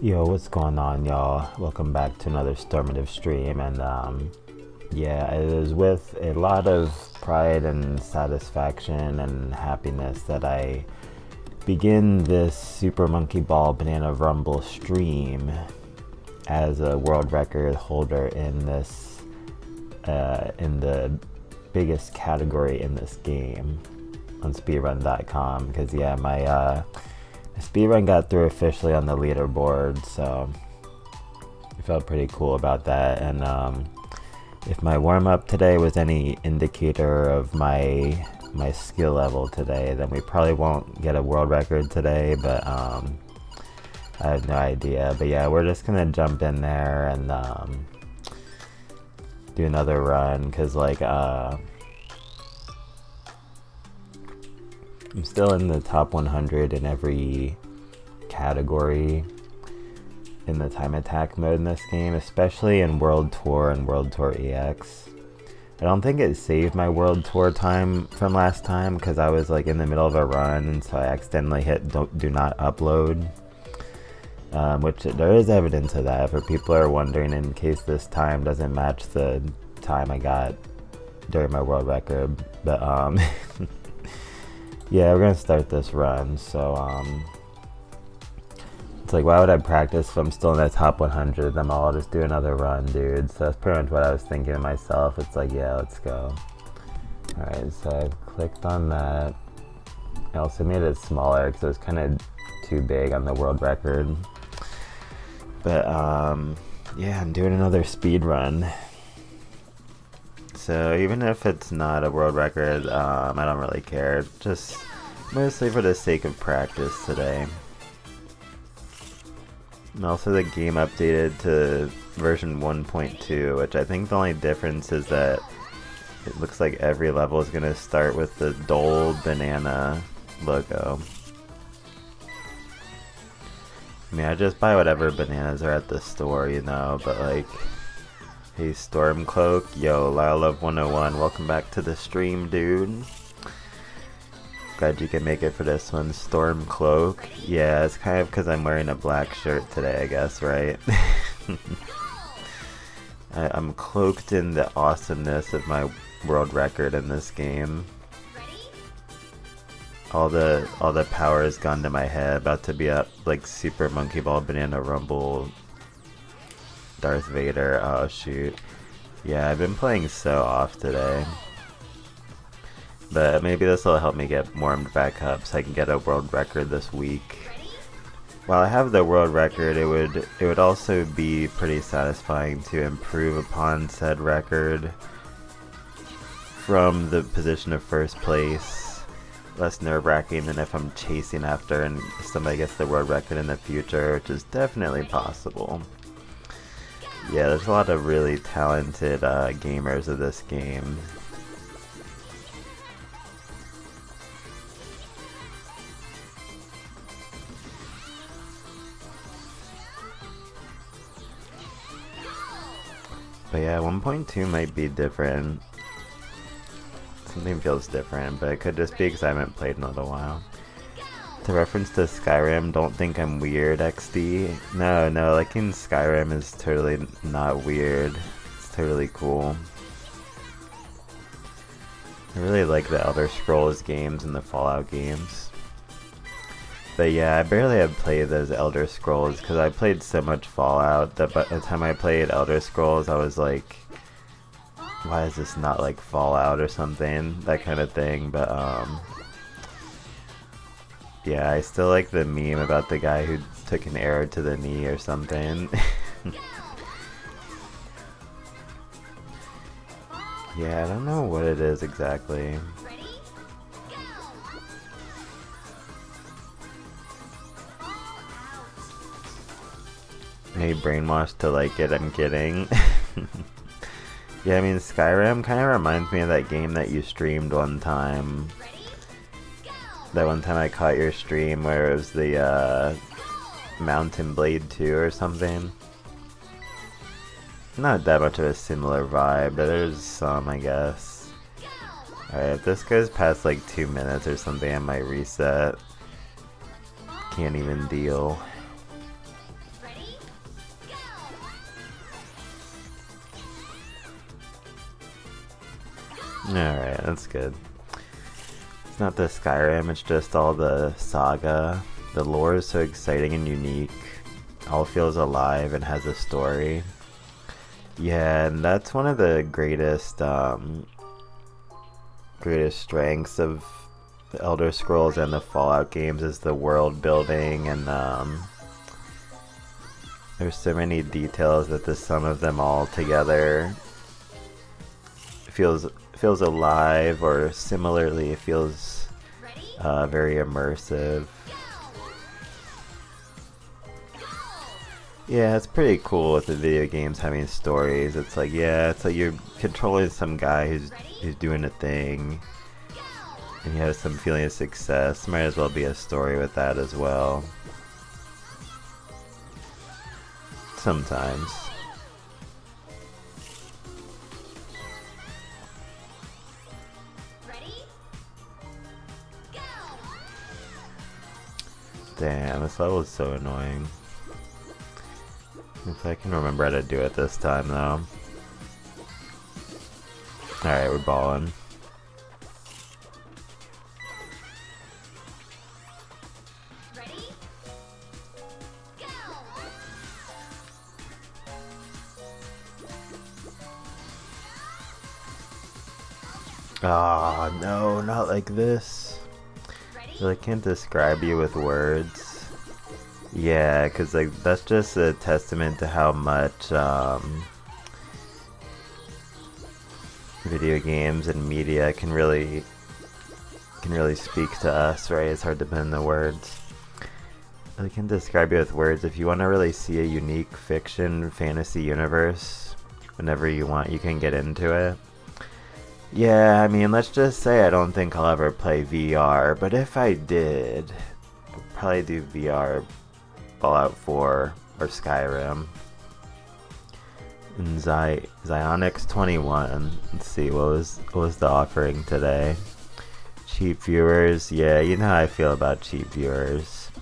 Yo, what's going on, y'all? Welcome back to another Stormative stream, and yeah, it is with a lot of pride and satisfaction and happiness that I begin this Super Monkey Ball Banana Rumble stream as a world record holder in this, in the biggest category in this game on speedrun.com, because yeah, my speedrun got through officially on the leaderboard, so I felt pretty cool about that. And if my warm-up today was any indicator of my skill level today, then we probably won't get a world record today, but I have no idea. But yeah, we're just gonna jump in there and do another run, because like I'm still in the top 100 in every category in the time attack mode in this game, especially in World Tour and World Tour EX. I don't think it saved my World Tour time from last time because I was like in the middle of a run, and so I accidentally hit do not upload, which there is evidence of that for people are wondering, in case this time doesn't match the time I got during my world record. But yeah, we're gonna start this run, so it's like, why would I practice if I'm still in the top 100? I'll just do another run, dude. So that's pretty much what I was thinking to myself. It's like, yeah, let's go. Alright, so I've clicked on that. I also made it smaller because it was kind of too big on the world record. But yeah, I'm doing another speed run. So even if it's not a world record, I don't really care. Just mostly for the sake of practice today. And also the game updated to version 1.2, which I think the only difference is that it looks like every level is going to start with the Dole Banana logo. I mean, I just buy whatever bananas are at the store, you know, but like, hey Stormcloak, yo, Love 101, welcome back to the stream, dude. Glad you can make it for this one, Stormcloak. Yeah, it's kind of because I'm wearing a black shirt today, I guess, right? I'm cloaked in the awesomeness of my world record in this game. All the power has gone to my head, about to be up like Super Monkey Ball Banana Rumble Darth Vader. Oh shoot. Yeah, I've been playing so off today. But maybe this will help me get warmed back up so I can get a world record this week. While I have the world record, it would also be pretty satisfying to improve upon said record from the position of first place. Less nerve-wracking than if I'm chasing after and somebody gets the world record in the future, which is definitely possible. Yeah, there's a lot of really talented gamers of this game. But yeah, 1.2 might be different. Something feels different, but it could just be because I haven't played in a little while. To reference to Skyrim, don't think I'm weird, XD. No, like in Skyrim is totally not weird. It's totally cool. I really like the Elder Scrolls games and the Fallout games. But yeah, I barely have played those Elder Scrolls because I played so much Fallout that by the time I played Elder Scrolls I was like, why is this not like Fallout or something? That kind of thing. But yeah, I still like the meme about the guy who took an arrow to the knee or something. Yeah, I don't know what it is exactly. Maybe brainwashed to like it, I'm kidding. Yeah, I mean, Skyrim kind of reminds me of that game that you streamed one time. That one time I caught your stream where it was the Mountain Blade 2 or something. Not that much of a similar vibe, but there's some, I guess. Alright, if this goes past like 2 minutes or something, I might reset. Can't even deal. Alright, that's good. It's not the Skyrim, it's just all the saga. The lore is so exciting and unique. All feels alive and has a story. Yeah, and that's one of the greatest greatest strengths of the Elder Scrolls and the Fallout games is the world building, and there's so many details that the sum of them all together feels alive, or similarly it feels very immersive. Yeah, it's pretty cool with the video games having stories. It's like, yeah, it's like you're controlling some guy who's doing a thing, and he has some feeling of success. Might as well be a story with that as well. Sometimes. Damn, this level is so annoying. If I can remember how to do it this time, though. Alright, we're balling. Ah, oh, no, not like this. I can't describe you with words. Yeah, because like that's just a testament to how much video games and media can really speak to us, right? It's hard to put in the words. I can describe you with words. If you want to really see a unique fiction fantasy universe, whenever you want, you can get into it. Yeah, I mean, let's just say I don't think I'll ever play VR, but if I did, I'd probably do VR, Fallout 4, or Skyrim. And Zyonix 21. Let's see, what was the offering today? Cheap viewers, yeah, you know how I feel about cheap viewers.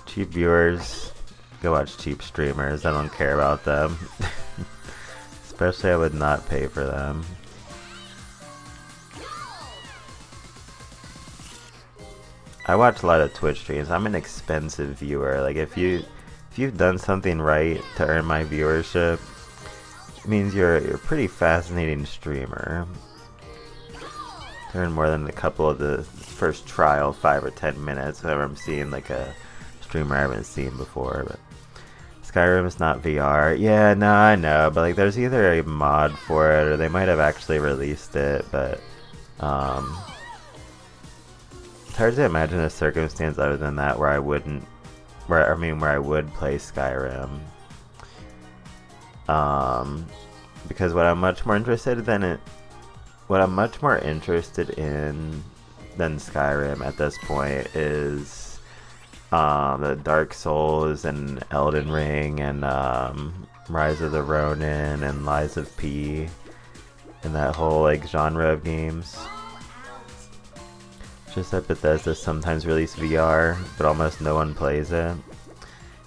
Cheap viewers, go watch cheap streamers. I don't care about them. Especially I would not pay for them. I watch a lot of Twitch streams. I'm an expensive viewer. Like if you've done something right to earn my viewership, it means you're a pretty fascinating streamer. Earn more than a couple of the first trial 5 or 10 minutes whenever I'm seeing like a streamer I haven't seen before. But Skyrim is not VR. Yeah, no, I know, but like there's either a mod for it or they might have actually released it, but it's hard to imagine a circumstance other than that where I would play Skyrim. Because what I'm much more interested in than Skyrim at this point is the Dark Souls and Elden Ring and Rise of the Ronin and Lies of P and that whole like genre of games. Just that Bethesda sometimes release VR, but almost no one plays it.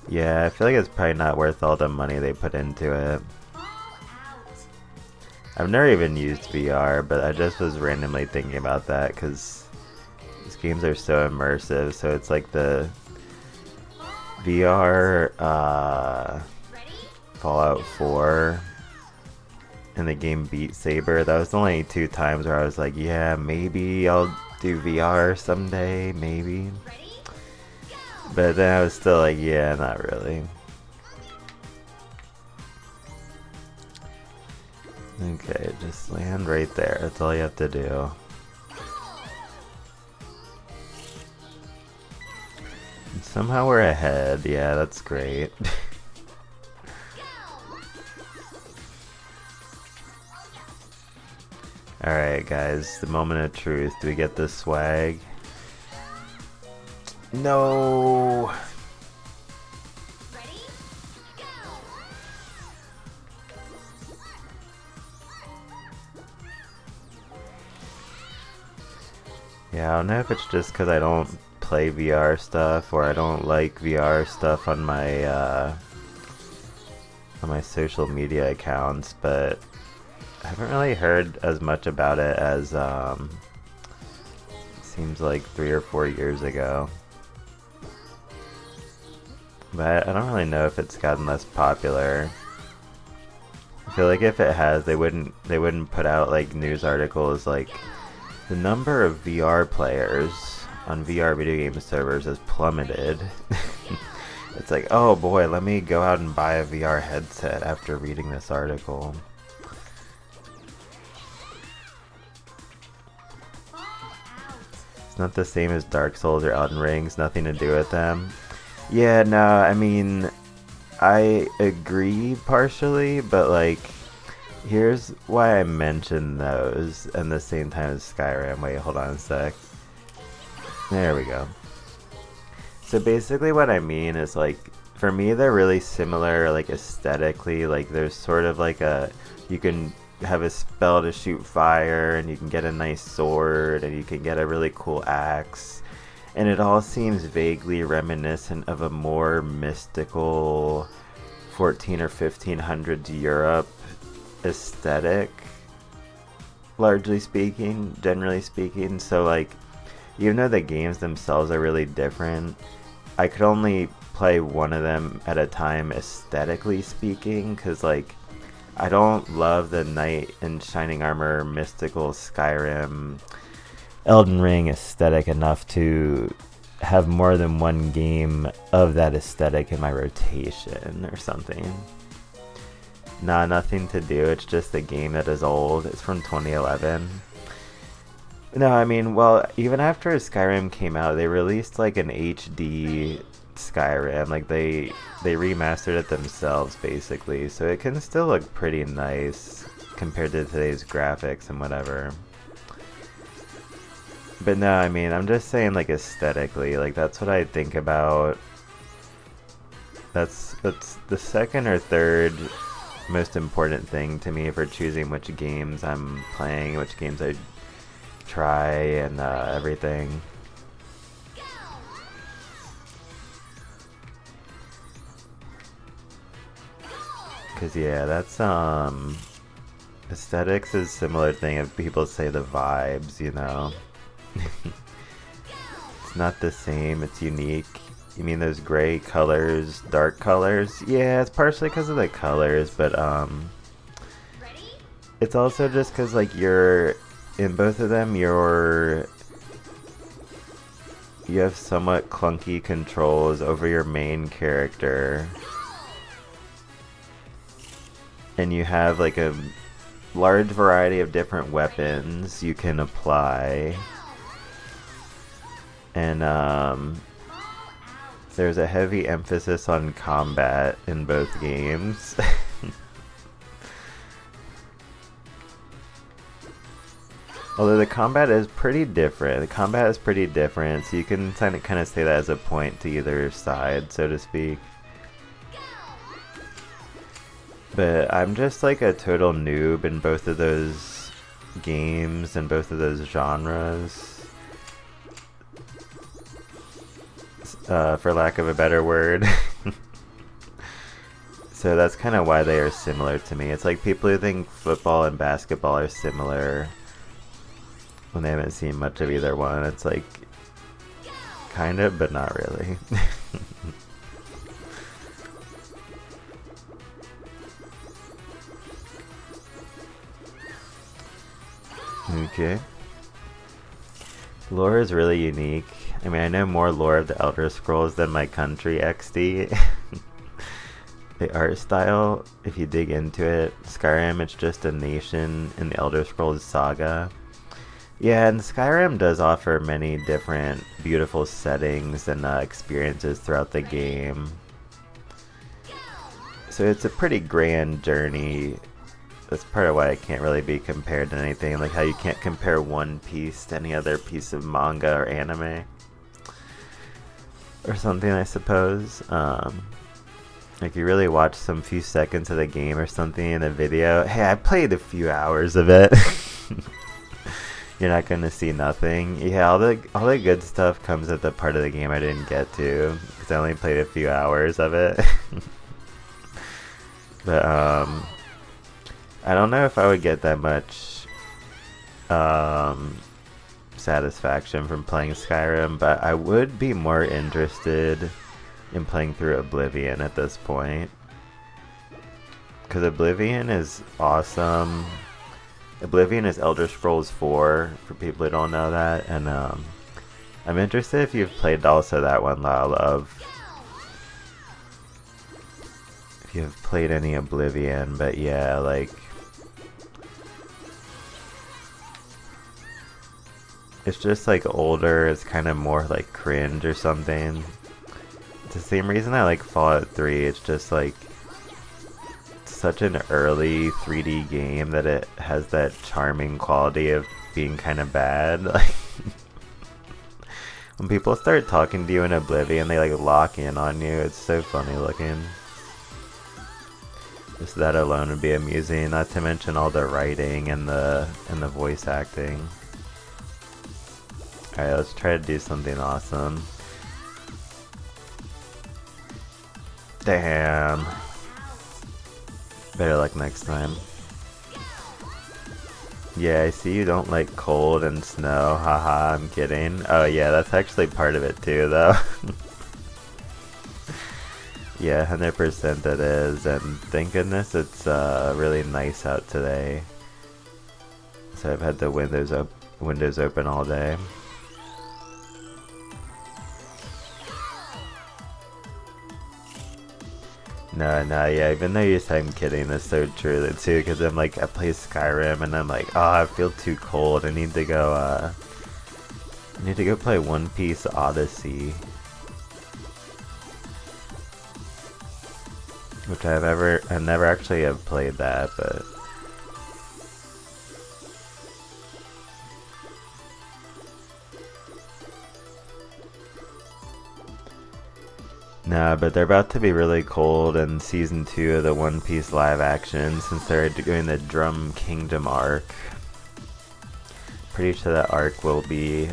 Yeah, I feel like it's probably not worth all the money they put into it. I've never even used VR, but I just was randomly thinking about that because these games are so immersive. So it's like the VR Fallout 4 and the game Beat Saber. That was the only 2 times where I was like, yeah, maybe I'll do VR someday, maybe. But then I was still like, yeah, not really. Okay, just land right there. That's all you have to do. And somehow we're ahead. Yeah, that's great. Alright guys, the moment of truth. Do we get this swag? No! Yeah, I don't know if it's just because I don't play VR stuff or I don't like VR stuff on my social media accounts, but I haven't really heard as much about it as seems like 3 or 4 years ago. But I don't really know if it's gotten less popular. I feel like if it has, they wouldn't put out like news articles like the number of VR players on VR video game servers has plummeted. It's like, oh boy, let me go out and buy a VR headset after reading this article. It's not the same as Dark Souls or Elden Rings, nothing to do with them. Yeah, no, I mean, I agree partially, but like, here's why I mentioned those at the same time as Skyrim. Wait, hold on a sec. There we go. So basically what I mean is like, for me they're really similar like aesthetically. Like there's sort of like you can have a spell to shoot fire, and you can get a nice sword, and you can get a really cool axe. And it all seems vaguely reminiscent of a more mystical 14 or 1500s Europe aesthetic, largely speaking, generally speaking. So like, even though the games themselves are really different, I could only play one of them at a time aesthetically speaking, because like, I don't love the knight in shining armor mystical Skyrim Elden Ring aesthetic enough to have more than one game of that aesthetic in my rotation or something. Nah, nothing to do, it's just a game that is old. It's from 2011. No, I mean, well, even after Skyrim came out, they released like an HD Skyrim. Like they remastered it themselves basically, so it can still look pretty nice compared to today's graphics and whatever. But no, I mean, I'm just saying like aesthetically, like that's what I think about. That's the second or third most important thing to me for choosing which games I'm playing, which games I try, and everything. Cause yeah, that's aesthetics is similar thing if people say the vibes, you know. It's not the same, it's unique. You mean those gray colors, dark colors? Yeah, it's partially because of the colors, but it's also just because like you're in both of them, you have somewhat clunky controls over your main character, and you have like a large variety of different weapons you can apply, and there's a heavy emphasis on combat in both games. Although the combat is pretty different. The combat is pretty different, so you can kind of say that as a point to either side, so to speak. But I'm just like a total noob in both of those games and both of those genres. For lack of a better word. So that's kind of why they are similar to me. It's like people who think football and basketball are similar when they haven't seen much of either one. It's like, kind of, but not really. Okay. Lore is really unique. I mean, I know more lore of the Elder Scrolls than my country, XD. The art style, if you dig into it, Skyrim, it's just a nation in the Elder Scrolls saga. Yeah, and Skyrim does offer many different beautiful settings and experiences throughout the game. So it's a pretty grand journey. That's part of why it can't really be compared to anything, like how you can't compare One Piece to any other piece of manga or anime or something, I suppose. Like you really watch some few seconds of the game or something in a video, hey, I played a few hours of it. You're not gonna see nothing. Yeah, all the good stuff comes at the part of the game I didn't get to because I only played a few hours of it. But I don't know if I would get that much um, satisfaction from playing Skyrim, but I would be more interested in playing through Oblivion at this point. Because Oblivion is awesome. Oblivion is Elder Scrolls 4, for people who don't know that, and I'm interested if you've played also that one, Love. If you have played any Oblivion, but yeah, like... It's just like older, it's kind of more like cringe or something. It's the same reason I like Fallout 3, it's just like such an early 3D game that it has that charming quality of being kind of bad. Like, when people start talking to you in Oblivion, they like lock in on you. It's so funny looking. Just that alone would be amusing, not to mention all the writing and the voice acting. Alright, let's try to do something awesome. Damn. Better luck next time. Yeah, I see you don't like cold and snow. Haha, I'm kidding. Oh yeah, that's actually part of it too, though. Yeah, 100% it is, and thank goodness it's really nice out today. So I've had the windows open all day. No, yeah, even though you say I'm kidding, that's so true too, because I'm like, I play Skyrim and I'm like, oh, I feel too cold, I need to go play One Piece Odyssey. Which I never actually have played that, but... Nah, but they're about to be really cold in Season 2 of the One Piece live action since they're doing the Drum Kingdom arc. Pretty sure that arc will be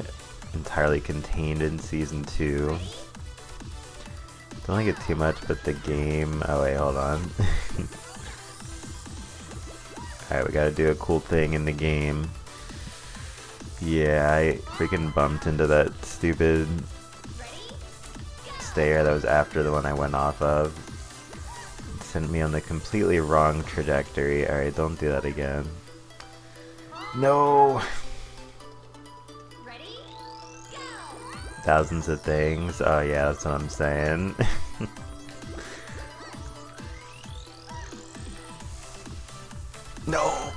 entirely contained in Season 2. Don't like it too much, but the game... Oh wait, hold on. Alright, we gotta do a cool thing in the game. Yeah, I freaking bumped into that stupid... stair that was after the one I went off of. It sent me on the completely wrong trajectory. Alright, don't do that again. No! Ready? Go! Thousands of things. Oh yeah, that's what I'm saying. No!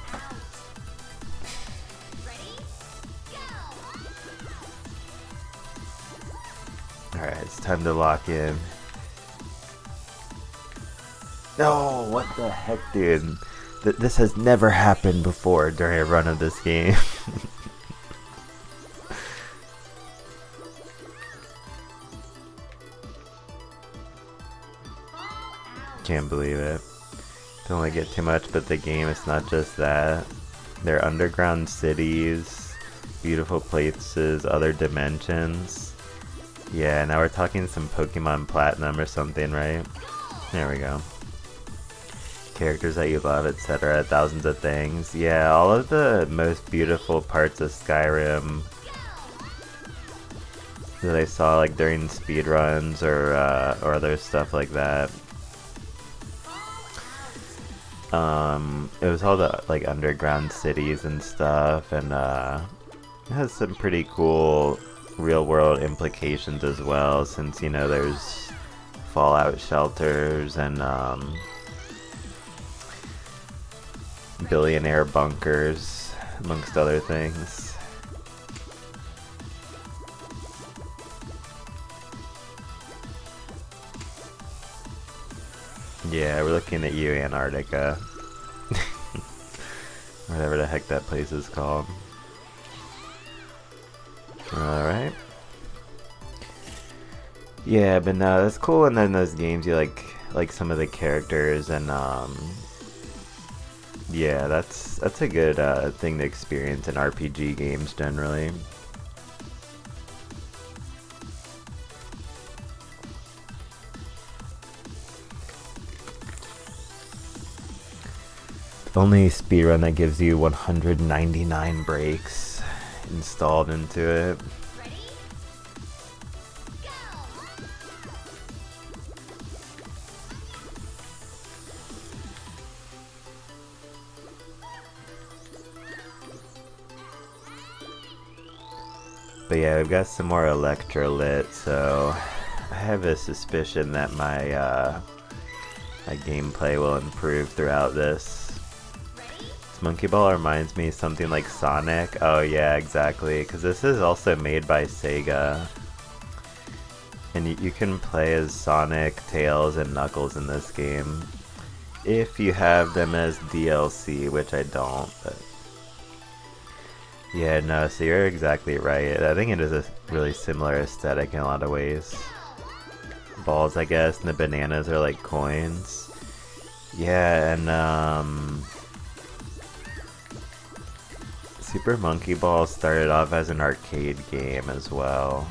Alright, it's time to lock in. No, what the heck, dude? This has never happened before during a run of this game. Can't believe it. Don't like it too much, but the game, it's not just that. There are underground cities, beautiful places, other dimensions. Yeah, now we're talking some Pokemon Platinum or something, right? There we go. Characters that you love, etc. Thousands of things. Yeah, all of the most beautiful parts of Skyrim that I saw like during speedruns or other stuff like that. It was all the like underground cities and stuff, and it has some pretty cool real world implications as well, since you know there's fallout shelters and billionaire bunkers amongst other things. Yeah, we're looking at you, Antarctica. Whatever the heck that place is called. Alright. Yeah, but no, that's cool, and then those games you like some of the characters, and yeah, that's a good thing to experience in RPG games generally. only speedrun that gives you 199 breaks installed into it. But yeah, we've got some more electrolyte, so I have a suspicion that my gameplay will improve throughout this. This Monkey Ball reminds me of something like Sonic. Oh yeah, exactly, because this is also made by Sega. And you can play as Sonic, Tails, and Knuckles in this game. If you have them as DLC, which I don't, but... Yeah, no, so you're exactly right. I think it is a really similar aesthetic in a lot of ways. Balls, I guess, and the bananas are like coins. Yeah, and Super Monkey Ball started off as an arcade game as well.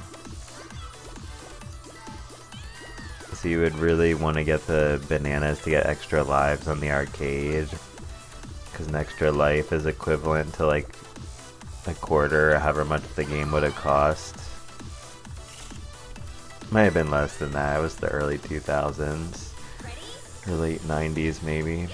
So you would really want to get the bananas to get extra lives on the arcade. Because an extra life is equivalent to like a quarter, however much the game would have cost. Might have been less than that. It was the early 2000s. Or late 90s maybe.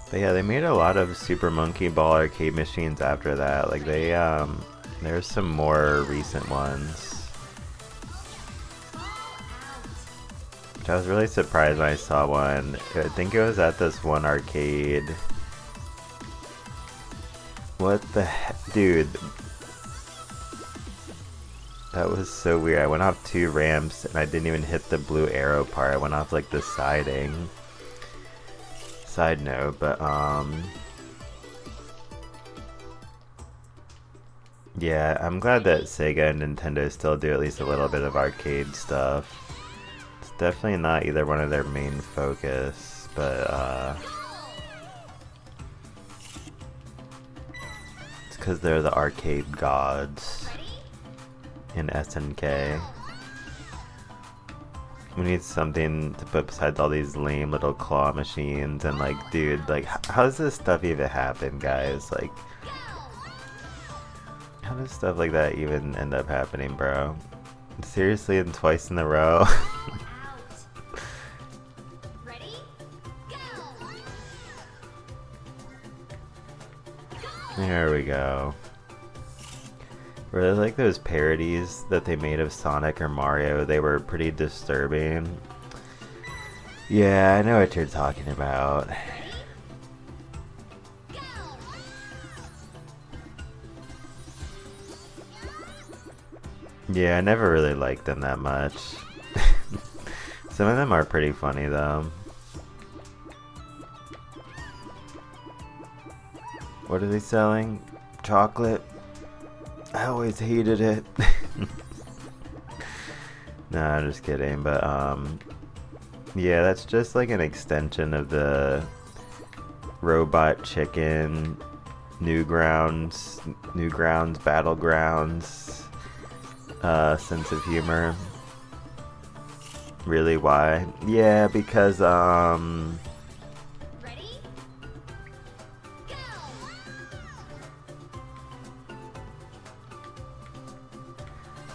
But yeah, they made a lot of Super Monkey Ball arcade machines after that. Like there's some more recent ones. Which I was really surprised when I saw one. I think it was at this one arcade. What the heck? Dude. That was so weird. I went off 2 ramps and I didn't even hit the blue arrow part. I went off like the siding. Side note, but yeah, I'm glad that Sega and Nintendo still do at least a little bit of arcade stuff. It's definitely not either one of their main focus, but it's because they're the arcade gods in SNK. We need something to put besides all these lame little claw machines and like, dude, like, how does this stuff even happen, guys? Like, how does stuff like that even end up happening, bro? Seriously, and twice in a row? There we go. Really like those parodies that they made of Sonic or Mario. They were pretty disturbing. Yeah, I know what you're talking about. Yeah, I never really liked them that much. Some of them are pretty funny though. What are they selling? Chocolate? I always hated it. Nah, I'm just kidding, but yeah, that's just like an extension of the Robot Chicken, Newgrounds, Battlegrounds sense of humor. Really, why? Yeah, because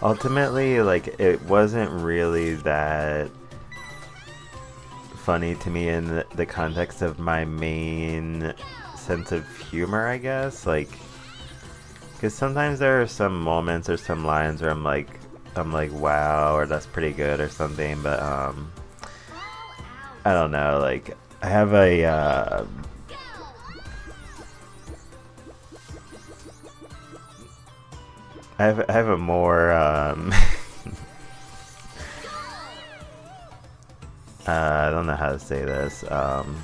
ultimately, like, it wasn't really that funny to me in the context of my main sense of humor, I guess. Like, because sometimes there are some moments or some lines where I'm like, wow, or that's pretty good or something, but I don't know, like, I have a I have a more I don't know how to say this. I'm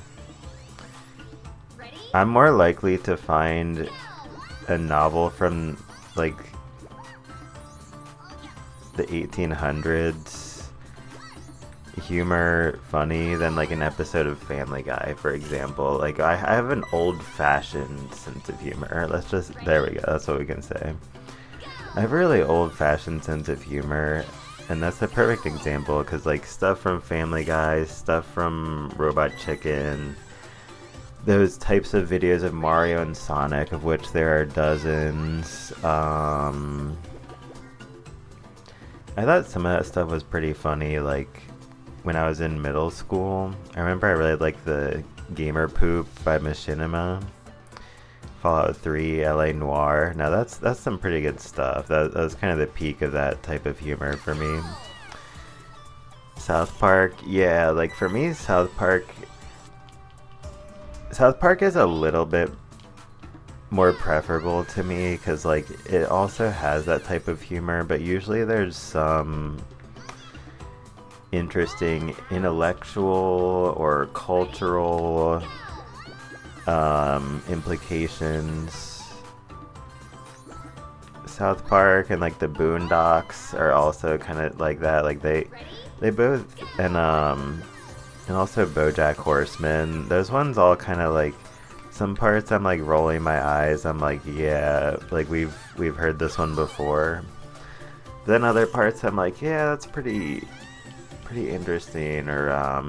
more likely to find a novel from like the 1800s humor funny than like an episode of Family Guy, for example. Like I have an old-fashioned sense of humor. There we go. That's what we can say. I have a really old-fashioned sense of humor, And that's a perfect example, because like stuff from Family Guy, stuff from Robot Chicken, those types of videos of Mario and Sonic, of which there are dozens. I thought some of that stuff was pretty funny, like when I was in middle school. I remember I really liked the Gamer Poop by Machinima, Fallout 3, LA Noire. Now that's some pretty good stuff. That was kind of the peak of that type of humor for me. South Park, yeah, like for me, South Park is a little bit more preferable to me, because like it also has that type of humor, but usually there's some interesting intellectual or cultural implications. South Park and like the Boondocks are also kind of like that. Like they both, and also BoJack Horseman. Those ones all kind of like, some parts I'm like rolling my eyes. I'm like, yeah, like we've heard this one before. Then other parts I'm like, yeah, that's pretty interesting. Or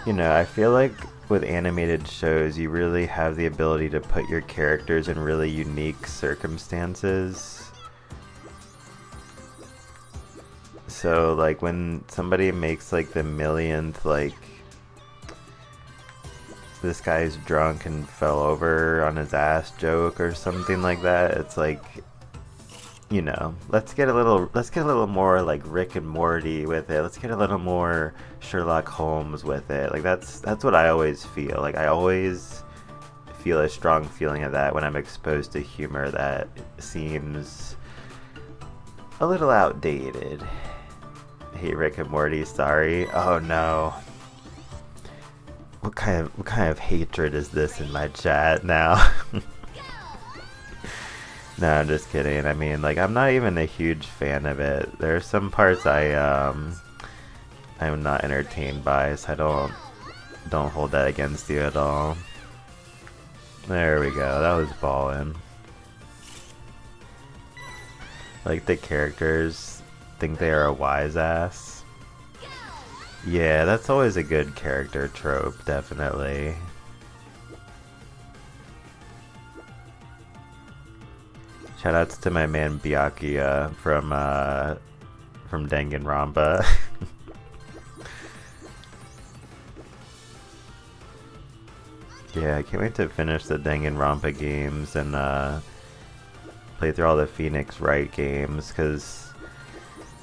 you know, I feel like with animated shows, you really have the ability to put your characters in really unique circumstances. So like when somebody makes like the millionth, like this guy's drunk and fell over on his ass joke or something like that, it's like, you know, let's get a little more like Rick and Morty with it. Let's get a little more Sherlock Holmes with it. Like that's what I always feel. Like I always feel a strong feeling of that when I'm exposed to humor that seems a little outdated. Hey Rick and Morty, sorry. Oh no. What kind of hatred is this in my chat now? No, I'm just kidding. I mean, like, I'm not even a huge fan of it. There are some parts I'm not entertained by, so I don't hold that against you at all. There we go. That was ballin'. Like, the characters think they are a wise ass. Yeah, that's always a good character trope, definitely. Shoutouts to my man Byakuya from Danganronpa. Yeah, I can't wait to finish the Danganronpa games and play through all the Phoenix Wright games, because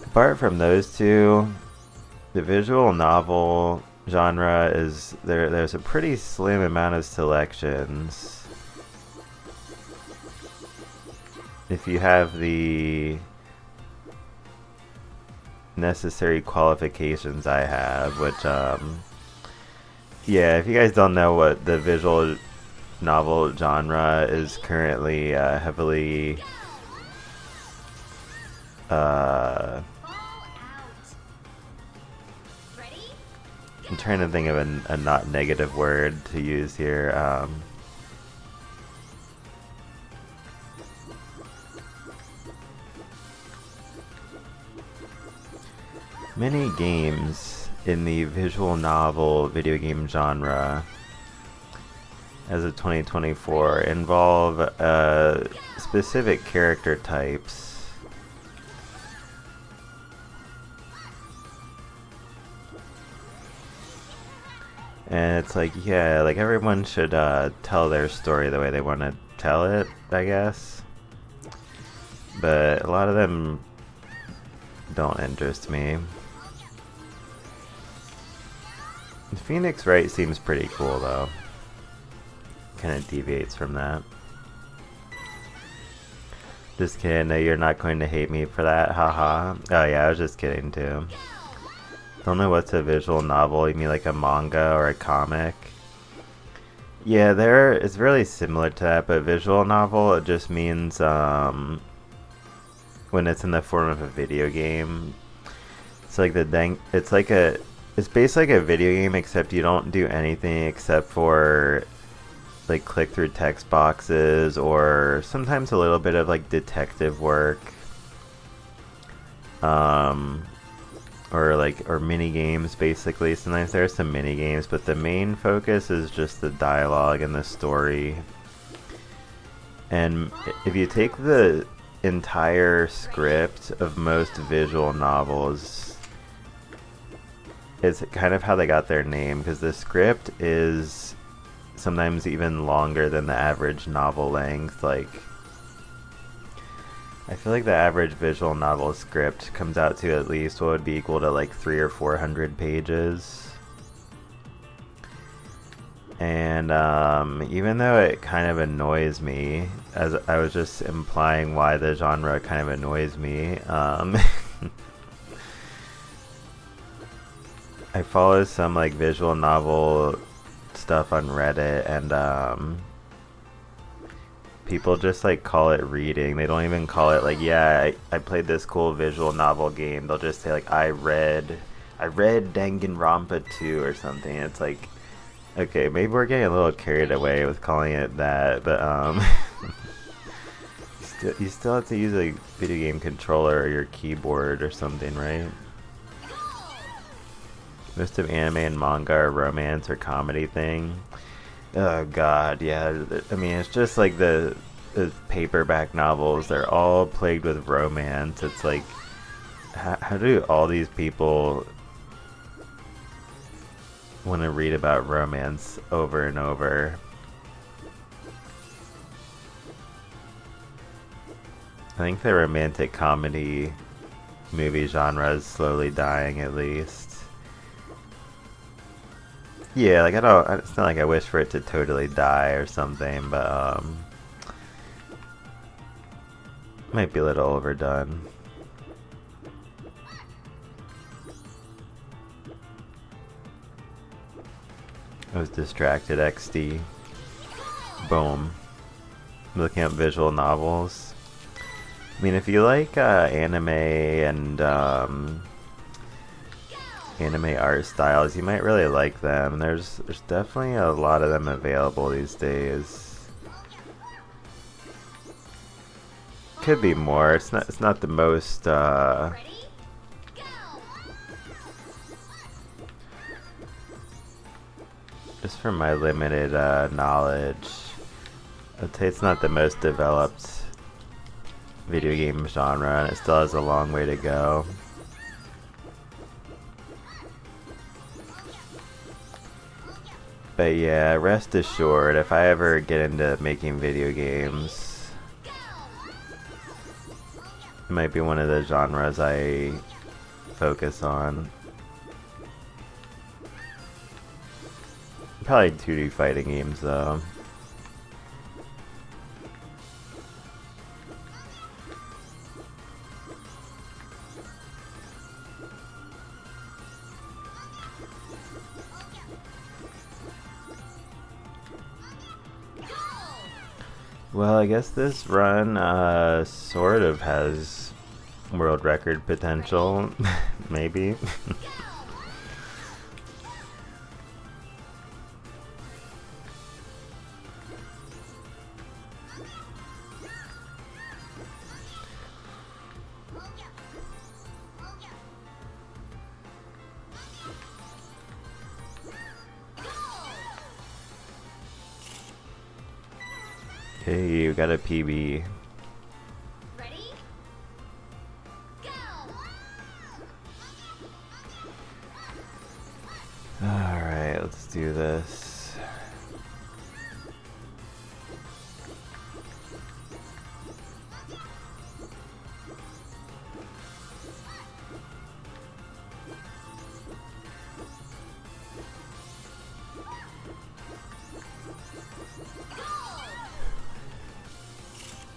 apart from those two, the visual novel genre is there's a pretty slim amount of selections. If you have the necessary qualifications I have, which yeah, if you guys don't know what the visual novel genre is currently heavily I'm trying to think of a not negative word to use here. Many games in the visual novel video game genre as of 2024 involve specific character types. And it's like, yeah, like everyone should tell their story the way they want to tell it, I guess. But a lot of them don't interest me. Phoenix Wright seems pretty cool though. Kind of deviates from that. Just kidding, no, you're not going to hate me for that, haha. Oh yeah, I was just kidding too. Don't know what's a visual novel, you mean like a manga or a comic? Yeah, it's really similar to that, but visual novel, it just means when it's in the form of a video game. It's like it's basically like a video game, except you don't do anything except for like click through text boxes or sometimes a little bit of like detective work. Um, or mini games basically. Sometimes there are some mini games, but the main focus is just the dialogue and the story. And if you take the entire script of most visual novels, it's kind of how they got their name, because the script is sometimes even longer than the average novel length. Like, I feel like the average visual novel script comes out to at least what would be equal to like 300 or 400 pages. And even though it kind of annoys me, as I was just implying why the genre kind of annoys me, I follow some like visual novel stuff on Reddit, and people just like call it reading. They don't even call it like, yeah, I played this cool visual novel game. They'll just say like, I read Danganronpa 2 or something. It's like, okay, maybe we're getting a little carried away with calling it that, but you still have to use a video game controller or your keyboard or something, right? Most of anime and manga are romance or comedy thing. Oh god, yeah. I mean, it's just like the paperback novels. They're all plagued with romance. It's like, how do all these people want to read about romance over and over? I think the romantic comedy movie genre is slowly dying, at least. Yeah, like it's not like I wish for it to totally die or something, but might be a little overdone. I was distracted, XD. Boom. Looking at visual novels. I mean, if you like anime and anime art styles, you might really like them. There's definitely a lot of them available these days. Could be more. It's not the most just from my limited knowledge, I'd say it's not the most developed video game genre, and it still has a long way to go. But yeah, rest assured, if I ever get into making video games, it might be one of the genres I focus on. Probably 2D fighting games though. Well, I guess this run sort of has world record potential, maybe. Hey, you got a PB. Ready? Go! Alright, let's do this.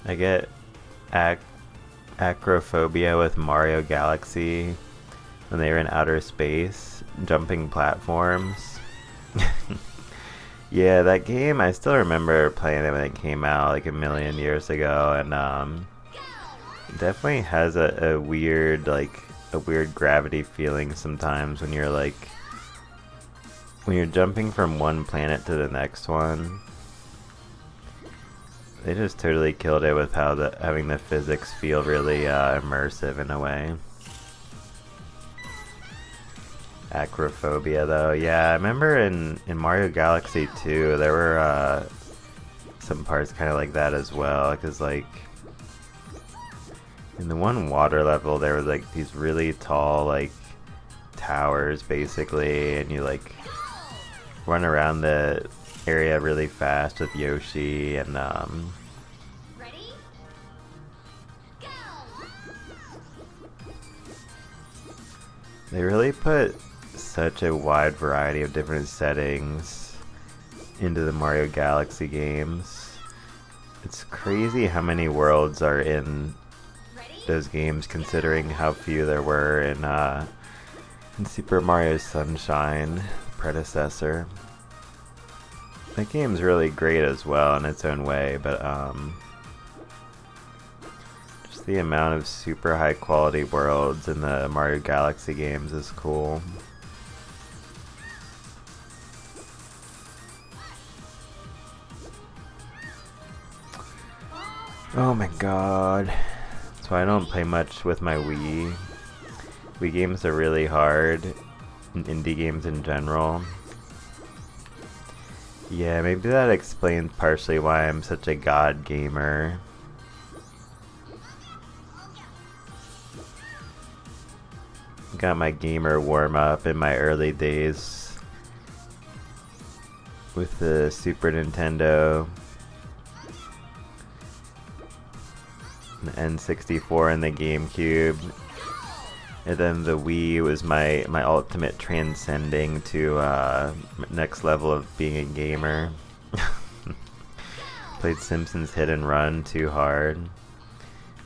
I get acrophobia with Mario Galaxy when they were in outer space, jumping platforms. Yeah, that game, I still remember playing it when it came out like a million years ago, and it definitely has a weird, like, a weird gravity feeling sometimes when you're like, when you're jumping from one planet to the next one. They just totally killed it with how having the physics feel really immersive in a way. Acrophobia though. Yeah, I remember in Mario Galaxy 2 there were some parts kind of like that as well, because like in the one water level there were like these really tall like towers basically, and you like run around the area really fast with Yoshi, and Ready? Go! they really put such a wide variety of different settings into the Mario Galaxy games. It's crazy how many worlds are in Ready? those games, considering how few there were in Super Mario Sunshine, predecessor. That game's really great as well in its own way, but just the amount of super high quality worlds in the Mario Galaxy games is cool. Oh my god. So I don't play much with my Wii. Wii games are really hard, and indie games in general. Yeah, maybe that explains partially why I'm such a god gamer. Got my gamer warm up in my early days with the Super Nintendo, the N64 and the GameCube. And then the Wii was my ultimate transcending to next level of being a gamer. Played Simpsons Hit and Run too hard.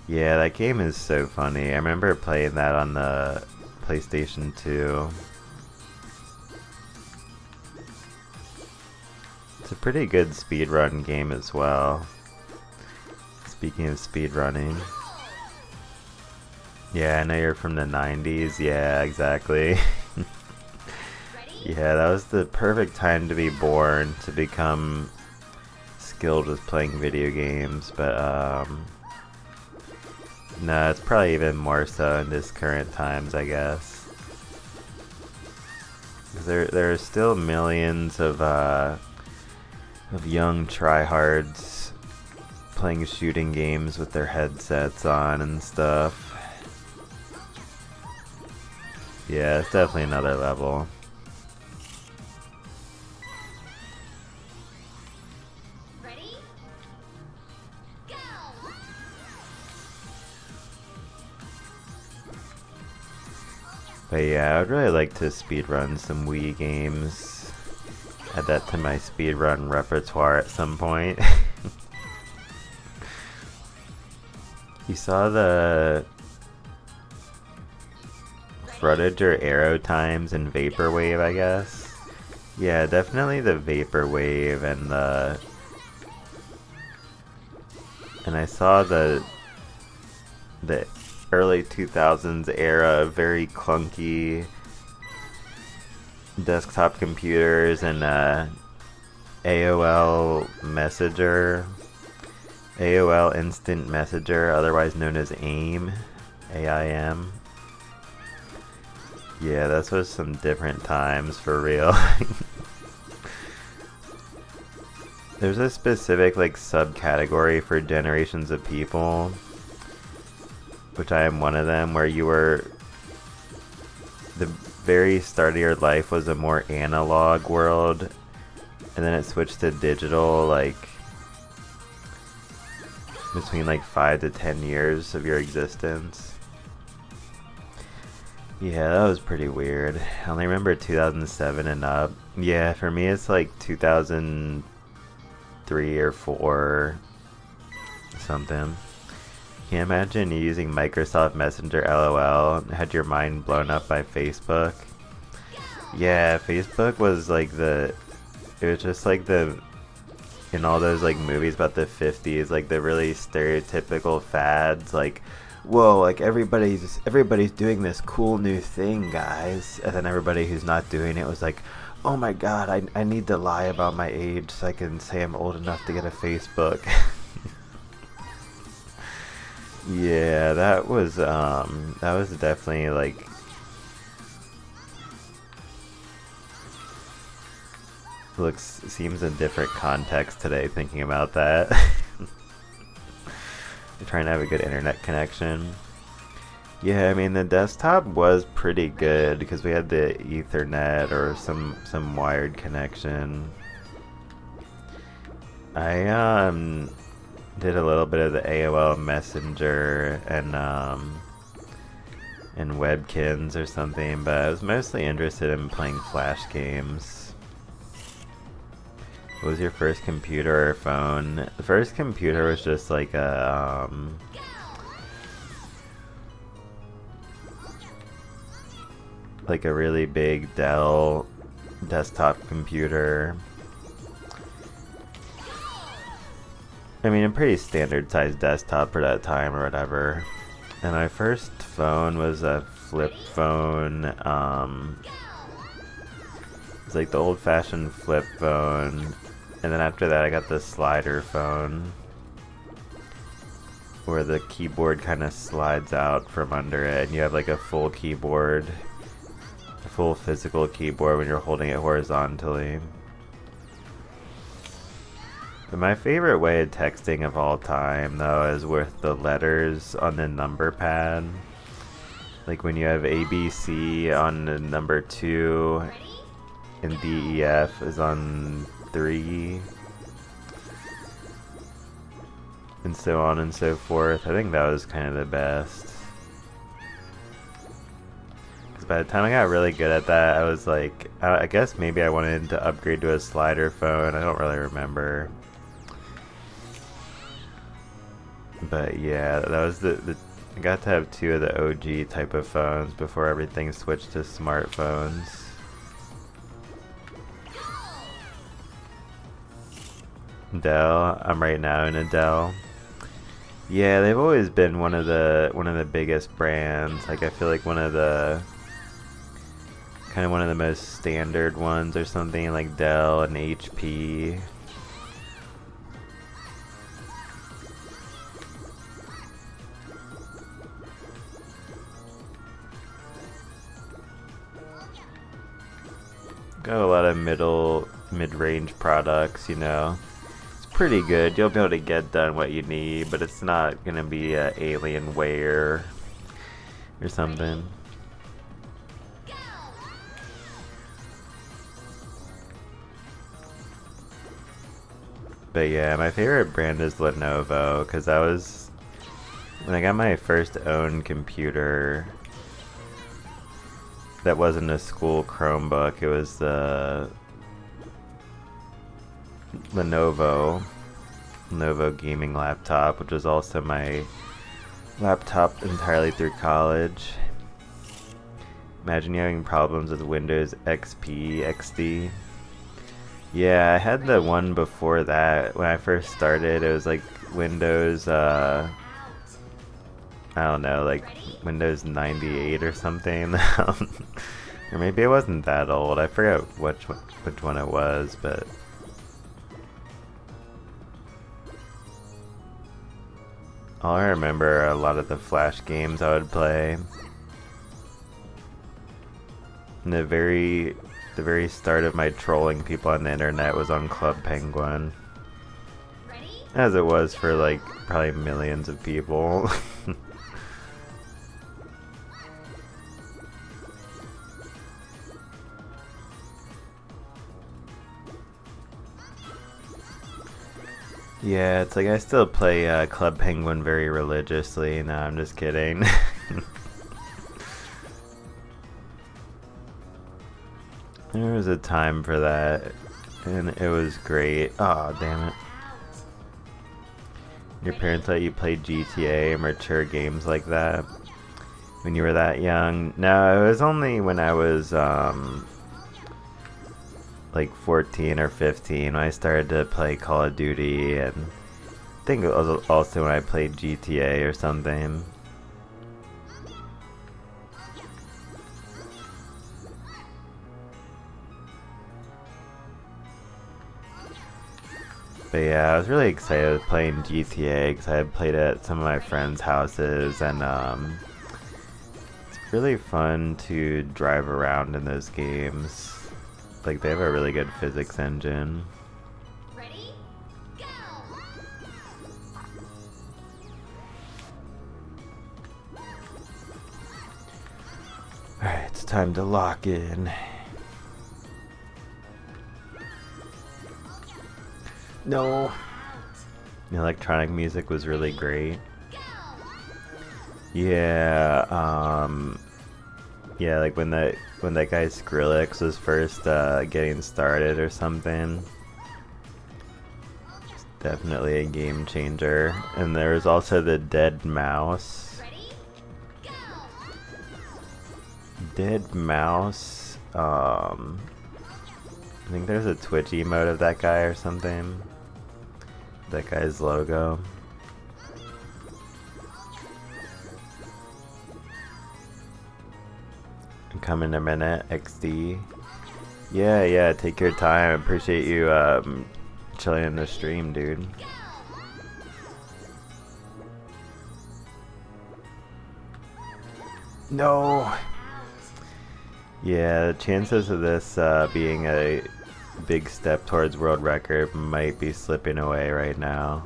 Yeah, that game is so funny. I remember playing that on the PlayStation 2. It's a pretty good speedrun game as well. Speaking of speedrunning. Yeah, I know you're from the 90s. Yeah, exactly. Yeah, that was the perfect time to be born, to become skilled with playing video games, but no, it's probably even more so in this current times, I guess. 'Cause there are still millions of young tryhards playing shooting games with their headsets on and stuff. Yeah, it's definitely another level. Ready? Go! But yeah, I would really like to speedrun some Wii games. Add that to my speedrun repertoire at some point. You saw the footage or arrow times in Vaporwave, I guess? Yeah, definitely the Vaporwave and I saw the early 2000s era of very clunky desktop computers and AOL Messenger, AOL Instant Messenger, otherwise known as AIM, AIM. Yeah, those was some different times for real. There's a specific like subcategory for generations of people, which I am one of them, where you were the very start of your life was a more analog world, and then it switched to digital like between like 5 to 10 years of your existence. Yeah, that was pretty weird. I only remember 2007 and up. Yeah, for me it's like 2003 or 4 something. Can you imagine you using Microsoft Messenger LOL and had your mind blown up by Facebook? Yeah, Facebook was like it was just like in all those like movies about the 50s, like the really stereotypical fads, like, whoa, like everybody's doing this cool new thing, guys, and then everybody who's not doing it was like, oh my god, I need to lie about my age so I can say I'm old enough to get a Facebook. Yeah, that was definitely like seems in different context today thinking about that. Trying to have a good internet connection. Yeah, I mean the desktop was pretty good because we had the Ethernet or some wired connection. I did a little bit of the AOL Messenger and Webkins or something, but I was mostly interested in playing Flash games. What was your first computer or phone? The first computer was just like a really big Dell desktop computer. I mean, a pretty standard sized desktop for that time or whatever. And my first phone was a flip phone. It's like the old fashioned flip phone. And then after that I got the slider phone, where the keyboard kind of slides out from under it and you have like a full keyboard, a full physical keyboard when you're holding it horizontally. But my favorite way of texting of all time though is with the letters on the number pad. Like when you have ABC on the number 2 and DEF is on 3 and so on and so forth. I think that was kind of the best. Because by the time I got really good at that, I was like, I guess maybe I wanted to upgrade to a slider phone. I don't really remember. But yeah, that was I got to have 2 of the OG type of phones before everything switched to smartphones. Dell. I'm right now in a Dell. Yeah, they've always been one of the biggest brands. Like I feel like one of the most standard ones or something, like Dell and HP. Got a lot of mid-range products, you know. Pretty good. You'll be able to get done what you need, but it's not gonna be Alienware or something. But yeah, my favorite brand is Lenovo, because that was when I got my first own computer. That wasn't a school Chromebook. It was the Lenovo gaming laptop, which was also my laptop entirely through college. Imagine you having problems with Windows XP, XD. Yeah, I had the one before that. When I first started, it was like Windows, I don't know, like Windows 98 or something. Or maybe it wasn't that old. I forget which one it was, but all I remember are a lot of the Flash games I would play. And the very start of my trolling people on the internet was on Club Penguin. As it was for like probably millions of people. Yeah, it's like I still play Club Penguin very religiously. No, I'm just kidding. There was a time for that, and it was great. Oh, damn it. Your parents let you play GTA or mature games like that when you were that young? No, it was only when I was like 14 or 15 when I started to play Call of Duty, and I think it was also when I played GTA or something. But yeah, I was really excited playing GTA because I had played at some of my friends' houses, and it's really fun to drive around in those games. Like, they have a really good physics engine. Ready? Go! Alright, it's time to lock in. No! The electronic music was really great. Yeah, yeah, like when that guy Skrillex was first getting started or something. It's definitely a game changer. And there was also the dead mouse. Ready? Go! Dead mouse. I think there's a Twitch emote of that guy or something. That guy's logo. Come in a minute, XD. Yeah, take your time. Appreciate you chilling in the stream, dude. No! Yeah, the chances of this being a big step towards world record might be slipping away right now.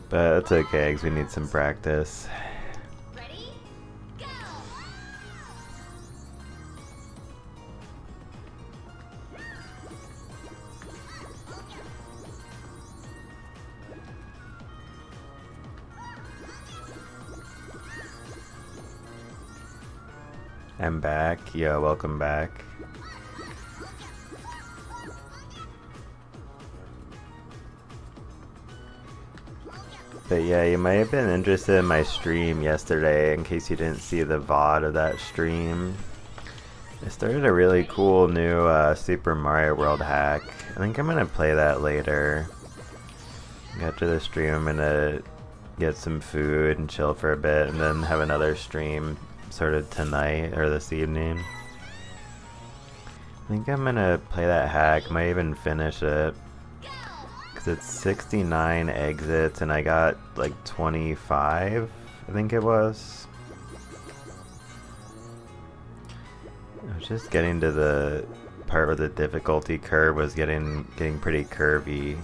But it's okay, because we need some practice. Ready? Go! I'm back. Yeah, welcome back. But yeah, you might have been interested in my stream yesterday in case you didn't see the VOD of that stream. I started a really cool new Super Mario World hack. I think I'm gonna play that later. After the stream, I'm gonna get some food and chill for a bit and then have another stream sort of tonight or this evening. I think I'm gonna play that hack, might even finish it. Because it's 69 exits and I got like 25, I think it was. I was just getting to the part where the difficulty curve was getting pretty curvy.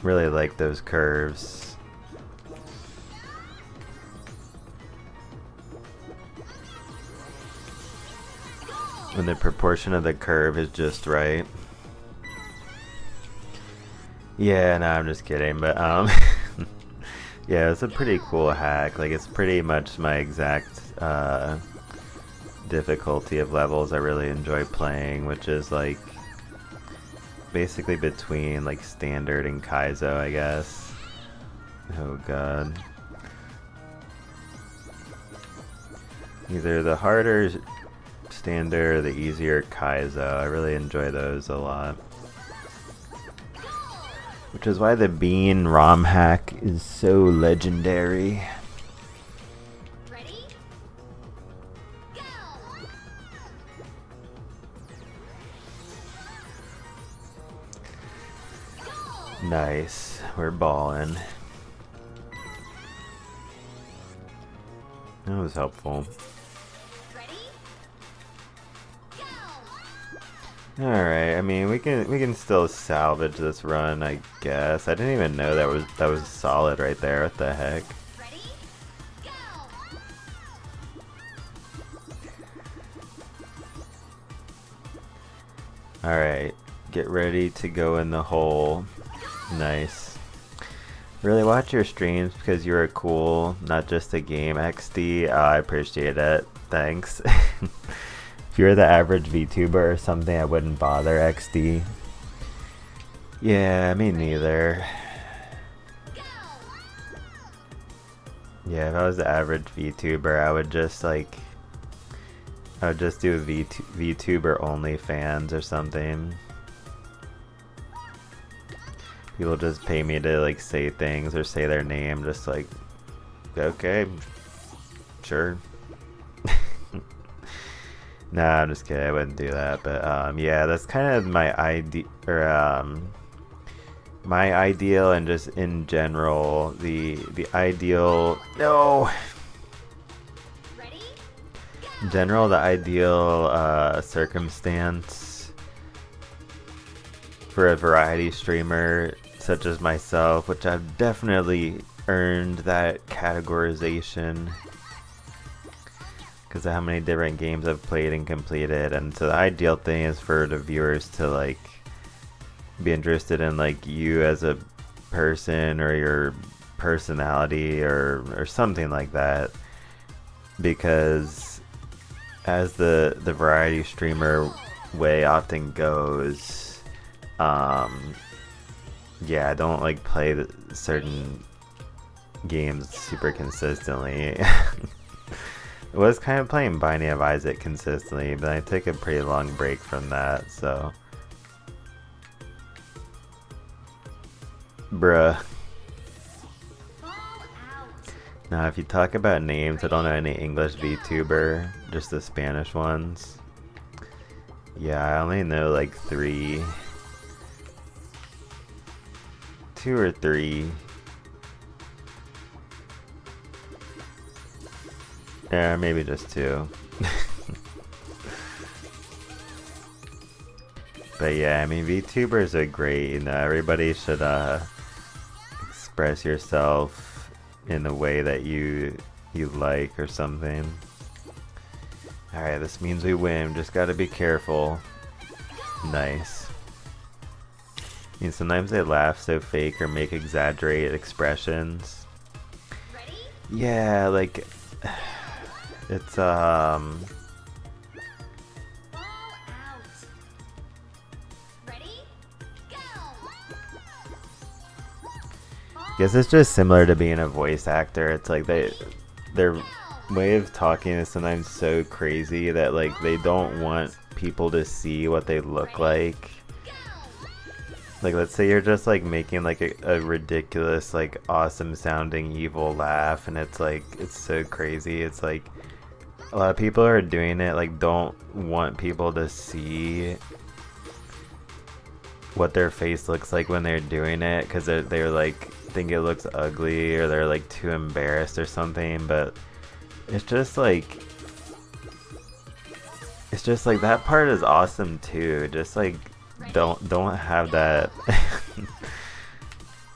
Really like those curves. When the proportion of the curve is just right. Yeah, no, I'm just kidding, but yeah, it's a pretty cool hack. Like, it's pretty much my exact difficulty of levels I really enjoy playing, which is like basically between like standard and Kaizo, I guess. Oh god. Either the harder standard or the easier Kaizo. I really enjoy those a lot. Which is why the Bean ROM hack is so legendary. Ready? Go! Nice. We're ballin'. That was helpful. Ready? Go! Alright, I mean we can still salvage this run, I guess. I didn't even know that was solid right there. What the heck? Ready? Go! Alright. Get ready to go in the hole. Nice. Really watch your streams because you're cool, not just a game. XD, I appreciate it. Thanks. If you're the average VTuber or something, I wouldn't bother, XD. Yeah, me neither. Yeah, if I was the average VTuber, I would just do VTuber OnlyFans or something. People just pay me to like say things or say their name, just like, okay, sure. Nah, I'm just kidding. I wouldn't do that. But yeah, that's kind of my idea, or my ideal and just in general, the ideal, no, Ready? in general, the ideal circumstance for a variety streamer such as myself, which I've definitely earned that categorization because of how many different games I've played and completed. And so the ideal thing is for the viewers to like be interested in like you as a person or your personality or something like that, because as the variety streamer way often goes, yeah, I don't like play certain games super consistently. I was kind of playing Binding of Isaac consistently, but I took a pretty long break from that, so bruh. Fall out. Now, if you talk about names, I don't know any English VTuber, just the Spanish ones. Yeah, I only know like 2 or 3. Yeah, maybe just 2. But yeah, I mean, VTubers are great. You know, everybody should express yourself in the way that you like or something. Alright, this means we win. Just gotta be careful. Nice. I mean, sometimes they laugh so fake or make exaggerated expressions. Ready? Yeah, like it's Fall out. Ready? Go. guess it's just similar to being a voice actor. It's like their way of talking is sometimes so crazy that like they don't want people to see what they look like. Like, let's say you're just like making like a ridiculous, like awesome sounding evil laugh, and it's like it's so crazy. It's like a lot of people are doing it, like don't want people to see what their face looks like when they're doing it, because they're like think it looks ugly or they're like too embarrassed or something. But it's just like that part is awesome too. Just like don't have that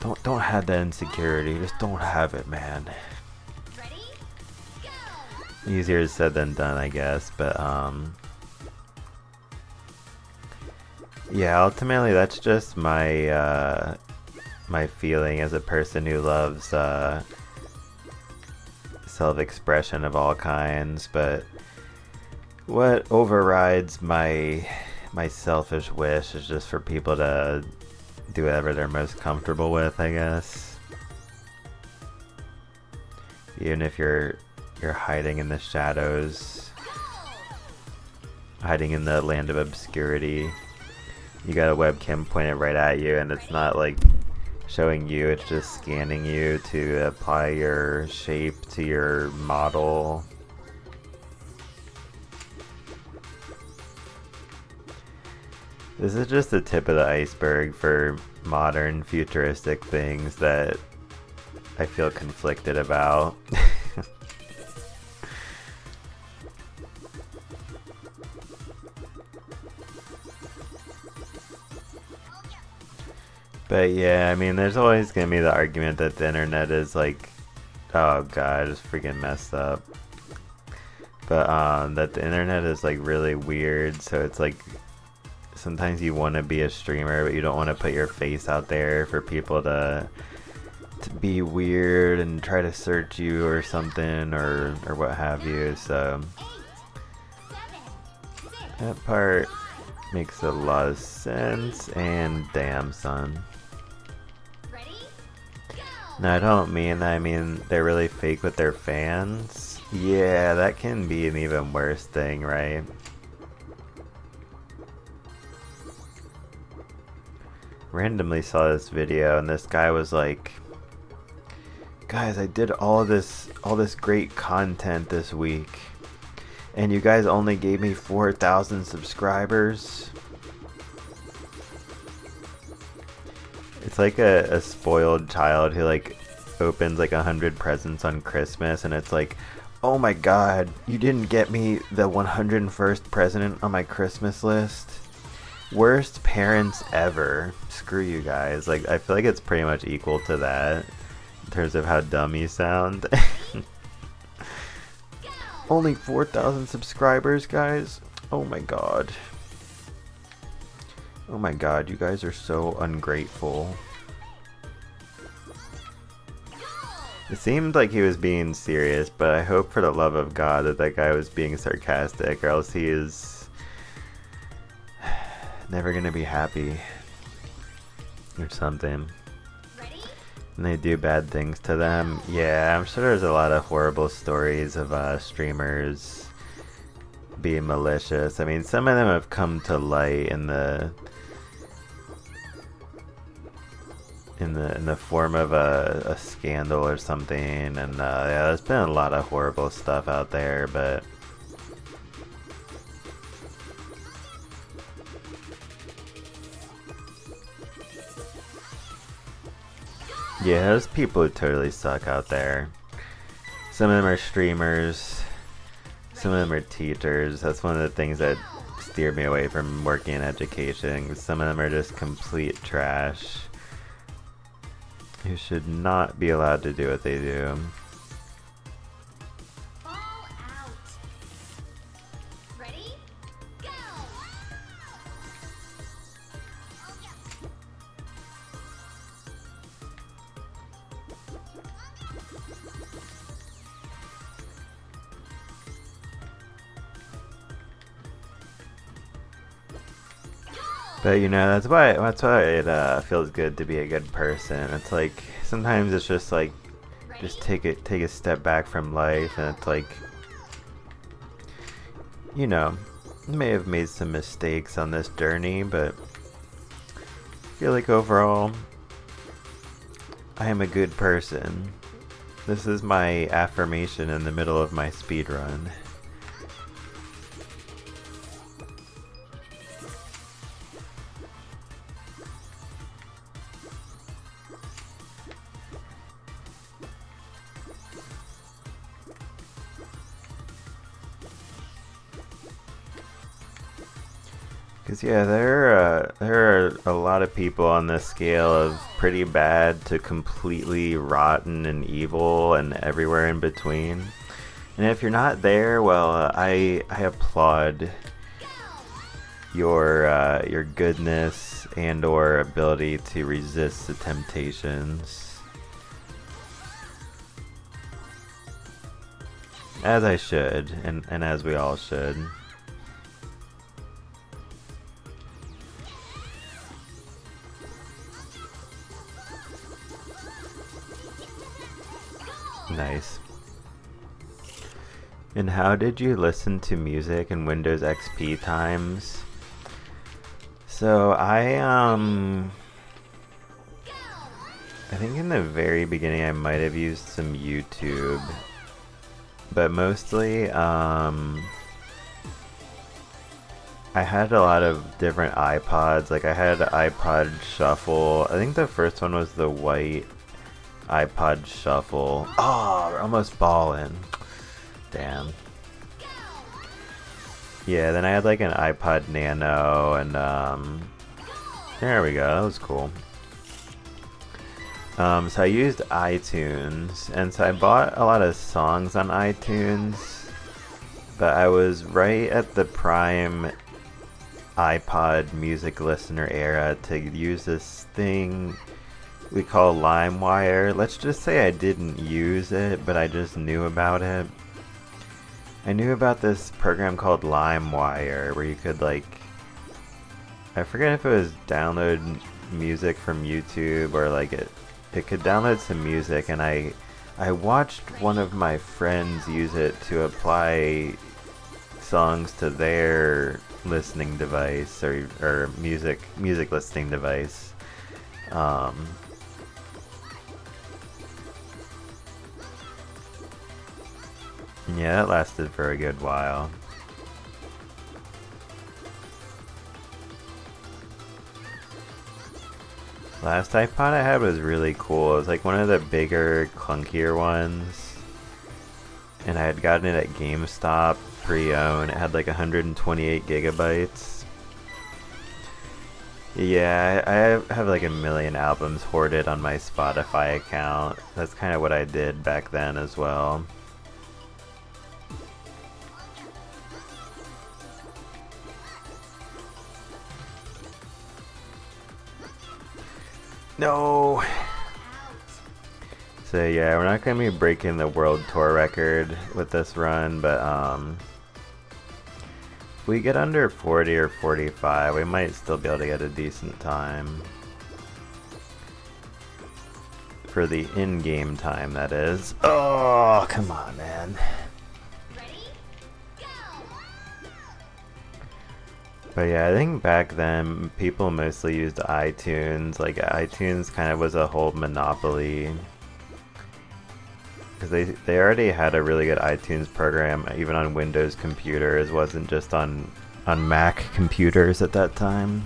don't have that insecurity. Just don't have it, man. Ready? Go. Easier said than done, I guess. But yeah, ultimately that's just my my feeling as a person who loves self-expression of all kinds. But what overrides my selfish wish is just for people to do whatever they're most comfortable with, I guess. Even if you're hiding in the shadows, hiding in the land of obscurity, you got a webcam pointed right at you, and it's not like showing you, it's just scanning you to apply your shape to your model. This is just the tip of the iceberg for modern futuristic things that I feel conflicted about. But yeah, I mean, there's always gonna be the argument that the internet is like, oh god, it's freaking messed up. But that the internet is like really weird, so it's like sometimes you want to be a streamer, but you don't want to put your face out there for people to be weird and try to search you or something or what have you. So that part makes a lot of sense. And damn, son. Ready? No, I don't mean that. I mean they're really fake with their fans. Yeah, that can be an even worse thing, right? Randomly saw this video and this guy was like, guys, I did all this great content this week and you guys only gave me 4,000 subscribers. It's like a spoiled child who like opens like 100 presents on Christmas, and it's like, oh my god, you didn't get me the 101st present on my Christmas list. Worst parents ever. Screw you guys. Like, I feel like it's pretty much equal to that in terms of how dumb you sound. Only 4,000 subscribers, guys. Oh my god. Oh my god, you guys are so ungrateful. It seemed like he was being serious, but I hope for the love of God that that guy was being sarcastic, or else he is never gonna be happy. Or something. Ready? And they do bad things to them. Yeah, I'm sure there's a lot of horrible stories of streamers being malicious. I mean, some of them have come to light in the form of a scandal or something, and yeah, there's been a lot of horrible stuff out there, but yeah, there's people who totally suck out there. Some of them are streamers, some of them are teachers. That's one of the things that steered me away from working in education. Some of them are just complete trash. You should not be allowed to do what they do. Ball out. Ready? Go! But you know, that's why it feels good to be a good person. It's like sometimes it's just like just take a step back from life, and it's like, you know, I may have made some mistakes on this journey, but I feel like overall I am a good person. This is my affirmation in the middle of my speed run. Because yeah, there are a lot of people on this scale of pretty bad to completely rotten and evil and everywhere in between. And if you're not there, well, I applaud your goodness and or ability to resist the temptations. As I should, and as we all should. Nice. And how did you listen to music in Windows XP times? So I think in the very beginning I might have used some YouTube, but mostly I had a lot of different iPods. Like I had iPod Shuffle. I think the first one was the white iPod Shuffle. Oh, we're almost balling. Damn. Yeah, then I had like an iPod Nano, and there we go. That was cool. So I used iTunes, and so I bought a lot of songs on iTunes, but I was right at the prime iPod music listener era to use this thing we call LimeWire. Let's just say I didn't use it, but I just knew about it. I knew about this program called LimeWire where you could like, I forget if it was download music from YouTube or like it could download some music, and I watched one of my friends use it to apply songs to their listening device or music listening device. Yeah, that lasted for a good while. Last iPod I had was really cool. It was like one of the bigger, clunkier ones. And I had gotten it at GameStop pre-owned. It had like 128 gigabytes. Yeah, I have like a million albums hoarded on my Spotify account. That's kind of what I did back then as well. No! So yeah, we're not going to be breaking the world tour record with this run, but if we get under 40 or 45, we might still be able to get a decent time. For the in-game time, that is. Oh, come on, man. But yeah, I think back then, people mostly used iTunes. Like, iTunes kind of was a whole monopoly. Because they already had a really good iTunes program, even on Windows computers. It wasn't just on Mac computers at that time.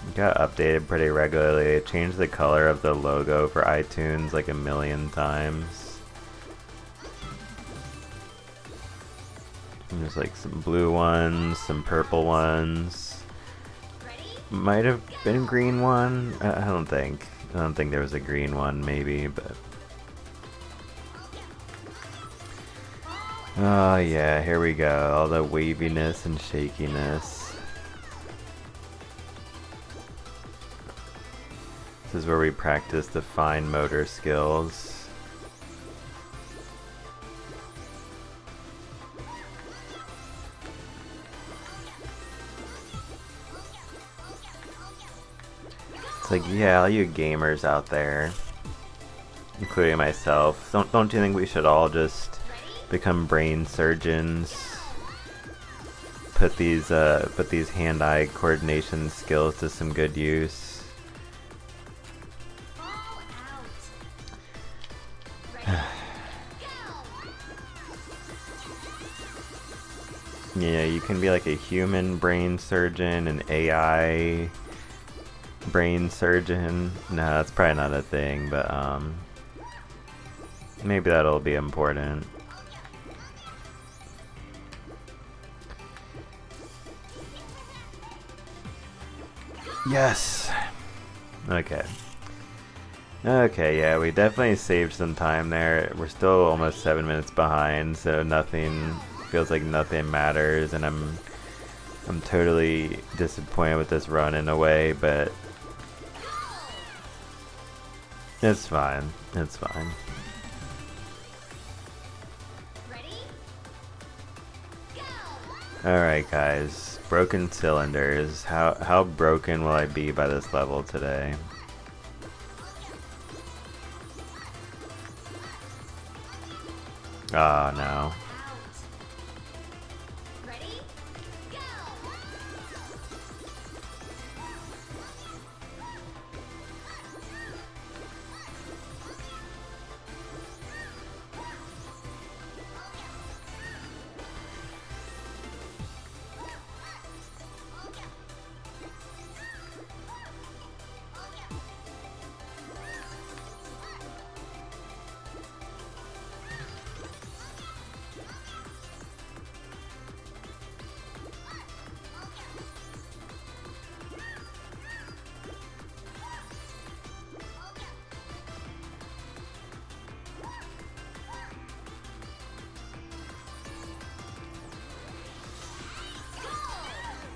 It got updated pretty regularly. They changed the color of the logo for iTunes like a million times. And there's like some blue ones, some purple ones. Might have been a green one. I don't think. I don't think there was a green one, maybe, but. Oh yeah, here we go. All the waviness and shakiness. This is where we practice the fine motor skills. It's like, yeah, all you gamers out there, including myself, don't you think we should all just become brain surgeons? Put these hand-eye coordination skills to some good use. Yeah, you can be like a human brain surgeon, an AI brain surgeon. No, that's probably not a thing, but maybe that'll be important. Yes! Okay. Okay, yeah, we definitely saved some time there. We're still almost 7 minutes behind, so nothing feels like nothing matters, and I'm totally disappointed with this run in a way, but it's fine. It's fine. Alright guys, broken cylinders. How broken will I be by this level today? Oh no.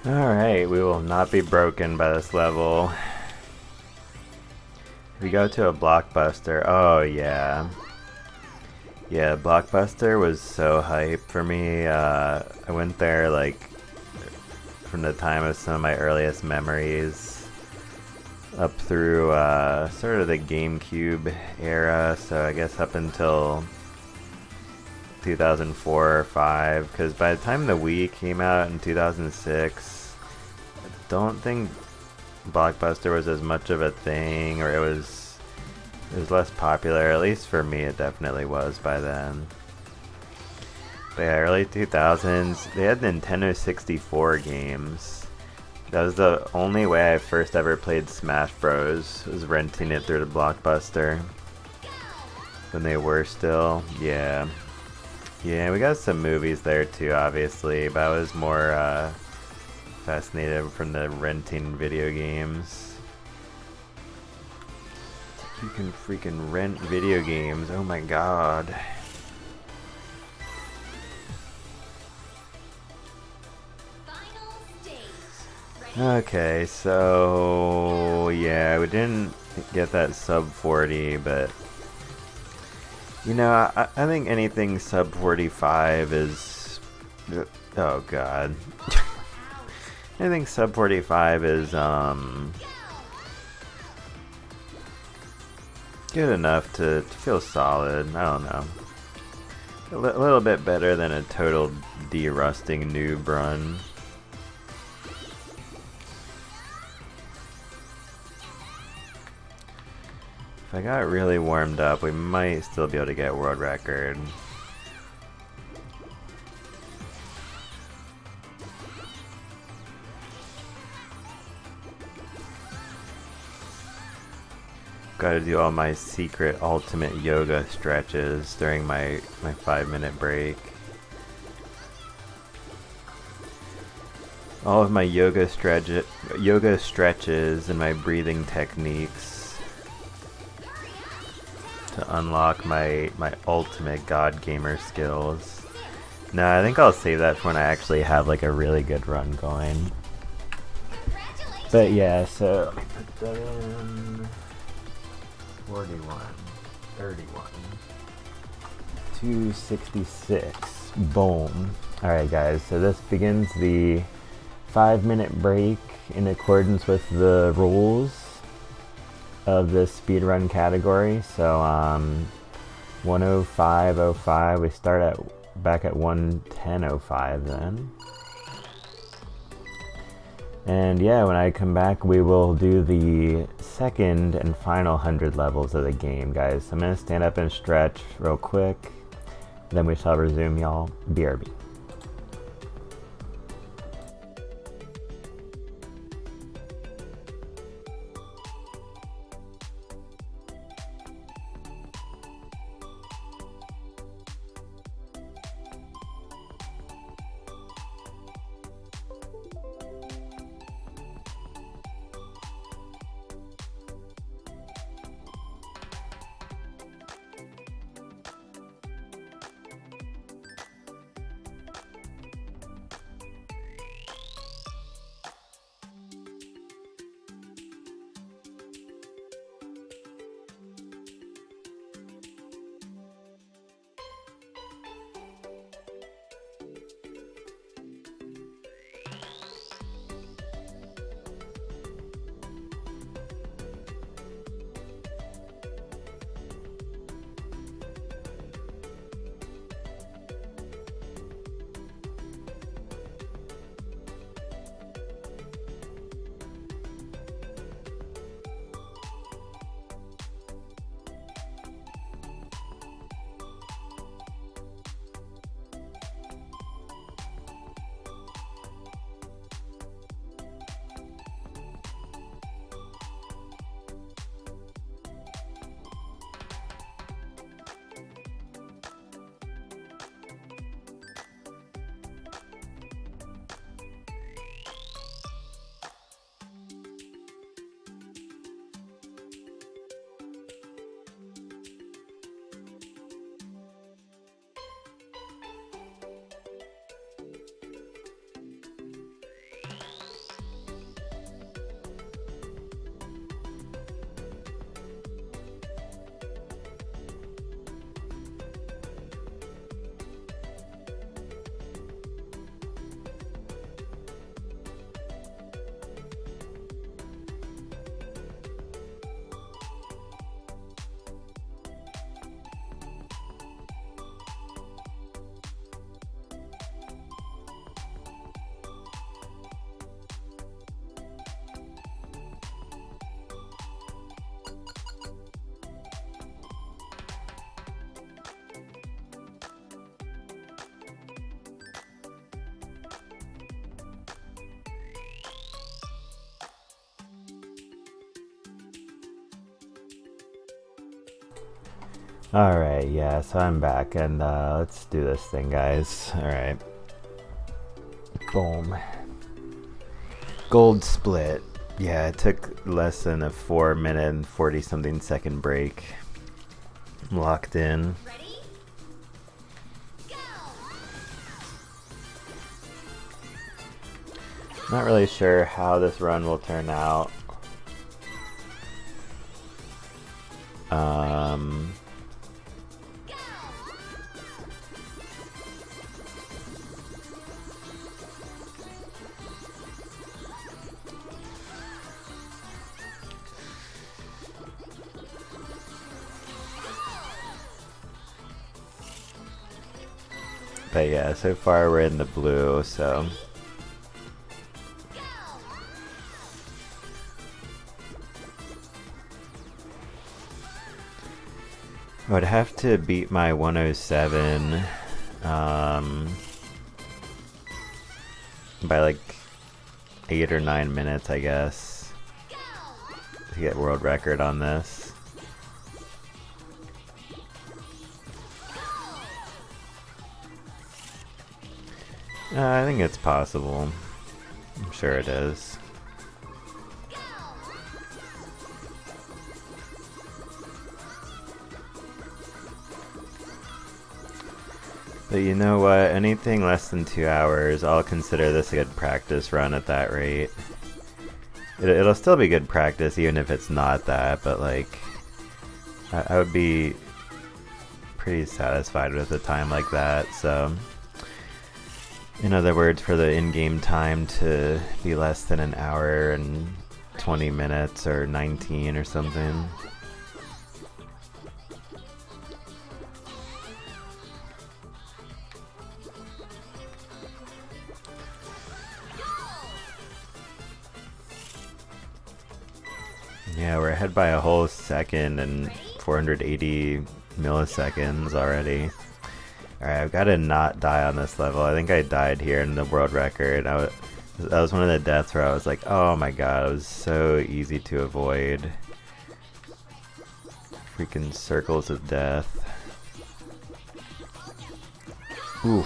Alright, we will not be broken by this level. We go to a Blockbuster. Oh yeah. Yeah, Blockbuster was so hype for me. I went there like from the time of some of my earliest memories up through sort of the GameCube era, so I guess up until 2004 or 5, because by the time the Wii came out in 2006, I don't think Blockbuster was as much of a thing, or it was less popular. At least for me, it definitely was by then. But yeah, early 2000s, they had Nintendo 64 games, That was the only way I first ever played Smash Bros. Was renting it through the Blockbuster. When they were still, yeah. Yeah, we got some movies there too, obviously, but I was more fascinated from the renting video games. You can freaking rent video games, oh my god. Okay, so yeah, we didn't get that sub 40, but you know, I think anything sub 45 is, oh god. Anything sub 45 is good enough to feel solid. I don't know. A little bit better than a total de-rusting noob run. If I got really warmed up, we might still be able to get world record. Gotta do all my secret ultimate yoga stretches during my 5-minute break. All of my yoga stretches and my breathing techniques to unlock my ultimate god gamer skills. No, I think I'll save that for when I actually have like a really good run going. But yeah, so let me put that in. 41, 31, 266, boom. Alright guys, so this begins the 5-minute break in accordance with the rules of this speedrun category. So 105.05, we start back at 110.05 then. And yeah, when I come back, we will do the second and final 100 levels of the game, guys. So I'm going to stand up and stretch real quick. Then we shall resume, y'all. BRB. Alright, yeah, so I'm back, and let's do this thing, guys. Alright. Boom. Gold split. Yeah, it took less than a 4-minute and 40-something second break. Locked in. Ready? Go! Not really sure how this run will turn out. Go! But yeah, so far we're in the blue, so... Go! I would have to beat my 107 by like 8 or 9 minutes, I guess, Go! to get world record on this. I think it's possible. I'm sure it is. But you know what? Anything less than 2 hours, I'll consider this a good practice run at that rate. It'll still be good practice even if it's not that, but like, I would be pretty satisfied with a time like that, so... In other words, for the in-game time to be less than an hour and 20 minutes or 19 or something. Yeah, we're ahead by a whole second and 480 milliseconds already. Alright, I've got to not die on this level. I think I died here in the world record. That was one of the deaths where I was like, oh my god, it was so easy to avoid. Freaking circles of death. Ooh.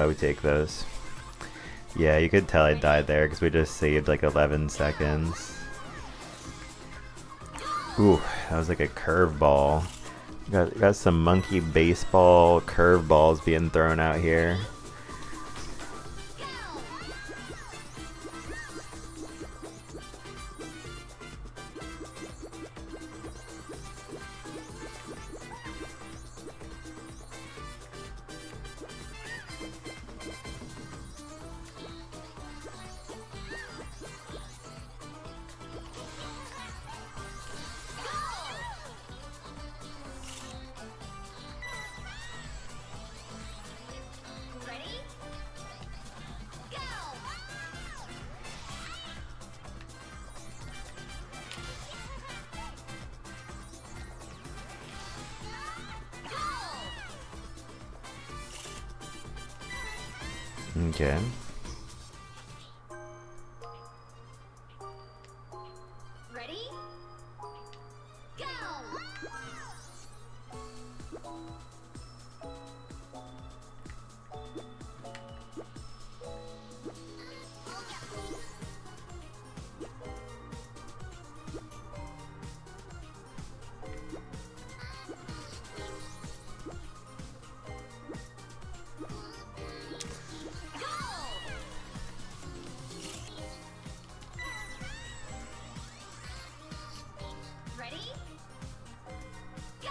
We take those. Yeah, you could tell I died there because we just saved like 11 seconds. Ooh, that was like a curveball. Got some monkey baseball curveballs being thrown out here. Ready? Go! Okay. Ready? Go! Ready? Go!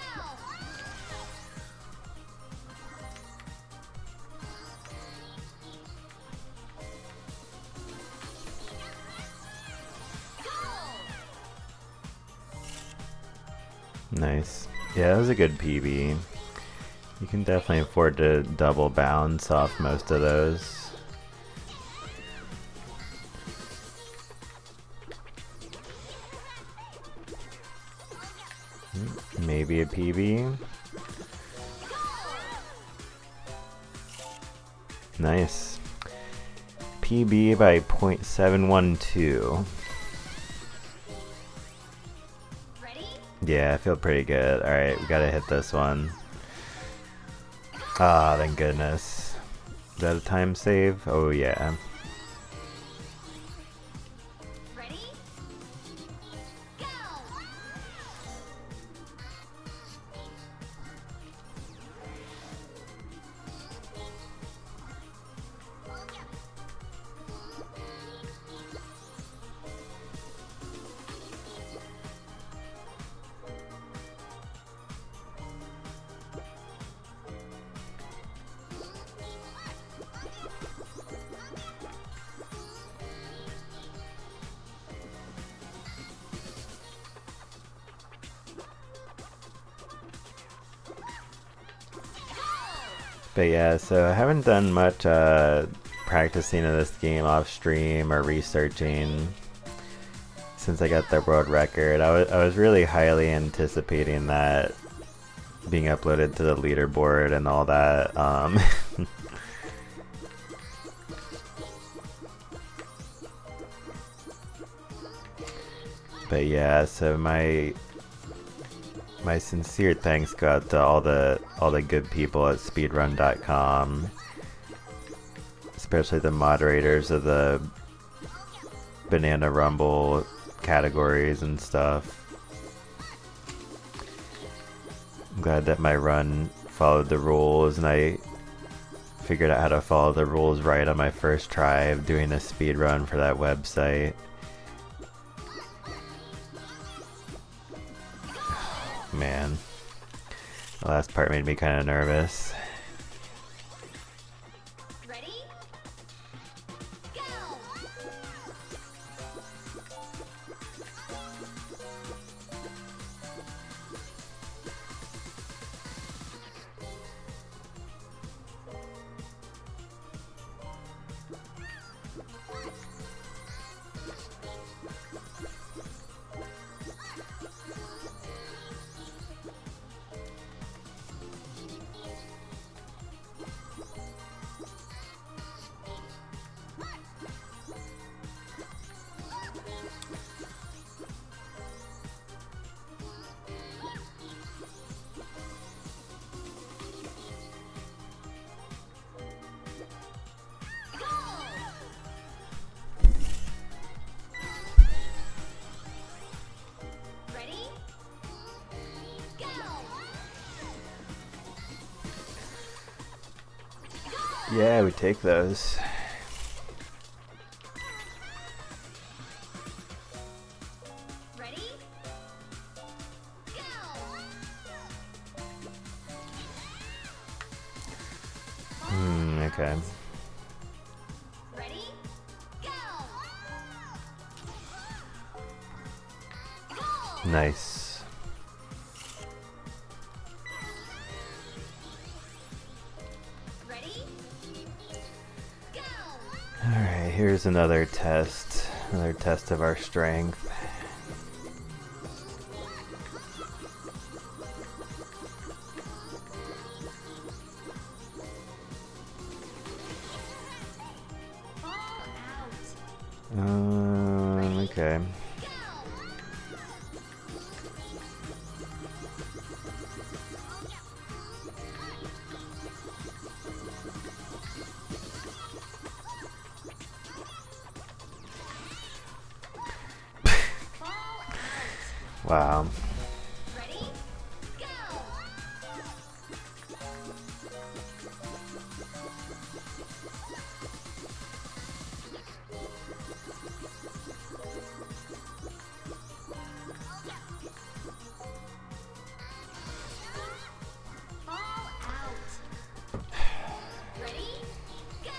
Nice. Yeah, that was a good PB. You can definitely afford to double bounce off most of those. Maybe a PB. Nice. PB by 0.712. Ready? Yeah, I feel pretty good. Alright, we gotta hit this one. Ah, thank goodness. Is that a time save? Oh yeah. Ready? Go! But yeah, so I haven't done much practicing of this game off stream or researching since I got the world record. I was really highly anticipating that being uploaded to the leaderboard and all that. But yeah, so my sincere thanks go out to all the good people at speedrun.com, especially the moderators of the Banana Rumble categories and stuff. I'm glad that my run followed the rules and I figured out how to follow the rules right on my first try of doing a speed run for that website. Man, the last part made me kind of nervous. Ready? Go! Ready? Go! Yeah, we take those. Ready? Go! Okay. Ready? Go! Nice. Ready? Go! Alright, here's another test of our strength. Ball out. Okay. Go! Ball out. Wow. Ready? Go! Ball out. Ready? Go!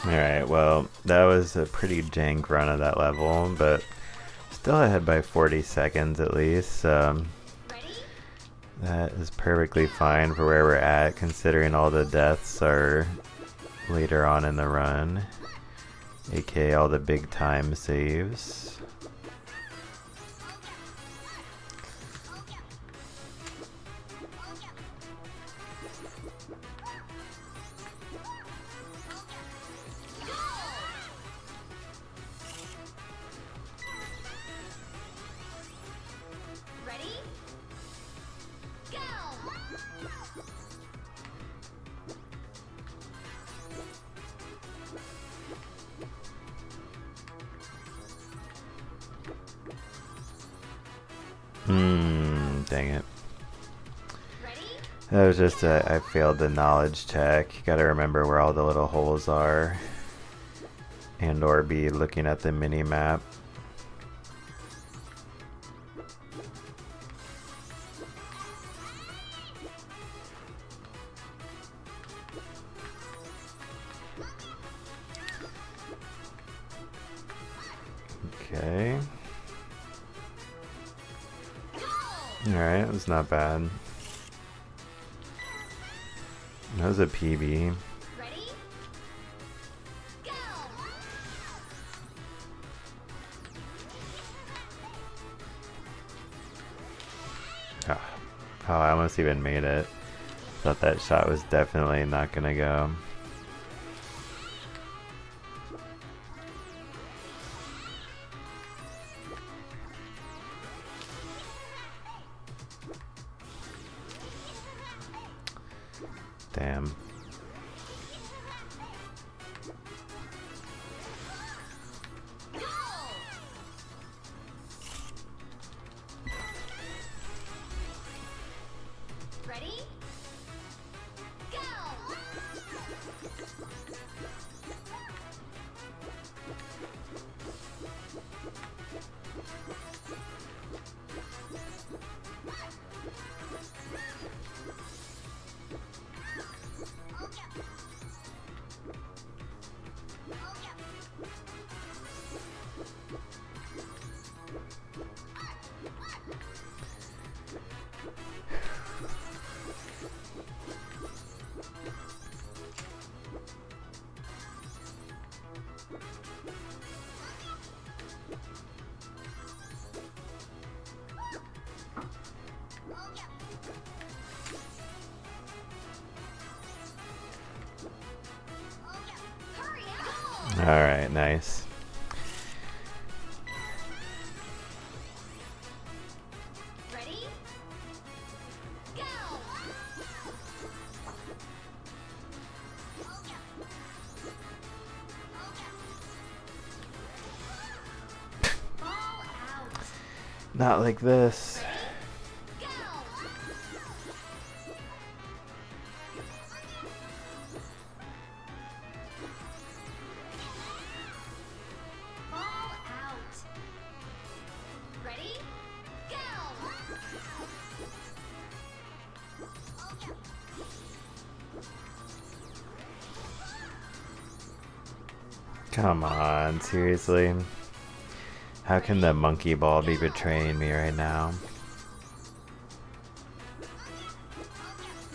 Alright, well, that was a pretty jank run of that level, but still ahead by 40 seconds at least. Ready? That is perfectly fine for where we're at, considering all the deaths are later on in the run, aka all the big time saves. Ready? Go! Dang it. Ready? That was just I failed the knowledge check. You gotta remember where all the little holes are. And or be looking at the mini map. Okay. Alright, that was not bad. That was a PB. Ready? Go! Oh, I almost even made it. Thought that shot was definitely not gonna go. Damn. Ready? Go! Hurry up! Alright, nice. Ready? Go! Ball out. Not like this. Go! Ball out. Ready? Go! Come on, seriously? How can the monkey ball be betraying me right now?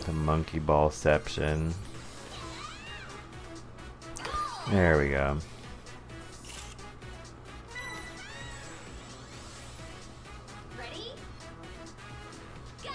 The monkey ballception. There we go. Ready? Go!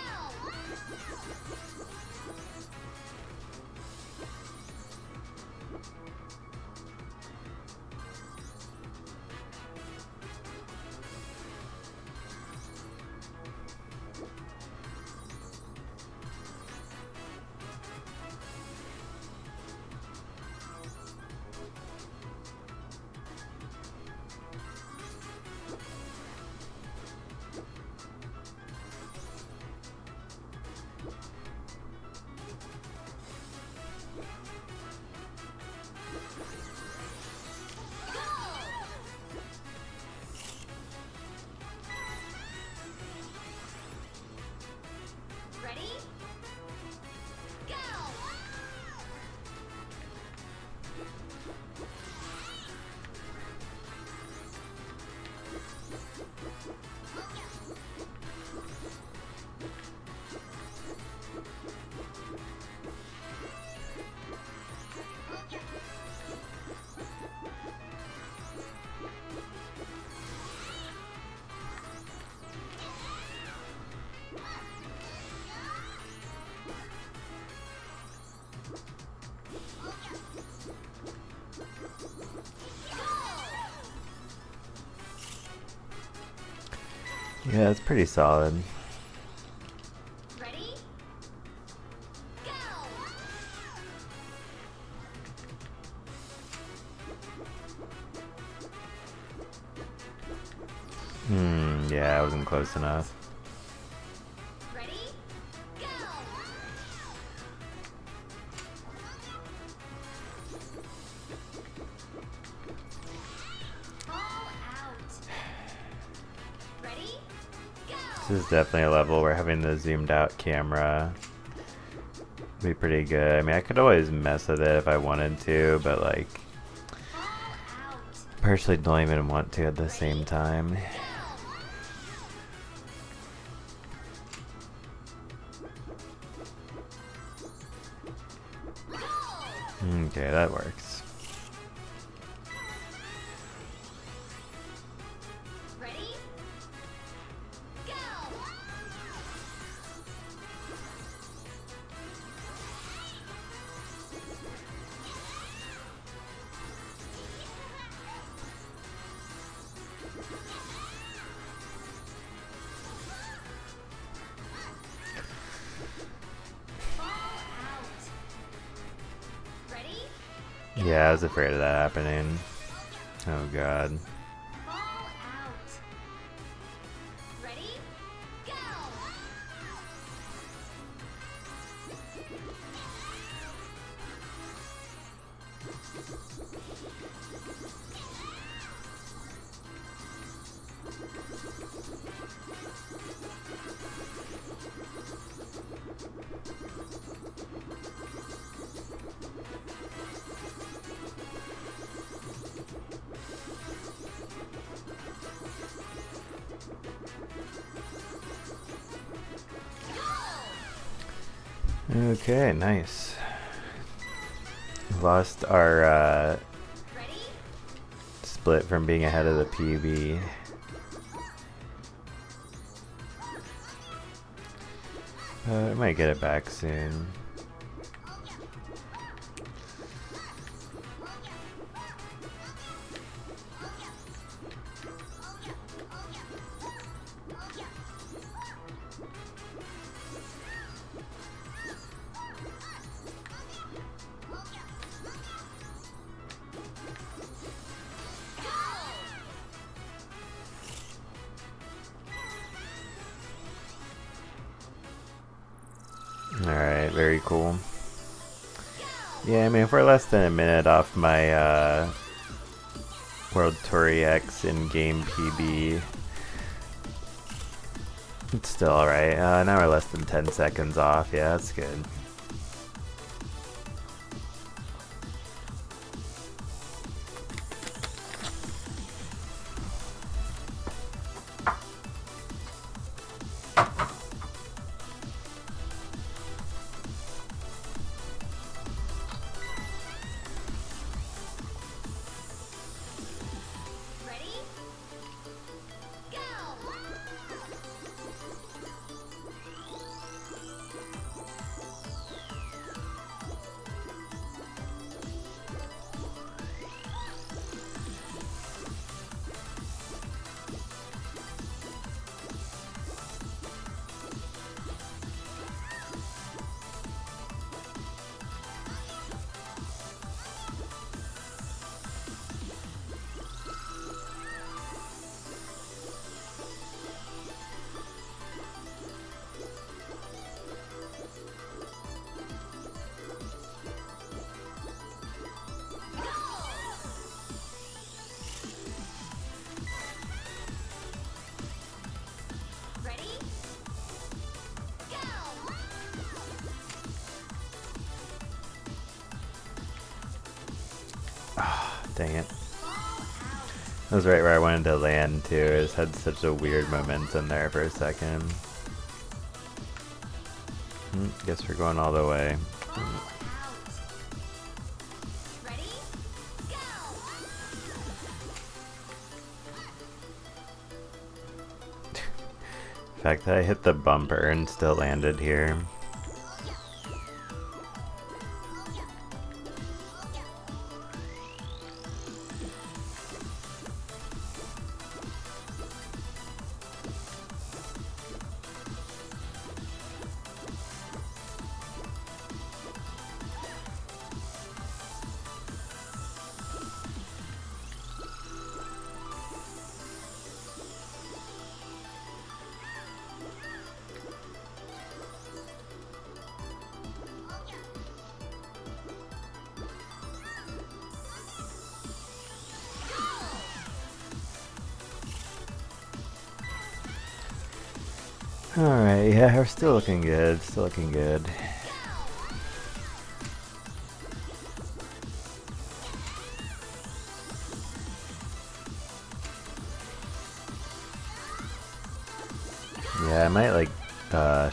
Yeah, it's pretty solid. Ready? Go! Yeah, I wasn't close enough. Ready? Go! All out. Ready? Go! This is definitely a level where having the zoomed out camera would be pretty good. I mean, I could always mess with it if I wanted to, but like, All out. personally don't even want to at the same time. Okay, that works. Ready? Go! Fall out. Ready? Yeah, I was afraid of that happening. Oh god. Fall out. Ready? Go! Okay, nice. Lost our Ready? split from being ahead of the PB. I might get it back soon. Alright, very cool. Yeah, I mean, if we're less than a minute off my World Tour EX in-game PB, it's still alright. Now we're less than 10 seconds off. Yeah, that's good. Ready? Go! Ready? Go! Dang it. Fall out. That was right where I wanted to land too. I just had such a weird momentum there for a second. Guess we're going all the way. Fall out. Ready? Go! The fact that I hit the bumper and still landed here. Alright, yeah, we're still looking good. Still looking good. Yeah, I might like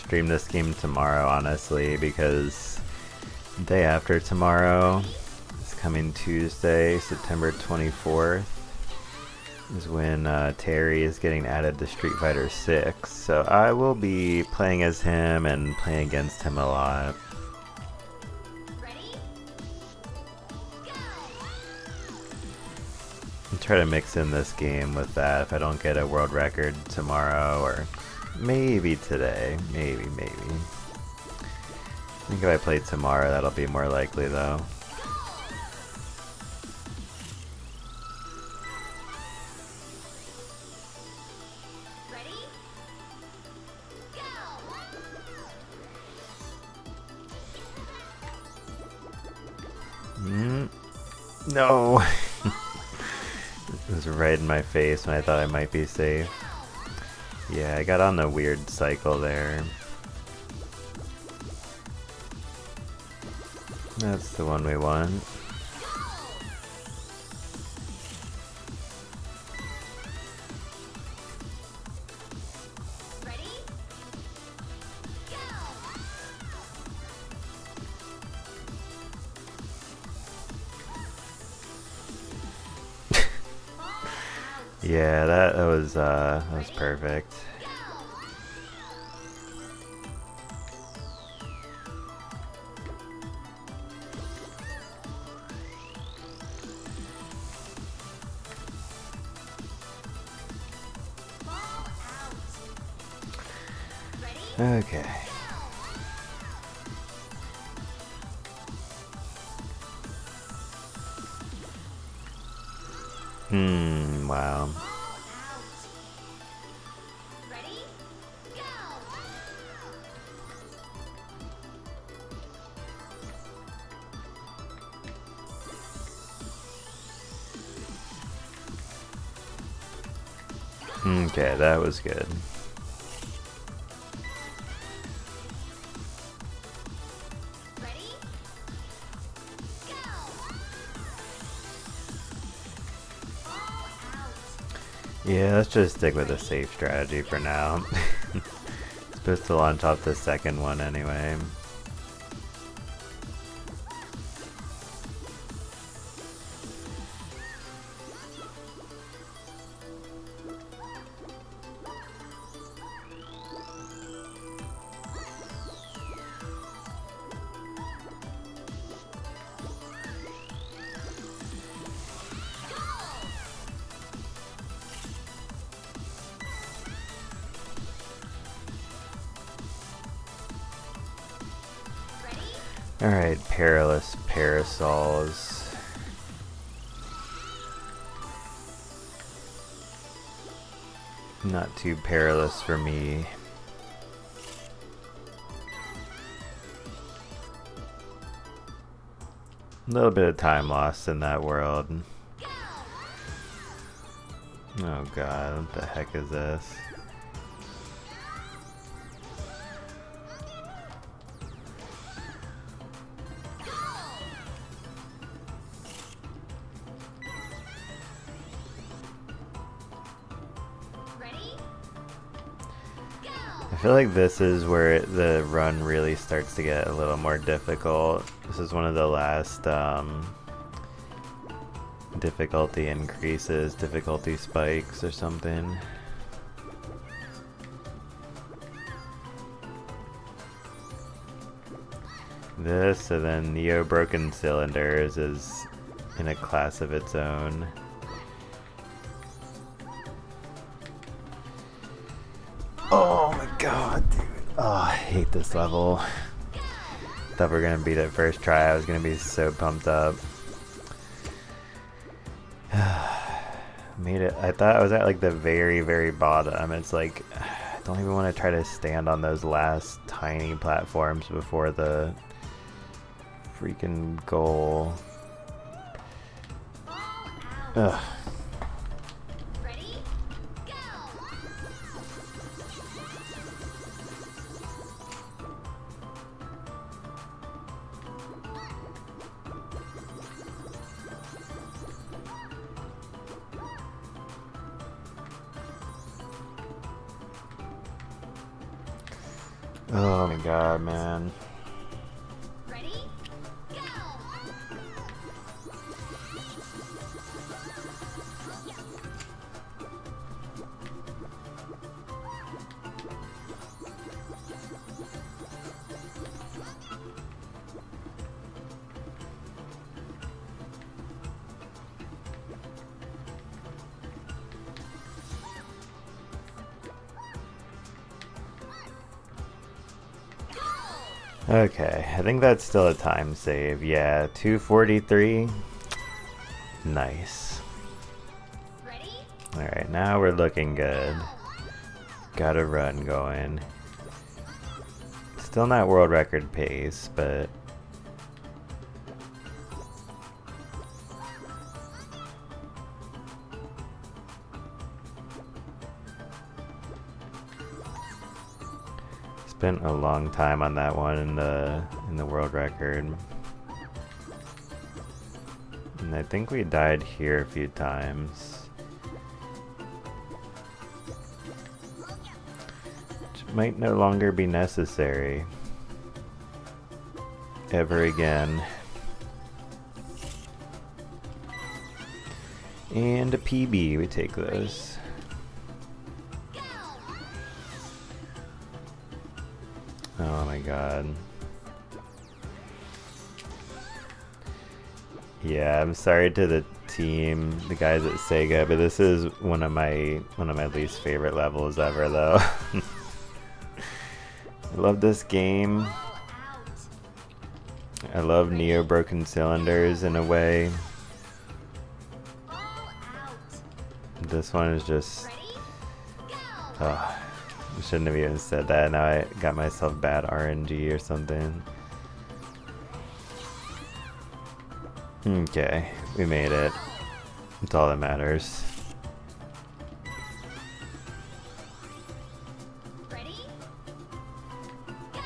stream this game tomorrow, honestly, because the day after tomorrow is coming Tuesday, September 24th, is when Terry is getting added to Street Fighter 6. So I will be playing as him and playing against him a lot. Ready? I'll try to mix in this game with that if I don't get a world record tomorrow, or maybe today. Maybe. I think if I play tomorrow, that'll be more likely though. Ready? Go! No! It was right in my face when I thought I might be safe. Yeah, I got on the weird cycle there. That's the one we want. Ready? Yeah, that was perfect. Ball out. Ready? Okay. Wow. Ball out. Ready? Go! Okay, that was good. Ready? Go! Ball out. Yeah, let's just stick with a safe strategy for now. Supposed to launch off the second one anyway. Alright, perilous parasols. Not too perilous for me. A little bit of time lost in that world. Oh god, what the heck is this? Ready? I feel like this is where the run really starts to get a little more difficult. This is one of the last difficulty increases, difficulty spikes or something. This, and then Neo Broken Cylinders is in a class of its own. Oh my god, dude. Oh, I hate this level. Thought we were gonna beat it first try. I was gonna be so pumped up. Made it. I thought I was at like the very, very bottom. It's like, I don't even want to try to stand on those last tiny platforms before the freaking goal. Ball out. Ugh. Ready? Go! Oh my god, man. Ready? Go! Okay, I think that's still a time save. Yeah, 2:43. Nice. Ready? Alright, now we're looking good. Got a run going. Still not world record pace, but spent a long time on that one in the world record. And I think we died here a few times. Which might no longer be necessary. Ever again. And a PB, we take those. Oh my god. Yeah, I'm sorry to the team, the guys at Sega, but this is one of my least favorite levels ever though. I love this game. All out. I love Neo Broken Cylinders in a way. All out. This one is just Ready? Go! I shouldn't have even said that. Now I got myself bad RNG or something. Okay, we made it. That's all that matters. Ready? Go!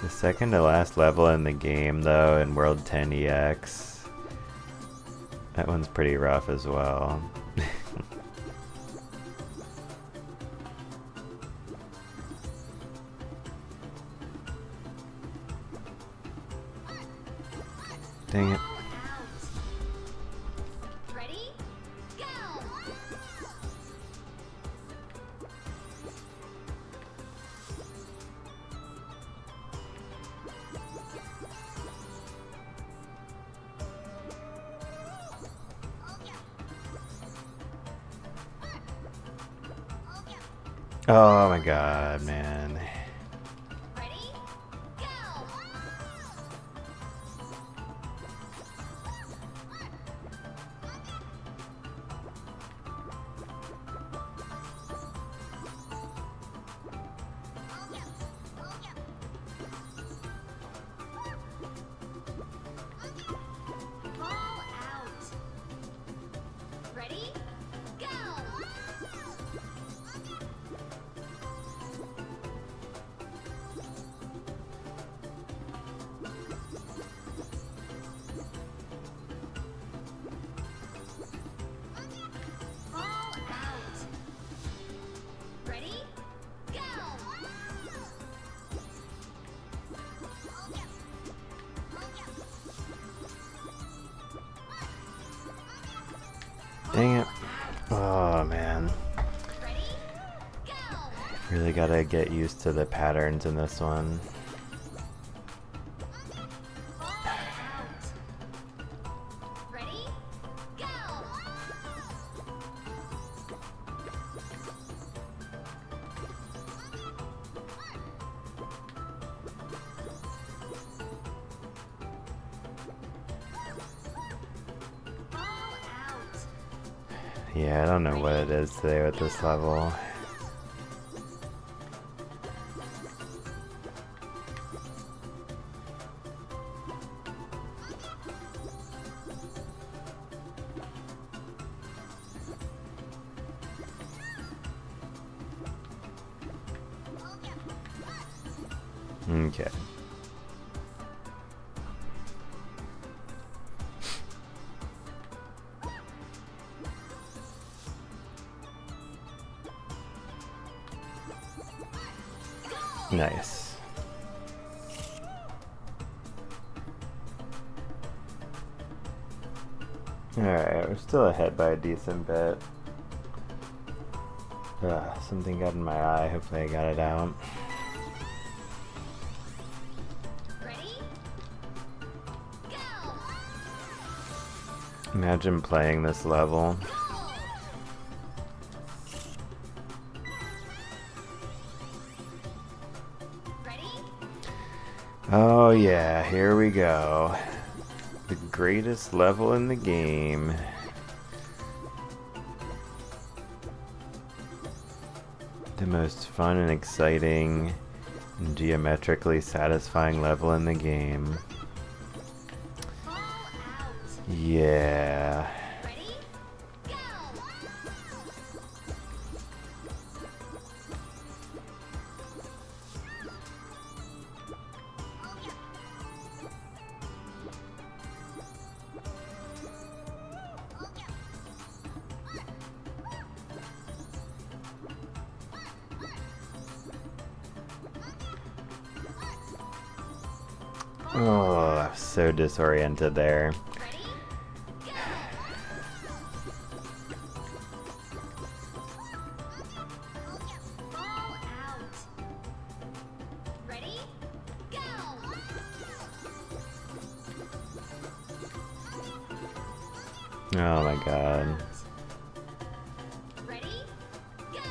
The second to last level in the game though, in World 10 EX, that one's pretty rough as well. Dang it. All out. Ready? Go! Oh my god, man. Ready? Go! All out. Ready? Go! All out. Ready? Go! Dang it. Oh man. Ready? Go! Really gotta get used to the patterns in this one. All out. Ready? Go! All out. Yeah, I don't know what it is today with this level. Okay. Nice. Alright, we're still ahead by a decent bit. Something got in my eye. Hopefully I got it out. Ready? Go! Imagine playing this level. Go! Ready? Oh yeah, here we go. The greatest level in the game. The most fun and exciting and geometrically satisfying level in the game. Fall out. Yeah. Ready? Go! Oh, I'm so disoriented there. Ready? Go! Fall out. Ready? Go! Oh my god. Ready? Go!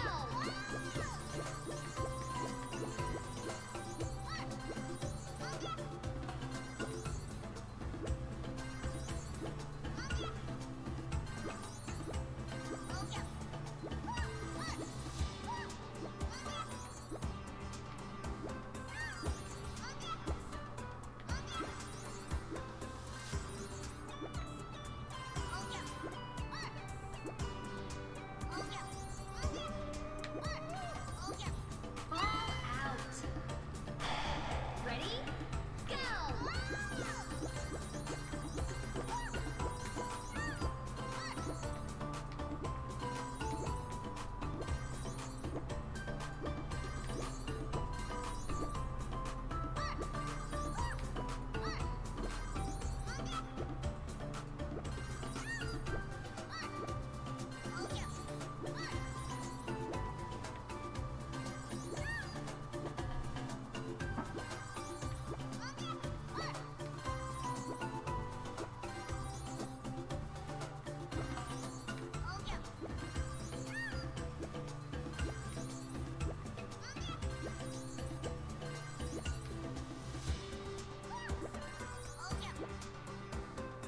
Fall out. Ready? Go!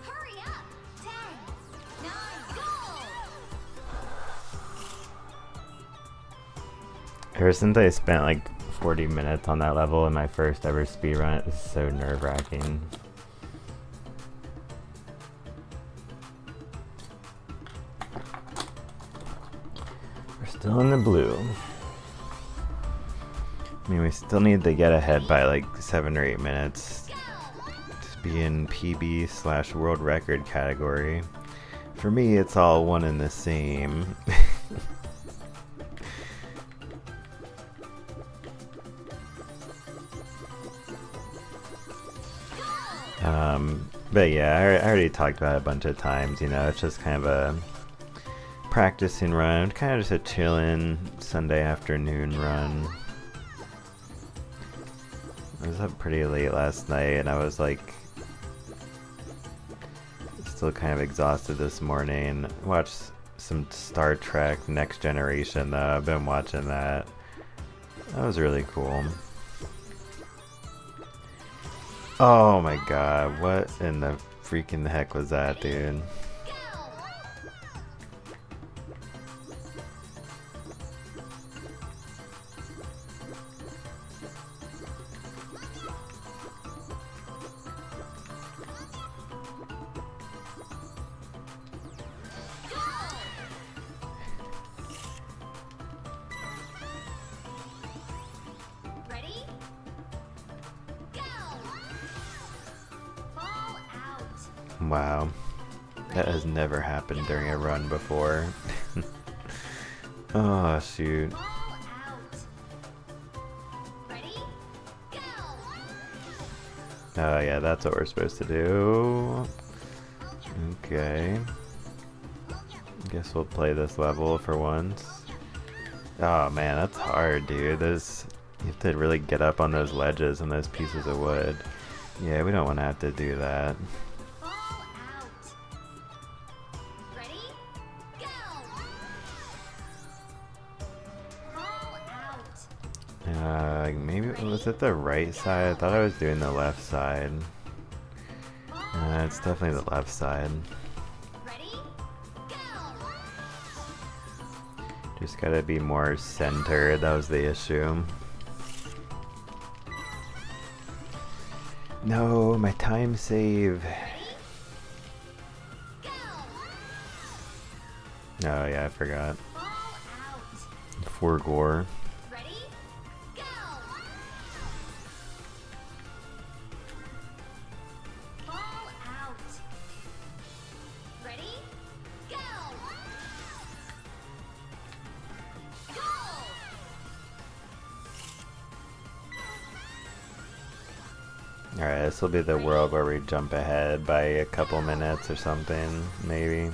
Hurry up! 10, 9, go! Ever since I spent like 40 minutes on that level in my first ever speedrun, it was so nerve-wracking. We're still in the blue. I mean, we still need to get ahead by like 7 or 8 minutes to be in PB/world record category. For me, it's all one and the same. But yeah, I already talked about it a bunch of times, you know, it's just kind of a practicing run, kind of just a chillin' Sunday afternoon run. I was up pretty late last night and I was like still kind of exhausted this morning. Watched some Star Trek Next Generation though, I've been watching that. That was really cool. Oh my god, what in the freaking heck was that, dude? Ready? Go! Fall out. Wow. That has never happened during a run before. Oh, shoot. Fall out. Ready? Go! Oh, yeah, that's what we're supposed to do. Okay. Guess we'll play this level for once. Oh man, that's hard, dude. You have to really get up on those ledges and those pieces of wood. Yeah, we don't want to have to do that. Ball out. Ready? Go. Ball out. Maybe was it the right side? I thought I was doing the left side. It's definitely the left side. Ready? Go. Just gotta be more centered. That was the issue. No, my time save. Go. Oh yeah, I forgot. Ball out. For gore. Ready? Go. Ball out. Ready? Go. Go. Alright, this will be the world where we jump ahead by a couple minutes or something, maybe.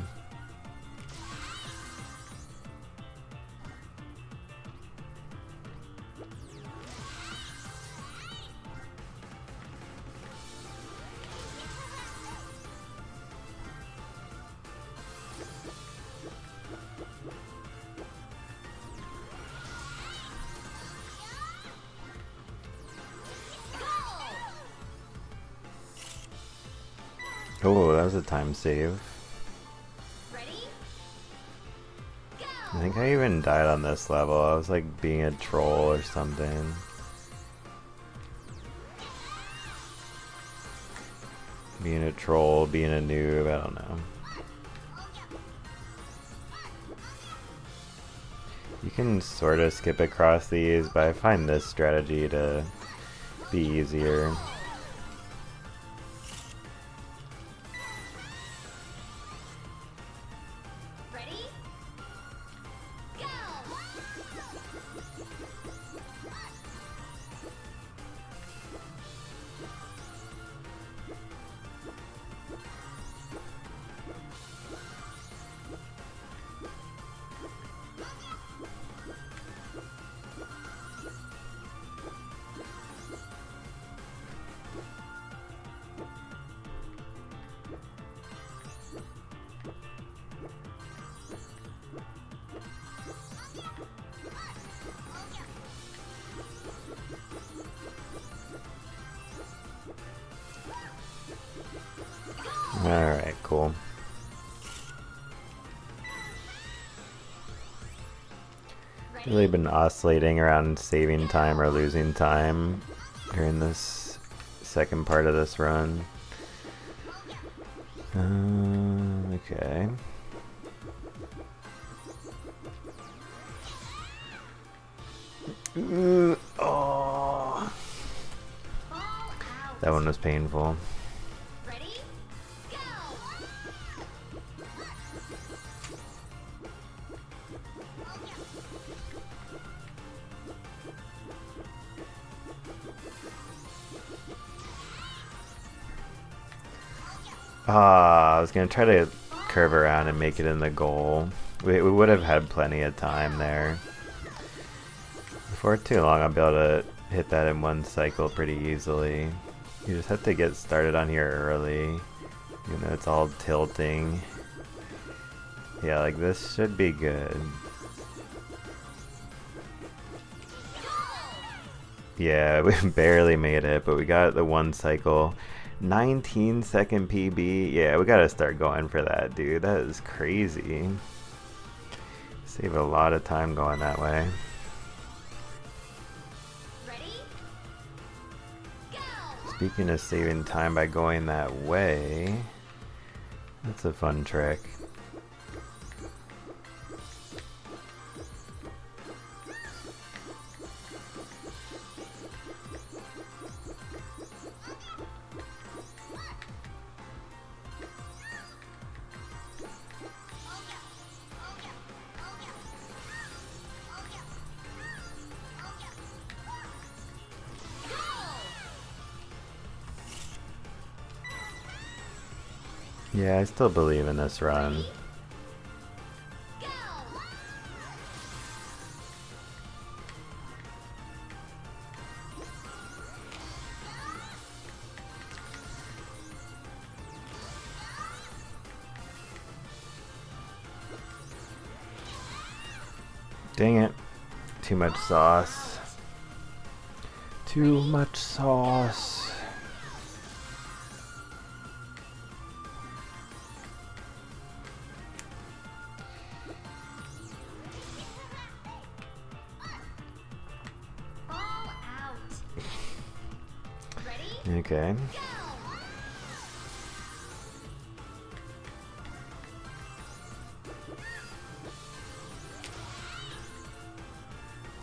Oh, that was a time save. Ready? I think I even died on this level. I was like being a troll or something. Being a troll, being a noob, I don't know. You can sort of skip across these, but I find this strategy to be easier. Ready? Go. Alright, cool. Really been oscillating around saving time or losing time during this second part of this run. Okay. Oh, Ball out. that one was painful. Ready? Go. I was gonna try to curve around and make it in the goal. We would have had plenty of time there. Before too long, I'll be able to hit that in one cycle pretty easily. You just have to get started on here early. You know, it's all tilting. Yeah, like this should be good. Yeah, we barely made it, but we got the one cycle. 19-second PB. Yeah, we gotta start going for that, dude. That is crazy. Save a lot of time going that way. Ready? Go. Speaking of saving time by going that way, that's a fun trick. Yeah, I still believe in this run. Dang it. Too much sauce. Too much sauce. Ball out. Ready? Okay. Go!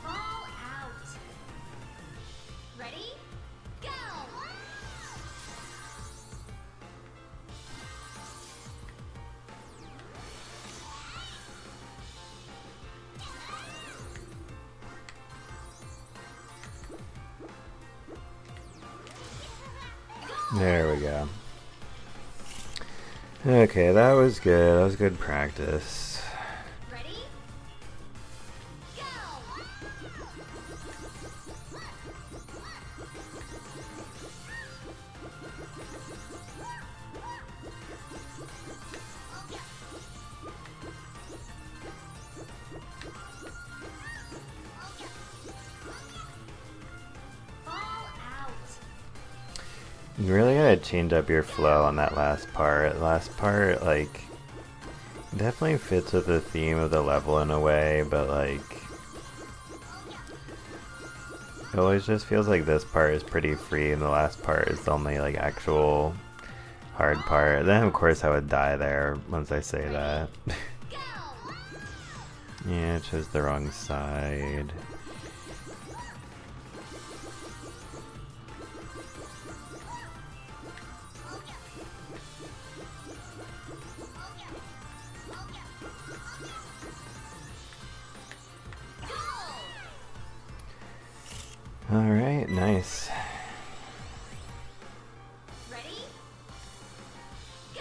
Ball out. Ready? Go! There we go. Okay, that was good. That was good practice. Ready? Go! Ball out. You really gotta change up your flow on that last part. Last part, like, definitely fits with the theme of the level in a way, but like, it always just feels like this part is pretty free and the last part is the only like actual hard part. Then of course I would die there once I say that. Go! Yeah, it chose the wrong side. Alright, nice. Ready? Go!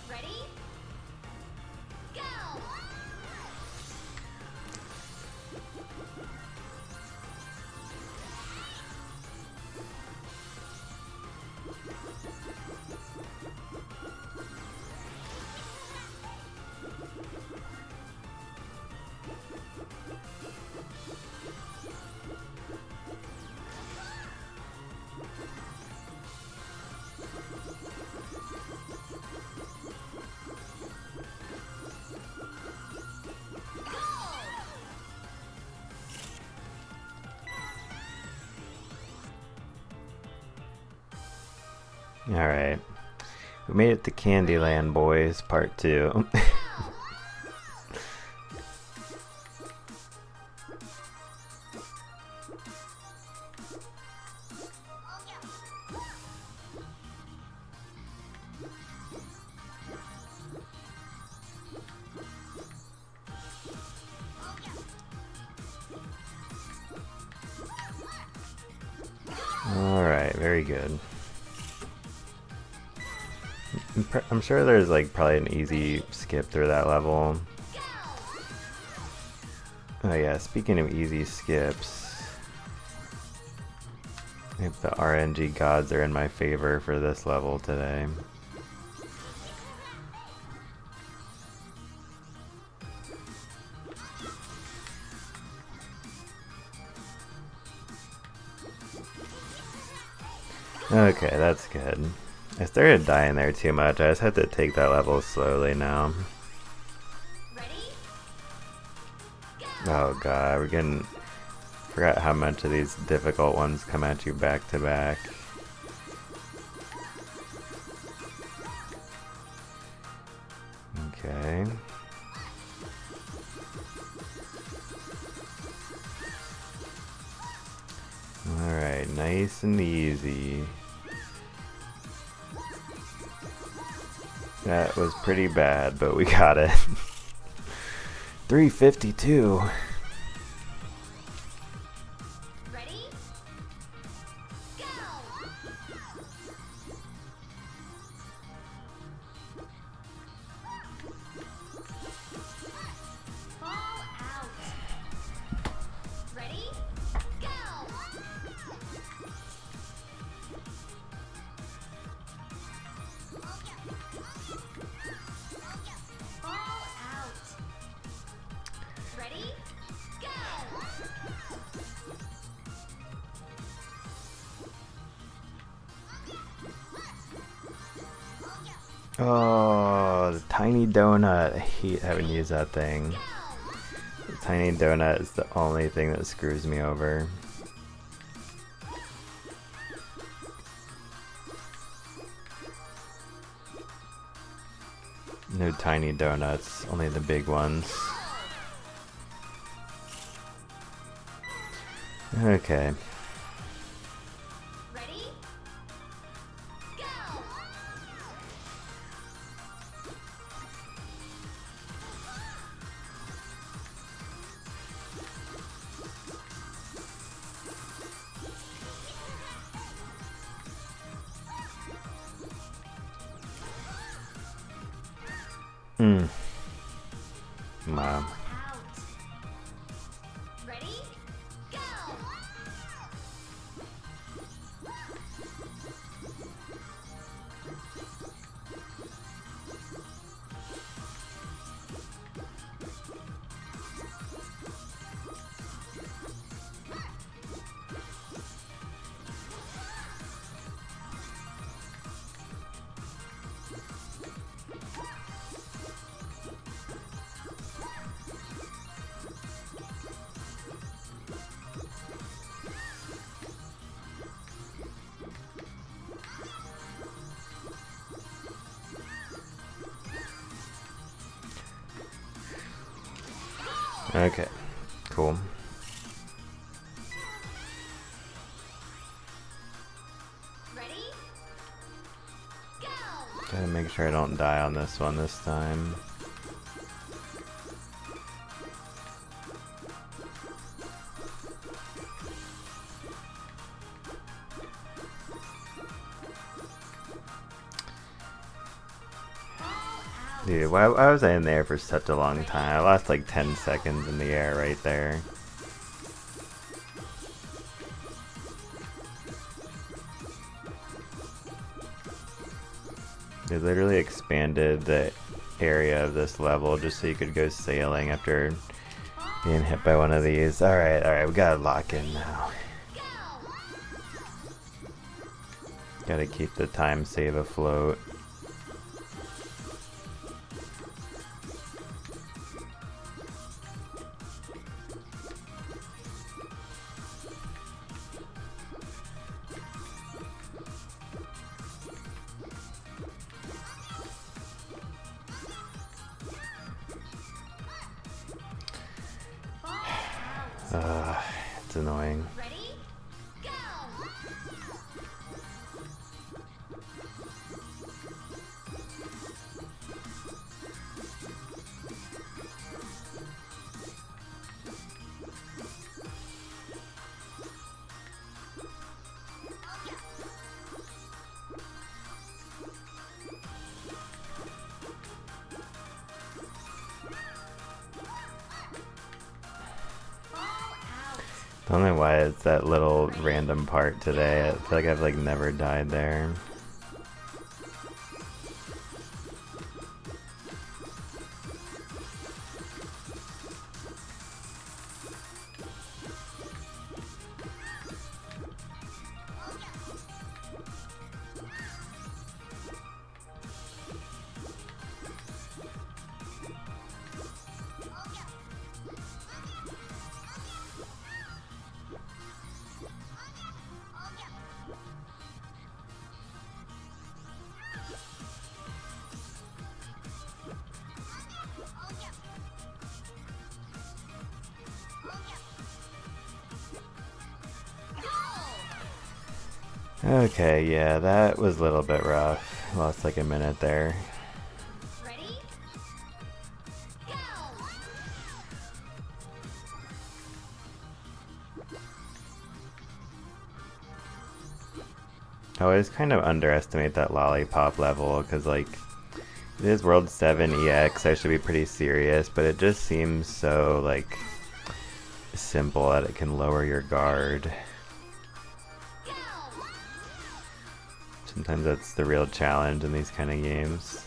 Ready? Go! Alright. We made it to Candyland, boys, part 2. Alright, very good. I'm sure there's like probably an easy skip through that level. Oh yeah, speaking of easy skips, if the RNG gods are in my favor for this level today. Okay, that's good. I started dying there too much. I just had to take that level slowly now. Ready? Oh god, we're getting... Forgot how much of these difficult ones come at you back to back. Okay. Alright, nice and easy. That was pretty bad, but we got it. 352. Ready? Go! Ball Oh, the tiny donut. I hate having to use that thing. The tiny donut is the only thing that screws me over. No tiny donuts, only the big ones. Okay. Ready? Go! Hmm. Wow. Out. Ready? Go! Okay. Cool. Ready? Go! Gotta make sure I don't die on this one this time. Dude, why was I in there for such a long time? I lost like 10 seconds in the air right there. They literally expanded the area of this level just so you could go sailing after being hit by one of these. Alright, we gotta lock in now. Gotta keep the time save afloat. It's annoying. Ready? Go! Don't know why it's that little random part today. I feel like I've like never died there. Okay, yeah, that was a little bit rough. Lost like a minute there. Ready? Go! I always kind of underestimate that lollipop level because like it is World 7 EX, I should be pretty serious, but it just seems so like simple that it can lower your guard. Sometimes that's the real challenge in these kind of games.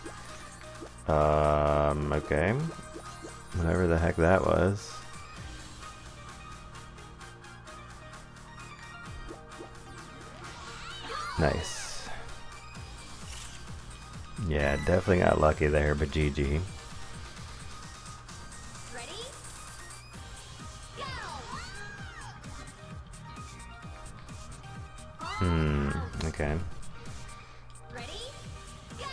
Okay. Whatever the heck that was. Nice. Yeah, definitely got lucky there, but GG. Ready? Go! Okay. Ready? Go!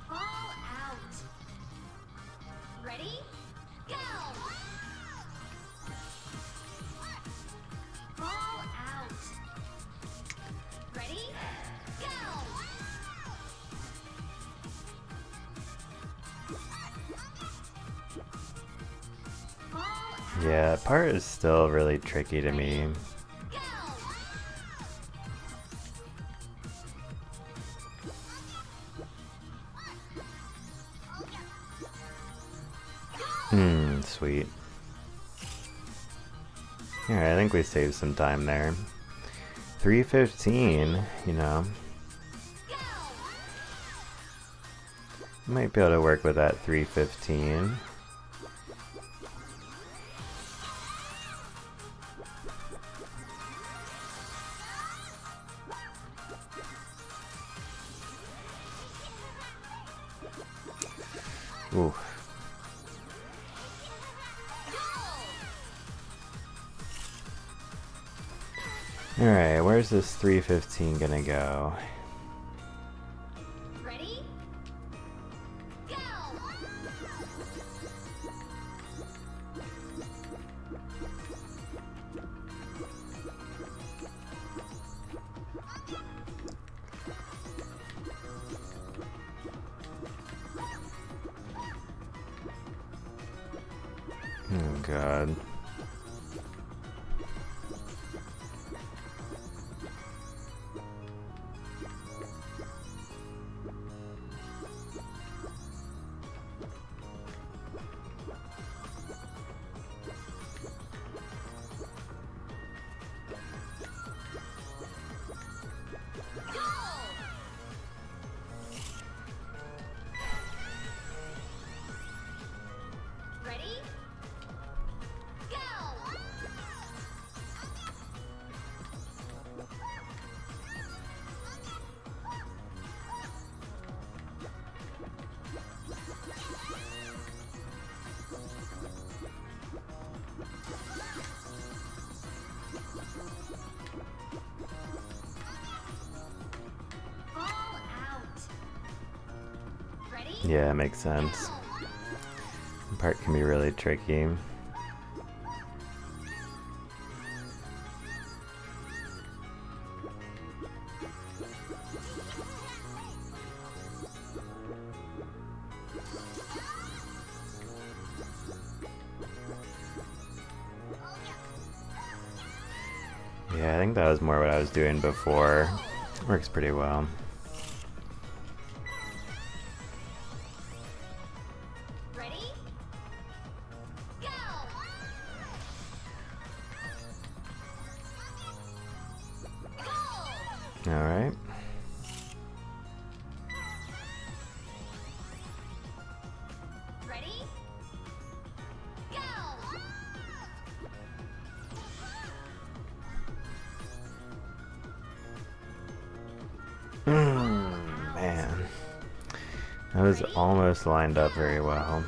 All out. Ready? Go! All out. Ready? Go! All out. Yeah, that part is still really tricky to me. Go! Sweet. Alright, I think we saved some time there. 3:15, you know. Might be able to work with that 3:15. Ooh. Alright, where's this 3:15 gonna go? Ready? Go! Oh god. Ready? Go! All out. Ready? Yeah, it makes sense. The part can be really tricky. Yeah, I think that was more what I was doing before. Works pretty well. Ready? Go! Go! Alright. Ready? Go! Man. That was almost lined up very well.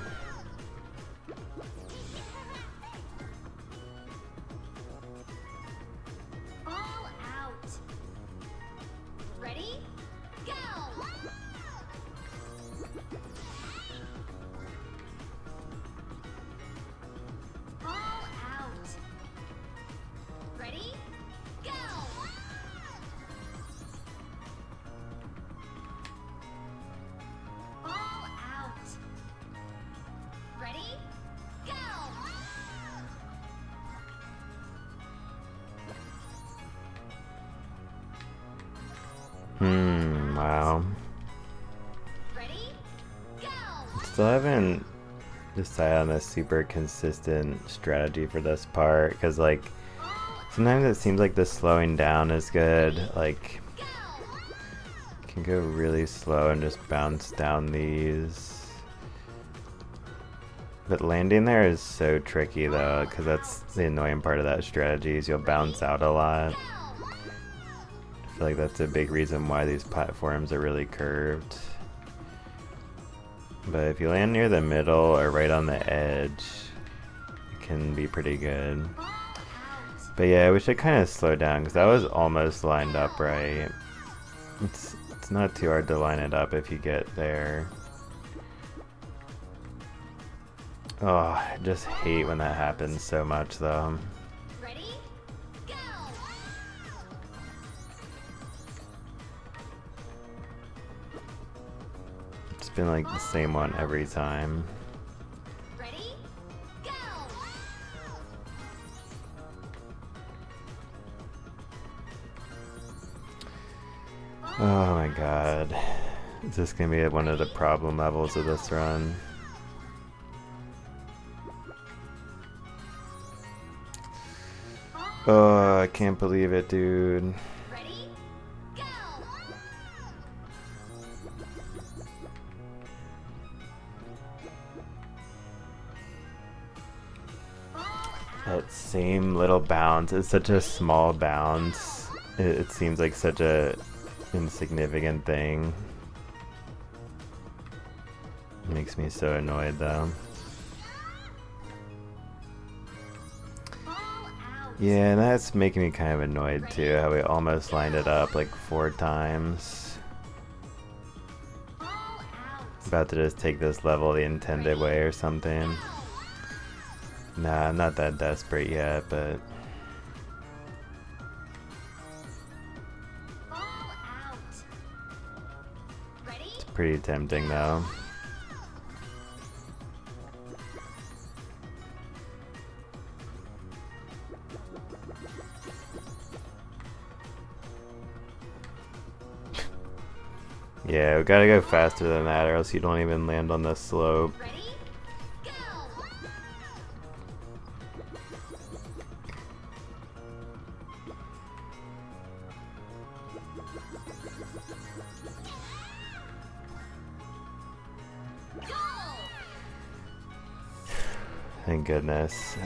All out. Ready? Go! All out. Ready? Go! All out. Ready? Go! Wow. Ready? Go! Still haven't decided on a super consistent strategy for this part, because like sometimes it seems like the slowing down is good, like Go! can go really slow and just bounce down these. But landing there is so tricky though, because that's the annoying part of that strategy is you'll bounce out a lot. I feel like that's a big reason why these platforms are really curved. But if you land near the middle or right on the edge, it can be pretty good. But yeah, we should kind of slow down because that was almost lined up right. It's not too hard to line it up if you get there. Oh, I just hate when that happens so much though. Ready? Go! It's been like the same one every time. Ready? Go! Oh my god. Is this gonna be one of the problem levels of this run? Oh, I can't believe it, dude. Ready? Go! That same little bounce. It's such a small bounce. It seems like such a insignificant thing. It makes me so annoyed though. Yeah, and that's making me kind of annoyed too, how we almost lined it up like 4 times. About to just take this level the intended way or something. Nah, I'm not that desperate yet, but... It's pretty tempting though. Yeah, we gotta go faster than that or else you don't even land on the slope. Ready? Go! Thank goodness.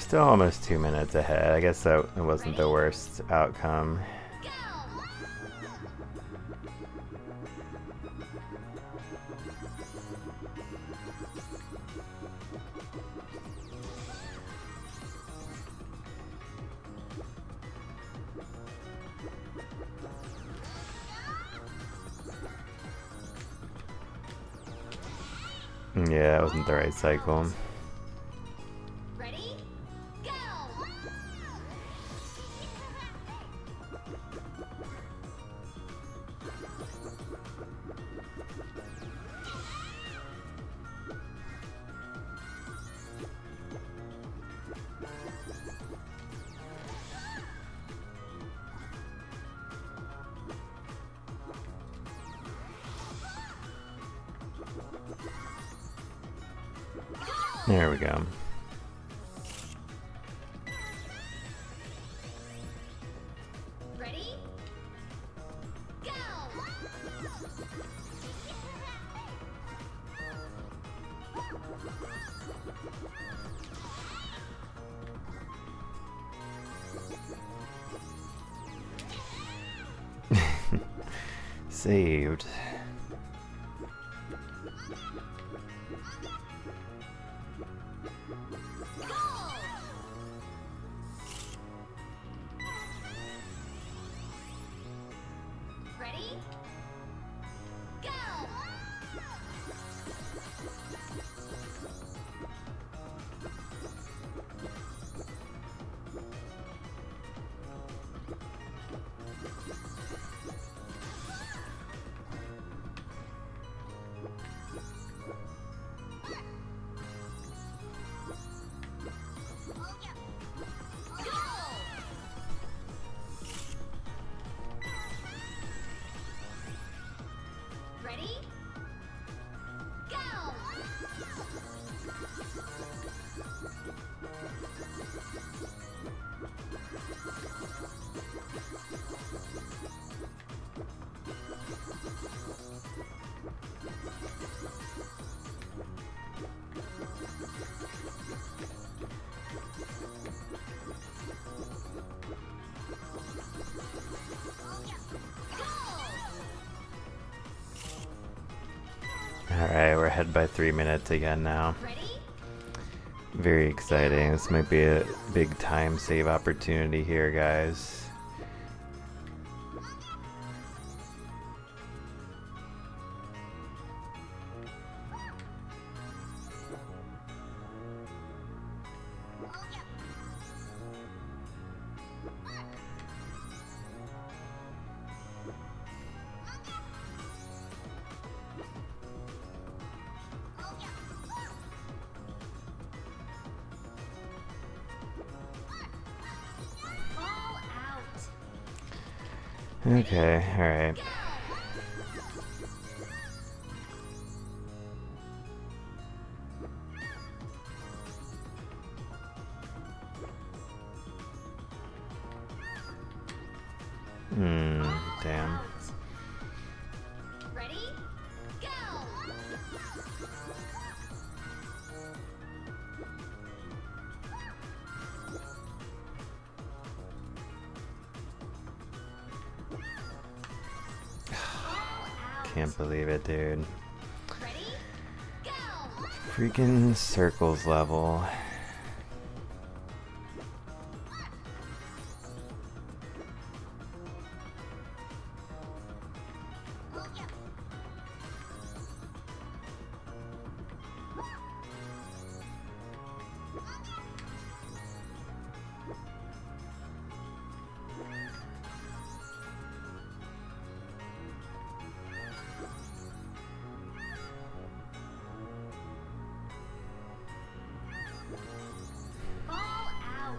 Still almost 2 minutes ahead. I guess that wasn't the worst outcome. Yeah, that wasn't the right cycle. Ready? Go! There we go. Ready? Go! Saved. Ready? Go! ahead by 3 minutes again now. Ready? Very exciting. This might be a big time save opportunity here, guys. All out. Okay, alright. Damn. Ready? Go. Can't believe it, dude. Ready? Go. Freaking circles level. All out.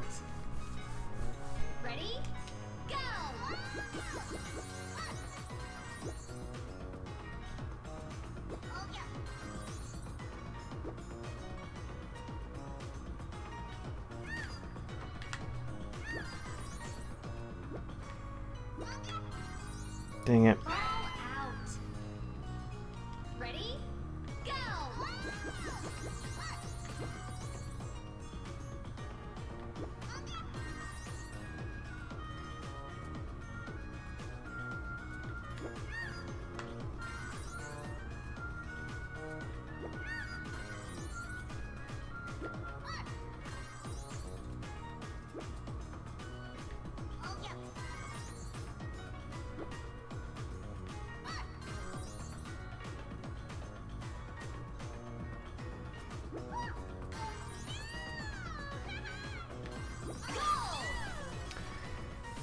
Ready? Go. Dang it. All out. Ready? Go.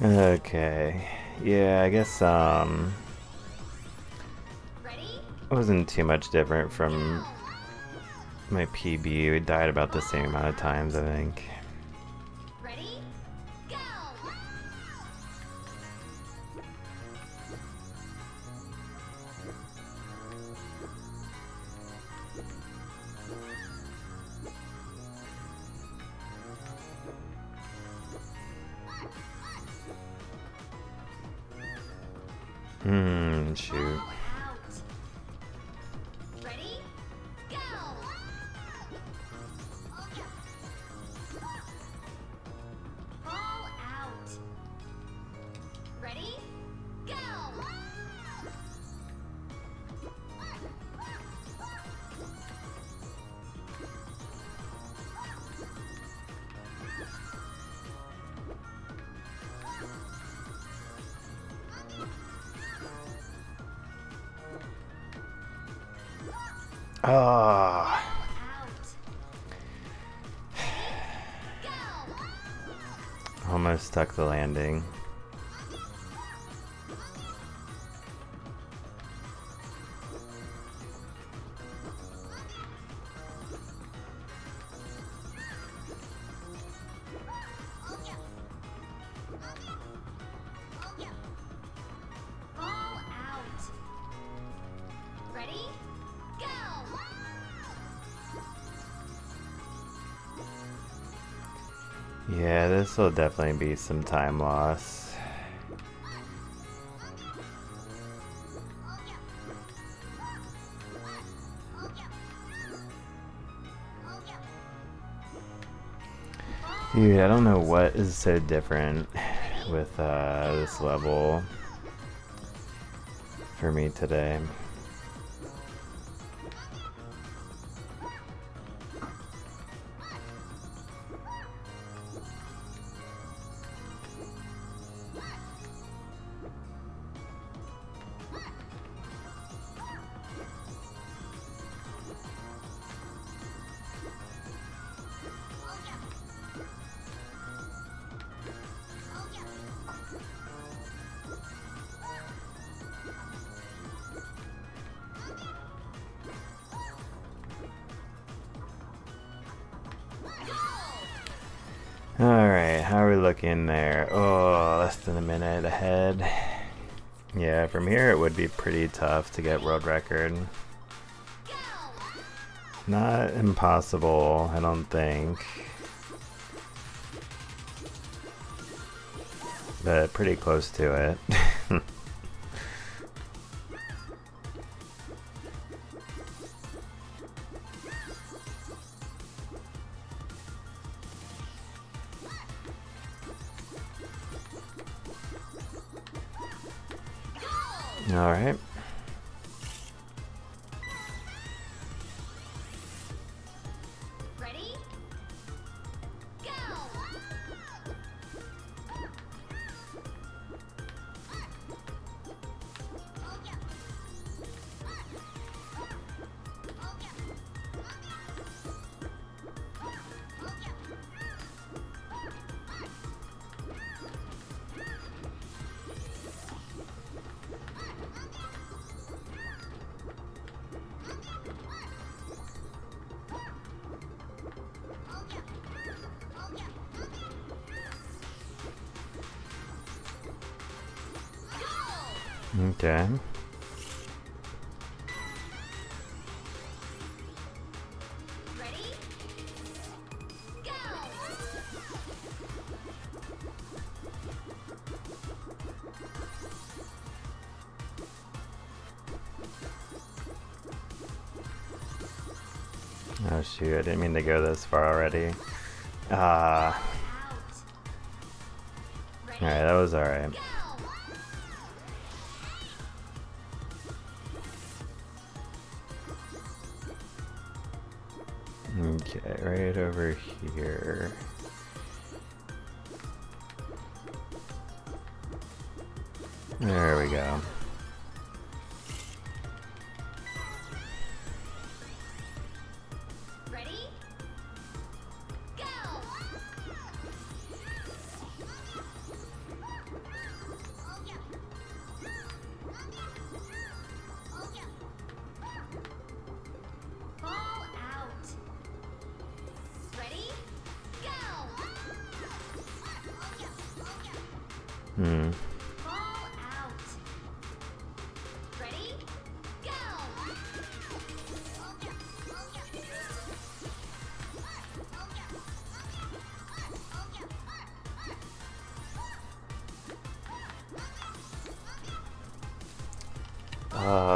Okay. Yeah, I guess, Ready? it wasn't too much different from my PB. We died about the same amount of times, I think. Ready? Go. Shoot. Out. Ready? Go. All out. Ready? Go. Ah. Out. Go. Almost stuck the landing. All out. Ready? Go. Yeah, this will definitely be some time loss. Dude, I don't know what is so different with this level for me today. Alright, how are we looking there? Oh, less than a minute ahead. Yeah, from here it would be pretty tough to get world record. Not impossible, I don't think. But pretty close to it. Alright. Ready? Go! Okay. Ready? Go! Oh shoot, I didn't mean to go this far already. Out. Alright, Ready? that was alright. Go! Okay, right over here. There we go. Ready? Go! Ball out. Ready? Go! Hmm. Ball out. Ready? Go!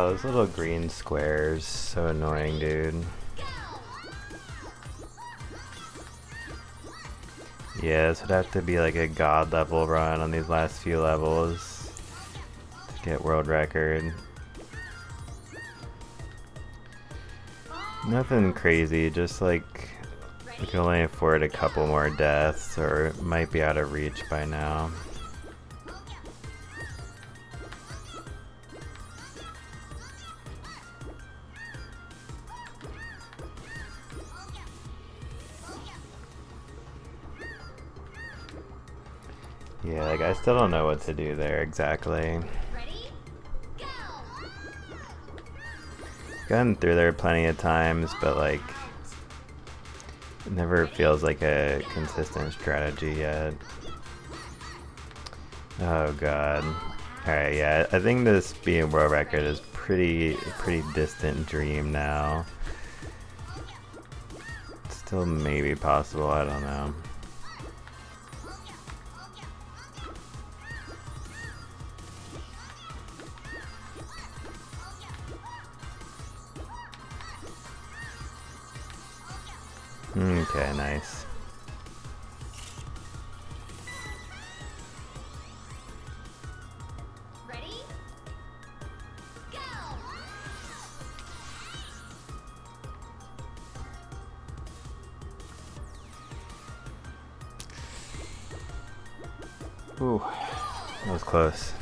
Those little green squares, so annoying, dude. Go! Yeah, this would have to be like a god level run on these last few levels to get world record. Nothing crazy, just like we can only afford a couple more deaths, or it might be out of reach by now. Yeah, like I still don't know what to do there exactly. Ready? Go! Gotten through there plenty of times, but like it never feels like a consistent strategy yet. Oh god. Alright, yeah, I think this being world record is pretty distant dream now. Still maybe possible, I don't know. Okay, nice. Ready? Go! Ooh, that was close.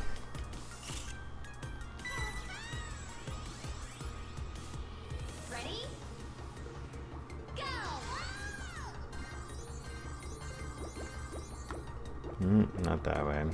Ready? Go! Not that way.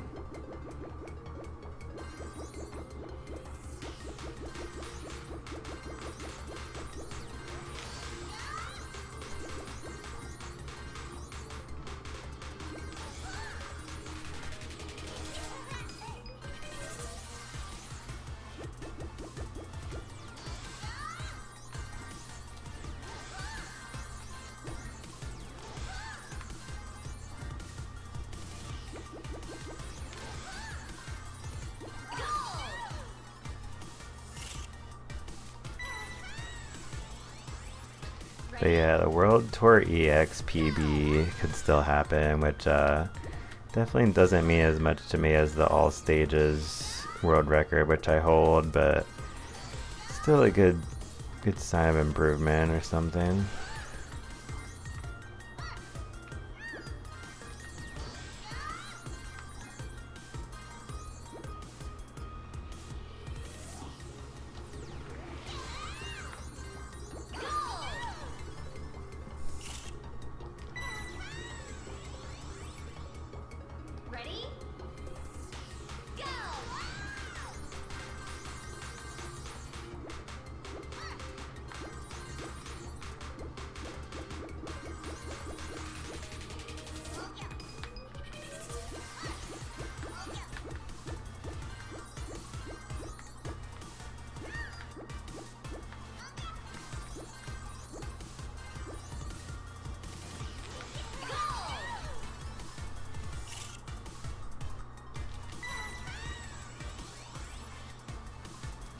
But yeah, the World Tour EX PB could still happen, which definitely doesn't mean as much to me as the all stages world record, which I hold, but still a good sign of improvement or something. Ready? Go!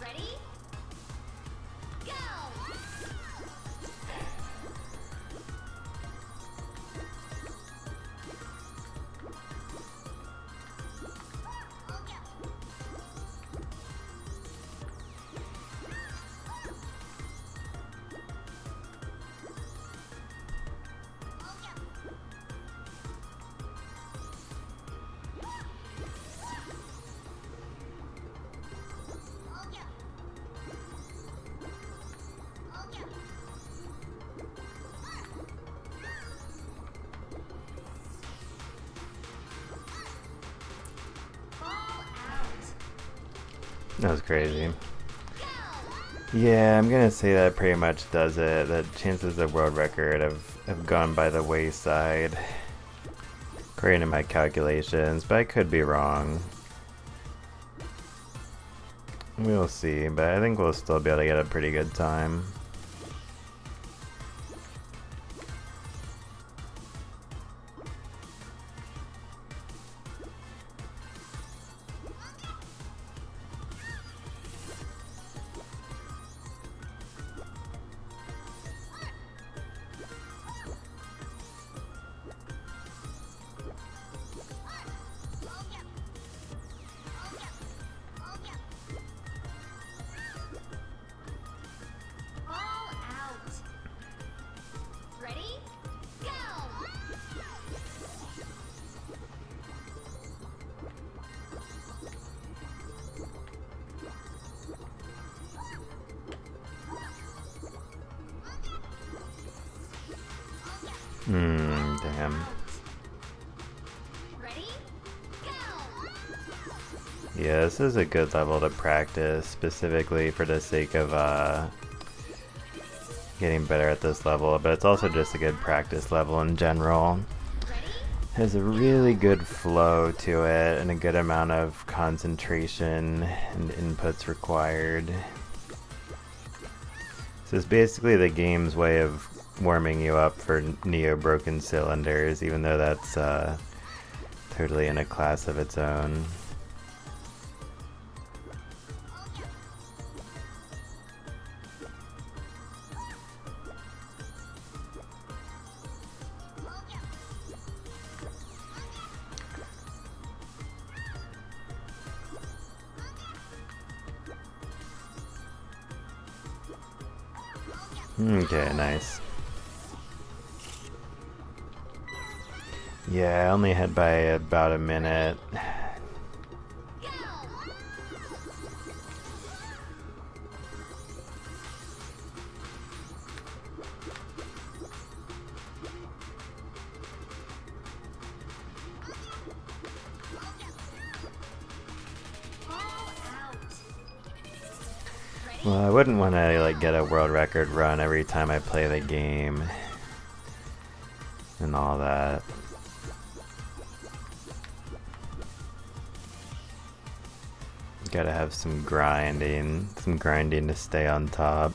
Ready? Go! That was crazy. Yeah, I'm gonna say that pretty much does it. The chances of world record have gone by the wayside, according to my calculations, but I could be wrong. We'll see, but I think we'll still be able to get a pretty good time. All out. Ready? Go! Damn. Ready? Go! Yeah, this is a good level to practice, specifically for the sake of getting better at this level, but it's also just a good practice level in general. Ready? Has a really good flow to it and a good amount of concentration and inputs required. So it's basically the game's way of warming you up for Neo Broken Cylinders, even though that's totally in a class of its own. Okay, nice. Yeah, I only had by about a minute. Well, I wouldn't want to like get a world record run every time I play the game and all that. Gotta have some grinding to stay on top.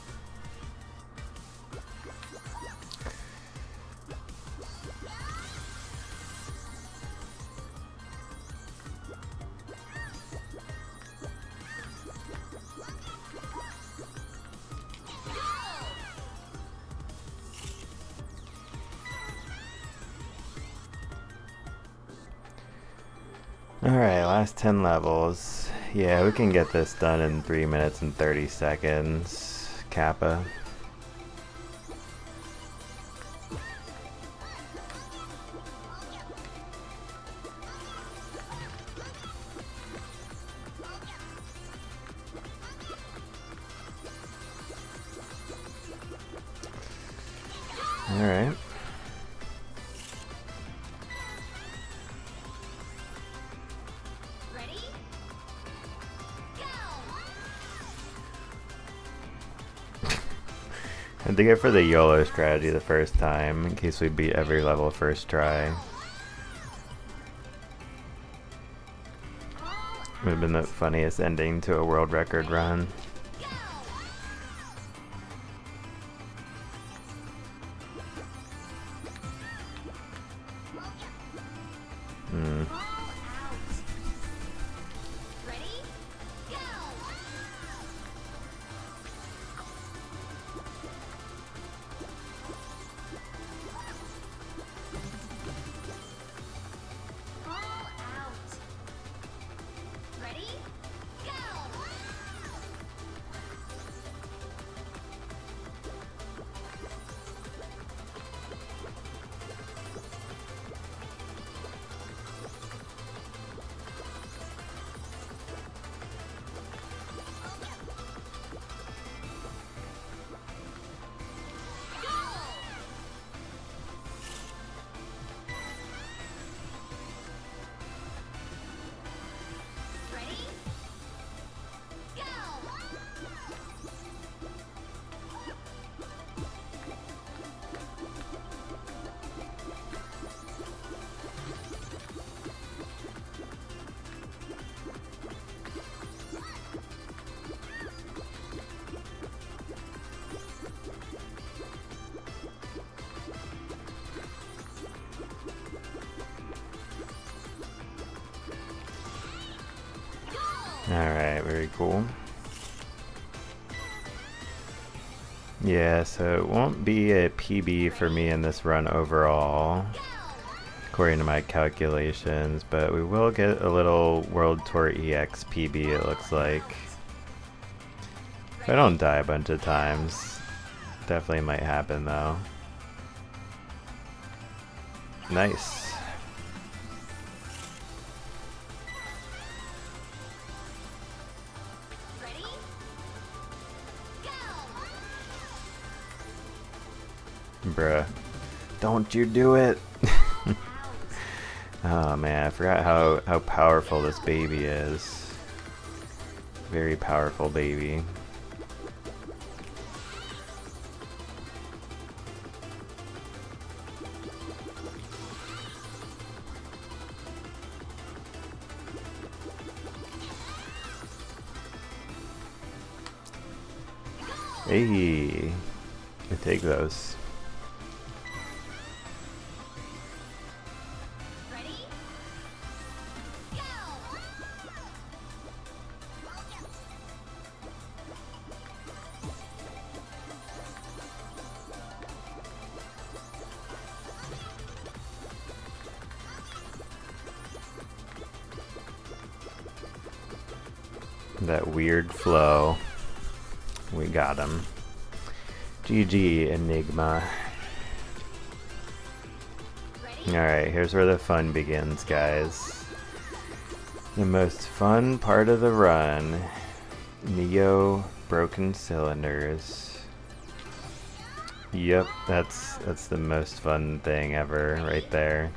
Alright, last 10 levels. Yeah, we can get this done in 3 minutes and 30 seconds. Kappa. Alright. Ready? Go! I had to go for the YOLO strategy the first time, in case we beat every level first try. Would have been the funniest ending to a world record run. All out. Ready? Go! All out. Ready? Go! Ready? Go! Alright, very cool. Yeah, so it won't be a PB for me in this run overall, according to my calculations, but we will get a little World Tour EX PB, it looks like. If I don't die a bunch of times, definitely might happen though. Nice. Ready? Go! Bruh. Don't you do it! Out. Oh man, I forgot how powerful this baby is. Very powerful baby. Hey, I take those. Ready? Go! That weird flow. We got him. GG, Enigma. Ready? Alright, here's where the fun begins, guys. The most fun part of the run. Neo broken cylinders. Yep, that's the most fun thing ever right there.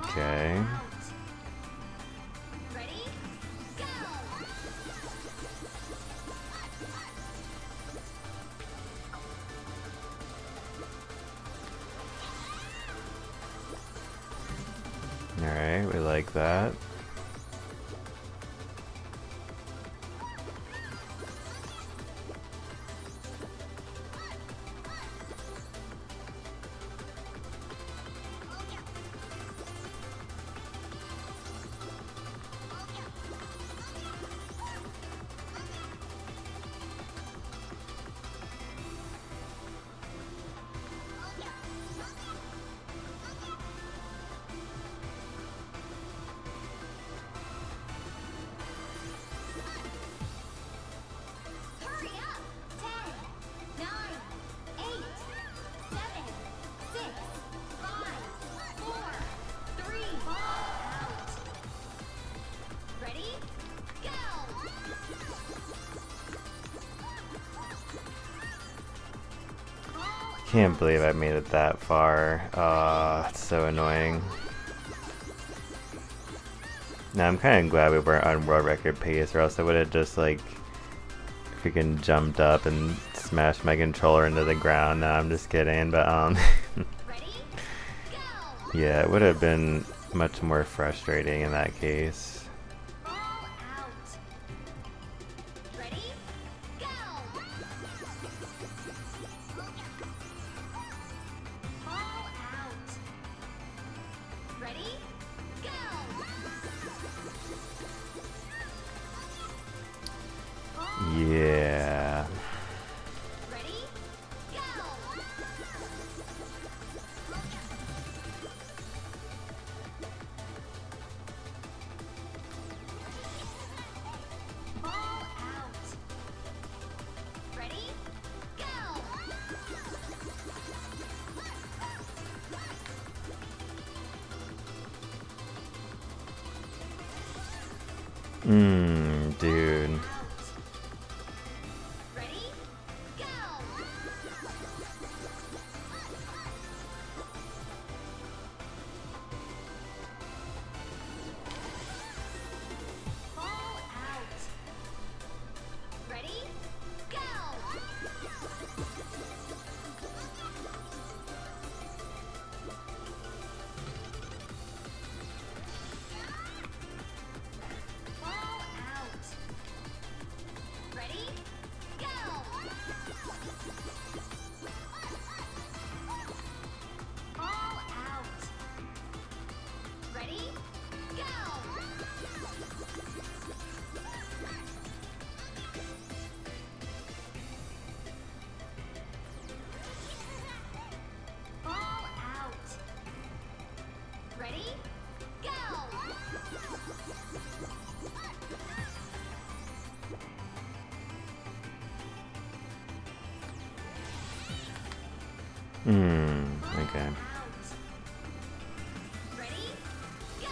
Okay. Out. Ready? Go! Alright, we like that. Can't believe I made it that far. It's so annoying. Now I'm kind of glad we weren't on world record pace, or else I would have just like freaking jumped up and smashed my controller into the ground. No, I'm just kidding, but Ready? Go! yeah, it would have been much more frustrating in that case. All out. Ready? Go! All out. Ready? Go! Yeah. Ready? Go! All out. Ready? Go! Dude. Ready? Go! All out. Ready? Go! All out. Ready? Go! All out. Ready? Go! All out. Ready? Go! Okay. Out. Ready? Go!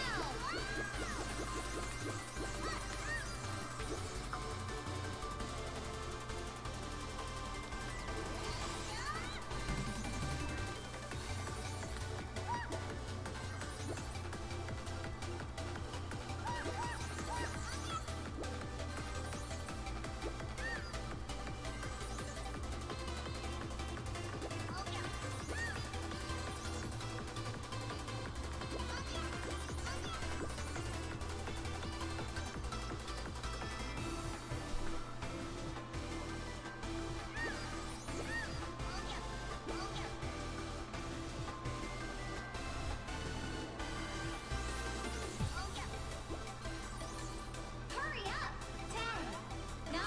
Hurry up! 10, 9,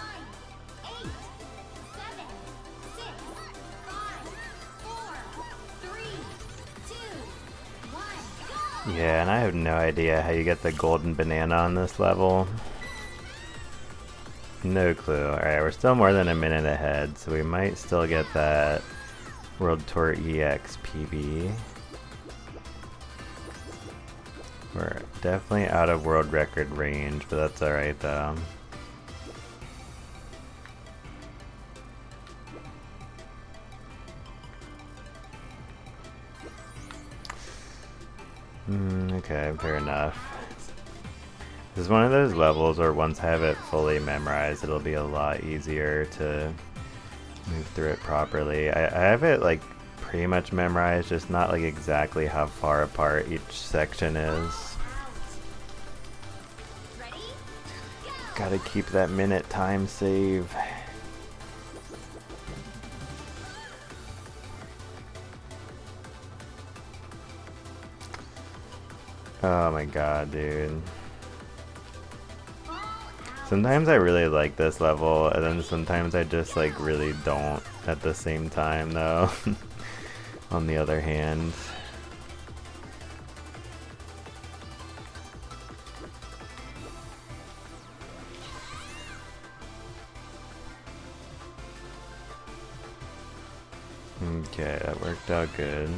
8, 7, 6, 5, 4, 3, 2, 1, go! Yeah, and I have no idea how you get the golden banana on this level. No clue. Alright, we're still more than a minute ahead, so we might still get that World Tour EX PB. We're definitely out of world record range, but that's alright though. Okay, fair enough. This is one of those levels where once I have it fully memorized, it'll be a lot easier to move through it properly. I have it like pretty much memorized, just not like exactly how far apart each section is. Ready? Go! Gotta keep that minute time save. Oh my god, dude. All out. Sometimes I really like this level, and then sometimes I just like really don't at the same time though. On the other hand. Okay, that worked out good.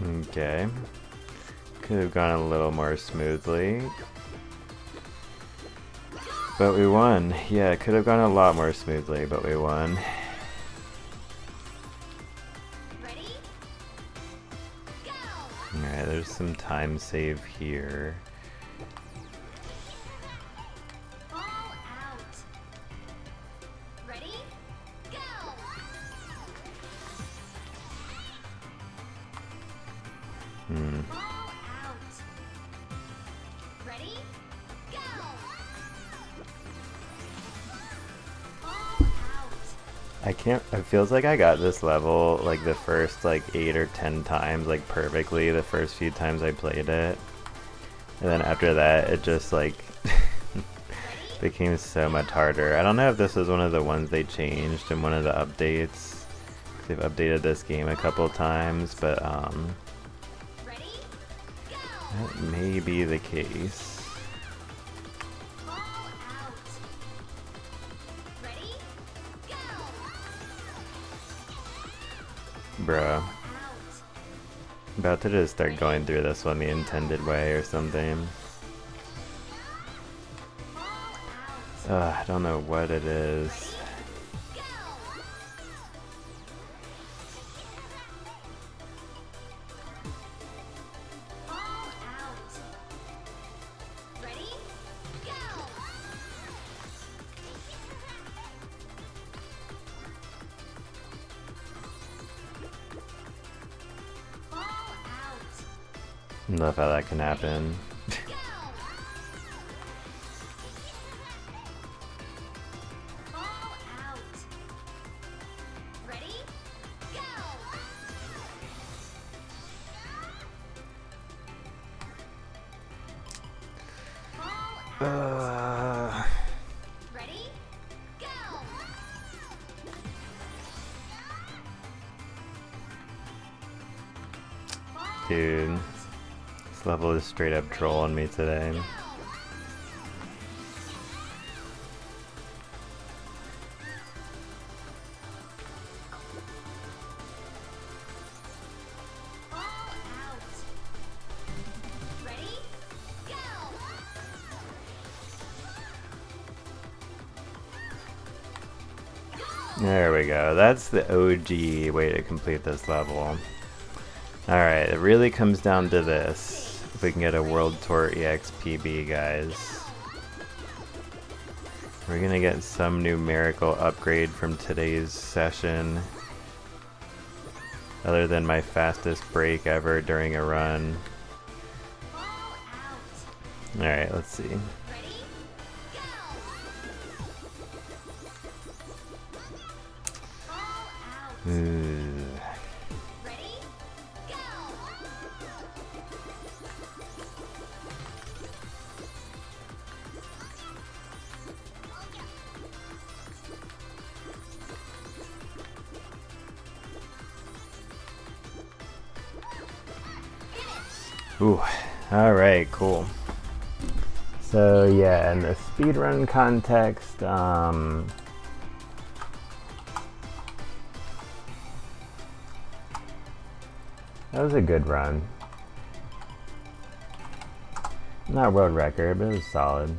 Okay. Could have gone a little more smoothly. But we won. Yeah, it could have gone a lot more smoothly, but we won. Ready? Go! Alright, there's some time save here. Ball out. Ready? Go! Ball out. Ready? Go! Ball out. I can't, it feels like I got this level like the first like 8 or 10 times like perfectly the first few times I played it. And then after that it just like became so much harder. I don't know if this was one of the ones they changed in one of the updates. They've updated this game a couple times, but Ready? Go! that may be the case. Ball out. Ready? Go! Bruh. Out. About to just start going through this one the intended way or something. Ball out. I don't know what it is. Go! Ball out. Ready? Go! Ball out. Love how that can happen. Go! Ball out. Ready? Go! Ball out. Ready? Go! Ball Dude, out. this level is straight up trolling me today. Go! Ball out. Ready? Go! There we go. That's the OG way to complete this level. Alright, it really comes down to this. If we can get a World Tour EXPB, guys. We're gonna get some numerical upgrade from today's session. Other than my fastest break ever during a run. Ball out. Alright, let's see. Ready? Go! Ball out. Ooh. Ready? Go! Finish! Ooh. Alright, cool. So yeah, in the speedrun context, that was a good run. Not world record, but it was solid.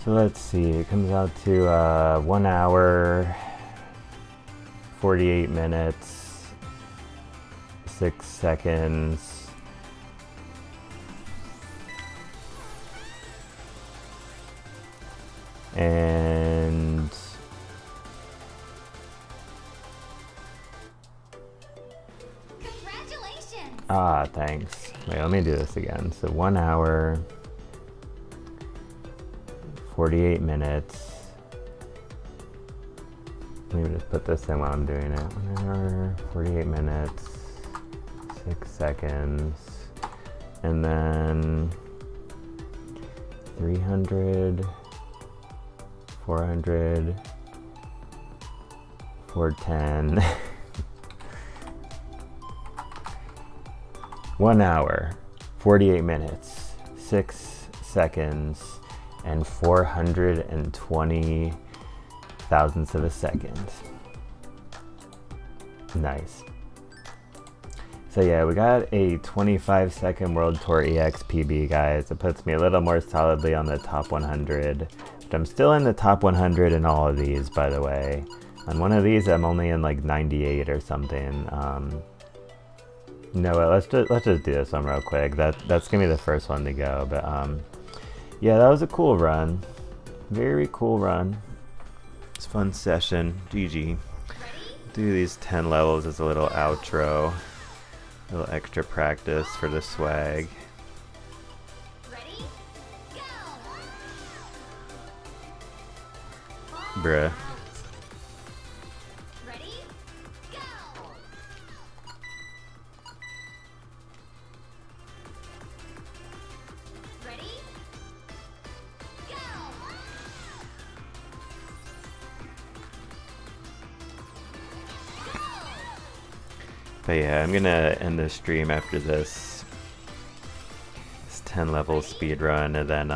So let's see, it comes out to 1 hour, 48 minutes, 6 seconds. And Congratulations! thanks. Wait, let me do this again. So 1 hour, 48 minutes. Let me just put this in while I'm doing it. 1 hour, 48 minutes, 6 seconds. And then 300, 400, 410. 1 hour, 48 minutes, 6 seconds, and 420 thousandths of a second. Nice. So yeah, we got a 25-second World Tour EX PB, guys. It puts me a little more solidly on the top 100. But I'm still in the top 100 in all of these, by the way. On one of these, I'm only in like 98 or something. No, let's just do this one real quick. That's gonna be the first one to go. But yeah, that was a cool run. Very cool run. It's a fun session. GG. Do these 10 levels as a little outro. A little extra practice for the swag. Ready? Go! Bruh. Ready? Go! Ready? Go! But yeah, I'm gonna end the stream after this 10 level speed run, and then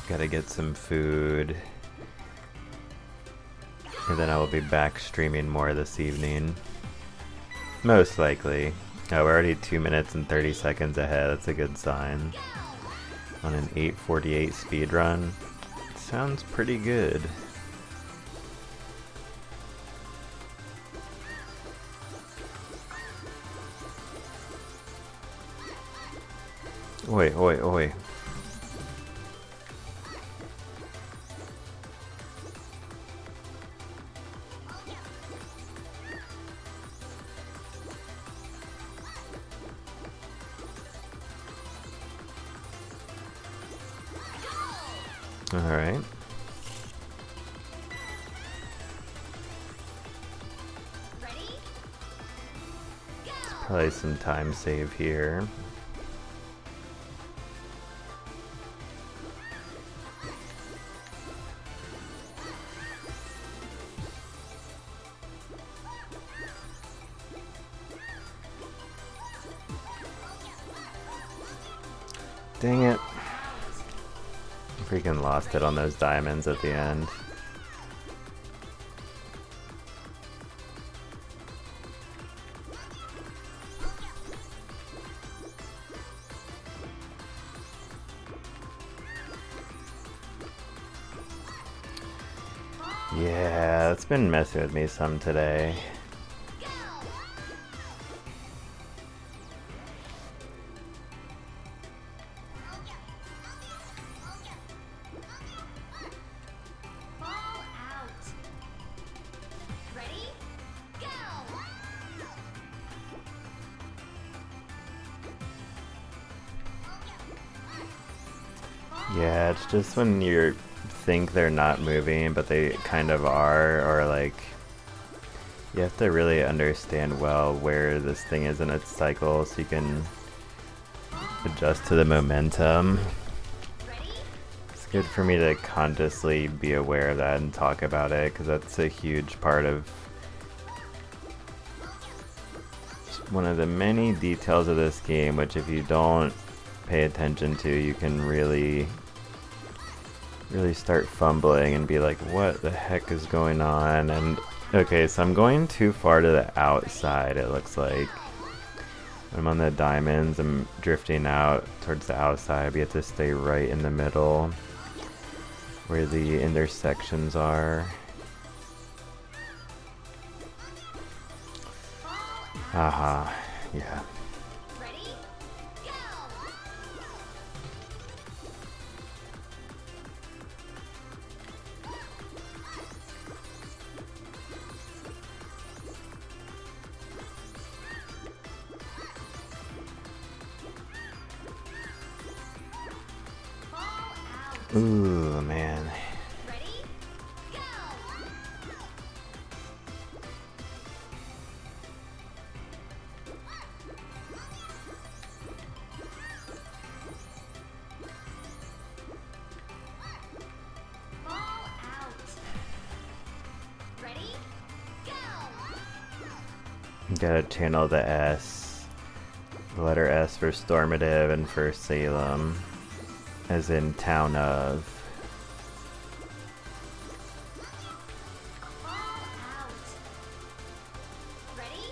gotta get some food, and then I will be back streaming more this evening, most likely. Oh, we're already 2 minutes and 30 seconds ahead. That's a good sign. On an 8:48 speed run, sounds pretty good. Oi, oi, oi. Alright. Ready? Go! Probably some time save here. Dang it. Freaking lost it on those diamonds at the end. Yeah, it's been messing with me some today. Ball out. Ready? Go! Yeah, it's just when you think they're not moving, but they kind of are, or like, you have to really understand well where this thing is in its cycle so you can adjust to the momentum. Ready? It's good for me to consciously be aware of that and talk about it, because that's a huge part of one of the many details of this game, which if you don't pay attention to, you can really start fumbling and be like, what the heck is going on? And okay, so I'm going too far to the outside, it looks like. I'm on the diamonds, I'm drifting out towards the outside, but you have to stay right in the middle where the intersections are. Aha, yeah. Ready? Go! Ball out. Ooh, man. Ready? Go! Ball out. Ready? Go! Gotta channel the S. The letter S for Stormative and for Salem. As in town of. Ball out. Ready?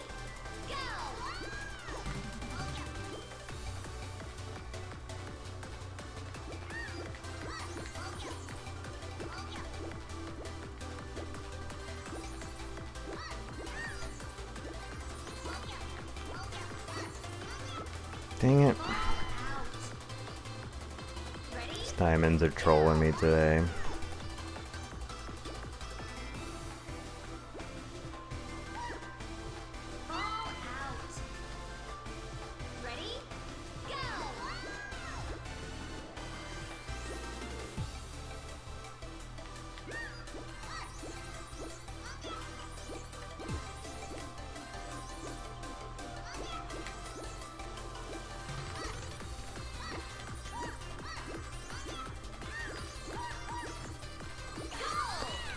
Dang it. Ball out. Ready? These diamonds are trolling me today. Ball out. Ready? Go!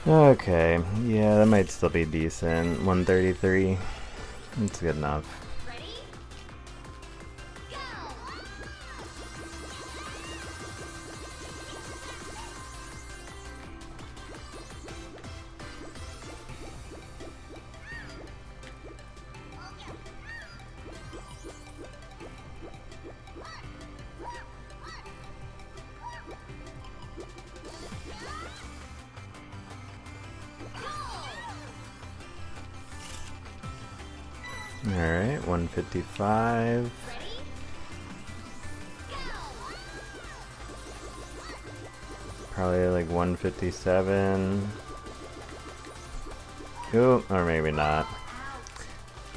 Okay, yeah, that might still be decent. 133. That's good enough. Ready? Go! Alright, 155. Ready? Probably like 157. Ooh, or maybe not.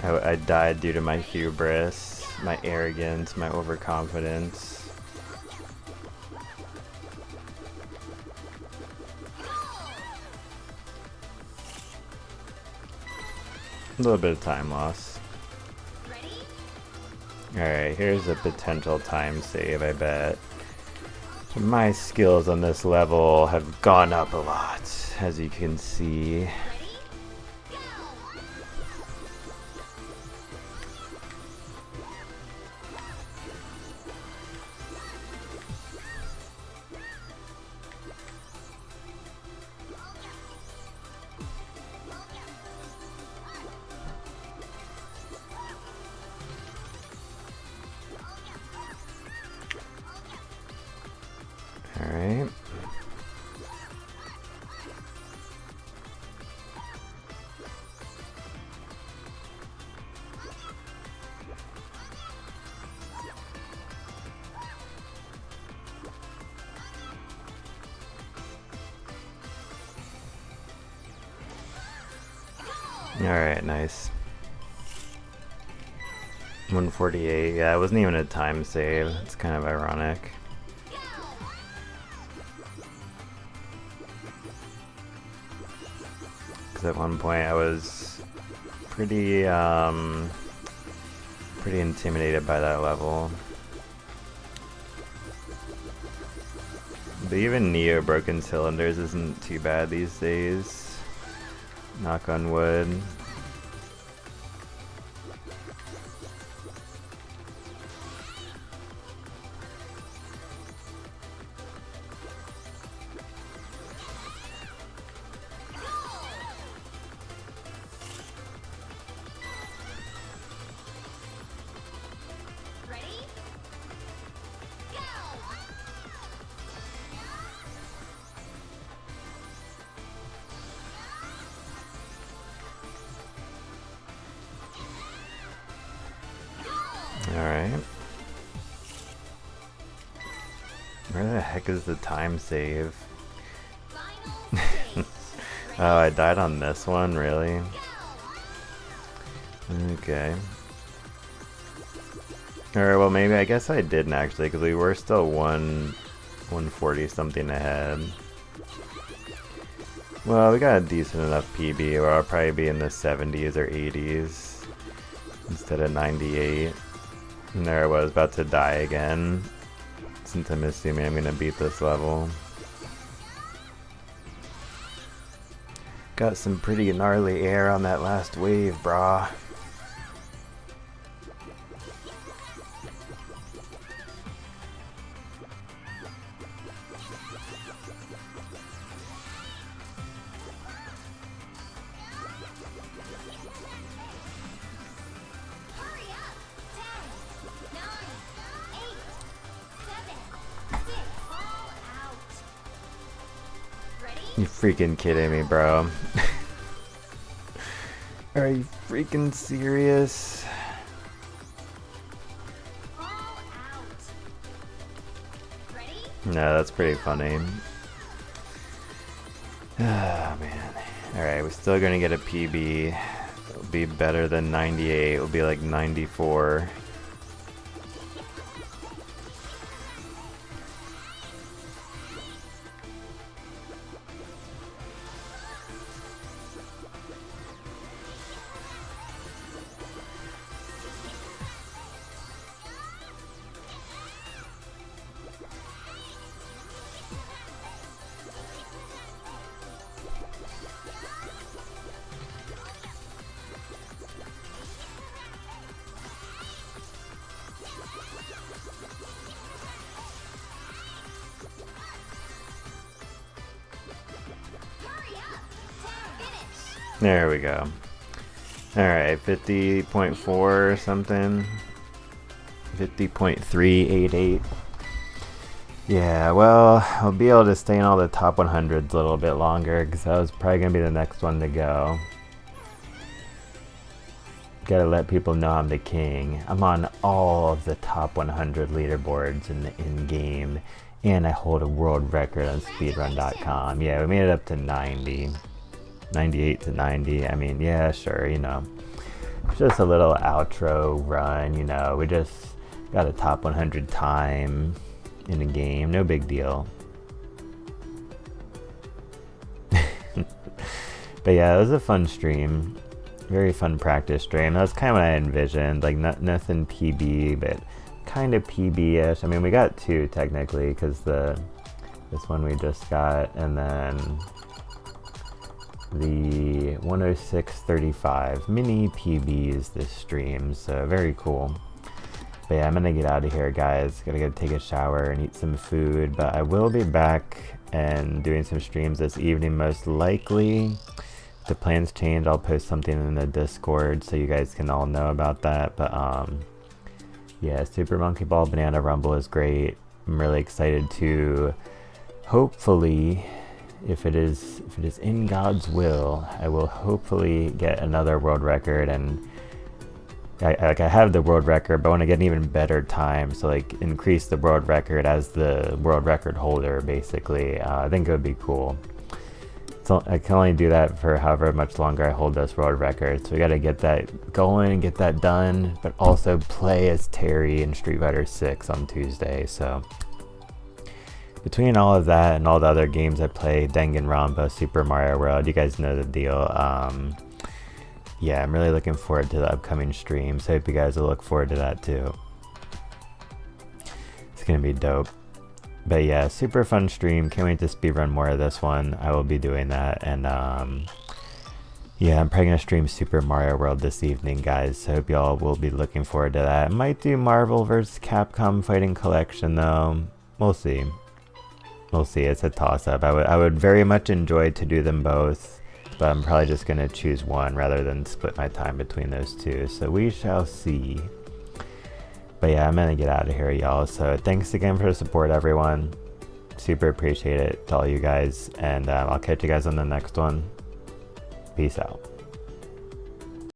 I died due to my hubris, my arrogance, my overconfidence. A little bit of time loss. Ready? Alright, here's a potential time save, I bet. My skills on this level have gone up a lot, as you can see. Ready? Go! Alright. Alright, nice. 148, yeah, it wasn't even a time save. It's kind of ironic. Because at one point I was pretty intimidated by that level. But even Neo Broken Cylinders isn't too bad these days. Knock on wood. Ready? Go! Alright. Where the heck is the time save? Final stage. Oh, I died on this one, really? Okay. Alright, well maybe, I guess I didn't actually, because we were still 140 something ahead. Well, we got a decent enough PB, where I'll probably be in the 70s or 80s instead of 98. And there I was, about to die again, since I'm assuming I'm gonna beat this level. Got some pretty gnarly air on that last wave, brah. Hurry up! 10, 9, 8, 7, 6, all out. Ready? You freaking kidding me, bro? Are you freaking serious? All No, that's pretty funny. Oh man. Alright, we're still gonna get a PB. It'll be better than 98. It'll be like 94. Hurry up! Finish! There we go. Alright, 50.4 or something. 50.388. Yeah, well, I'll be able to stay in all the top 100s a little bit longer because that was probably going to be the next one to go. Gotta let people know I'm the king. I'm on all of the top 100 leaderboards in game, and I hold a world record on speedrun.com. Yeah, we made it up to 90. 98 to 90. I mean, yeah, sure, you know. It's just a little outro run, you know. We just got a top 100 time in a game. No big deal. But yeah, it was a fun stream. Very fun practice stream. That's kind of what I envisioned. Like, nothing PB, but kind of PB-ish. I mean, we got two, technically, because this one we just got, and then the 106.35 mini PBs this stream, so very cool. But yeah, I'm gonna get out of here, guys. Gotta go take a shower and eat some food, but I will be back and doing some streams this evening, most likely. If the plans change, I'll post something in the Discord so you guys can all know about that. But yeah, Super Monkey Ball Banana Rumble is great. I'm really excited to hopefully, if it is in God's will, I will hopefully get another world record. And I have the world record, but I want to get an even better time, so like increase the world record as the world record holder, basically. I think it would be cool. So I can only do that for however much longer I hold this world record, so we got to get that going and get that done, but also play as Terry in Street Fighter 6 on Tuesday. So between all of that and all the other games I play, Danganronpa, Super Mario World, you guys know the deal. Yeah, I'm really looking forward to the upcoming streams. Hope you guys will look forward to that too. It's gonna be dope. But yeah, super fun stream. Can't wait to speedrun more of this one. I will be doing that. And yeah, I'm probably gonna stream Super Mario World this evening, guys. So hope y'all will be looking forward to that. I might do Marvel vs. Capcom Fighting Collection though. We'll see. We'll see. It's a toss-up. I would very much enjoy to do them both, but I'm probably just gonna choose one rather than split my time between those two. So we shall see. But yeah, I'm gonna get out of here, y'all. So thanks again for the support, everyone. Super appreciate it to all you guys. And I'll catch you guys on the next one. Peace out.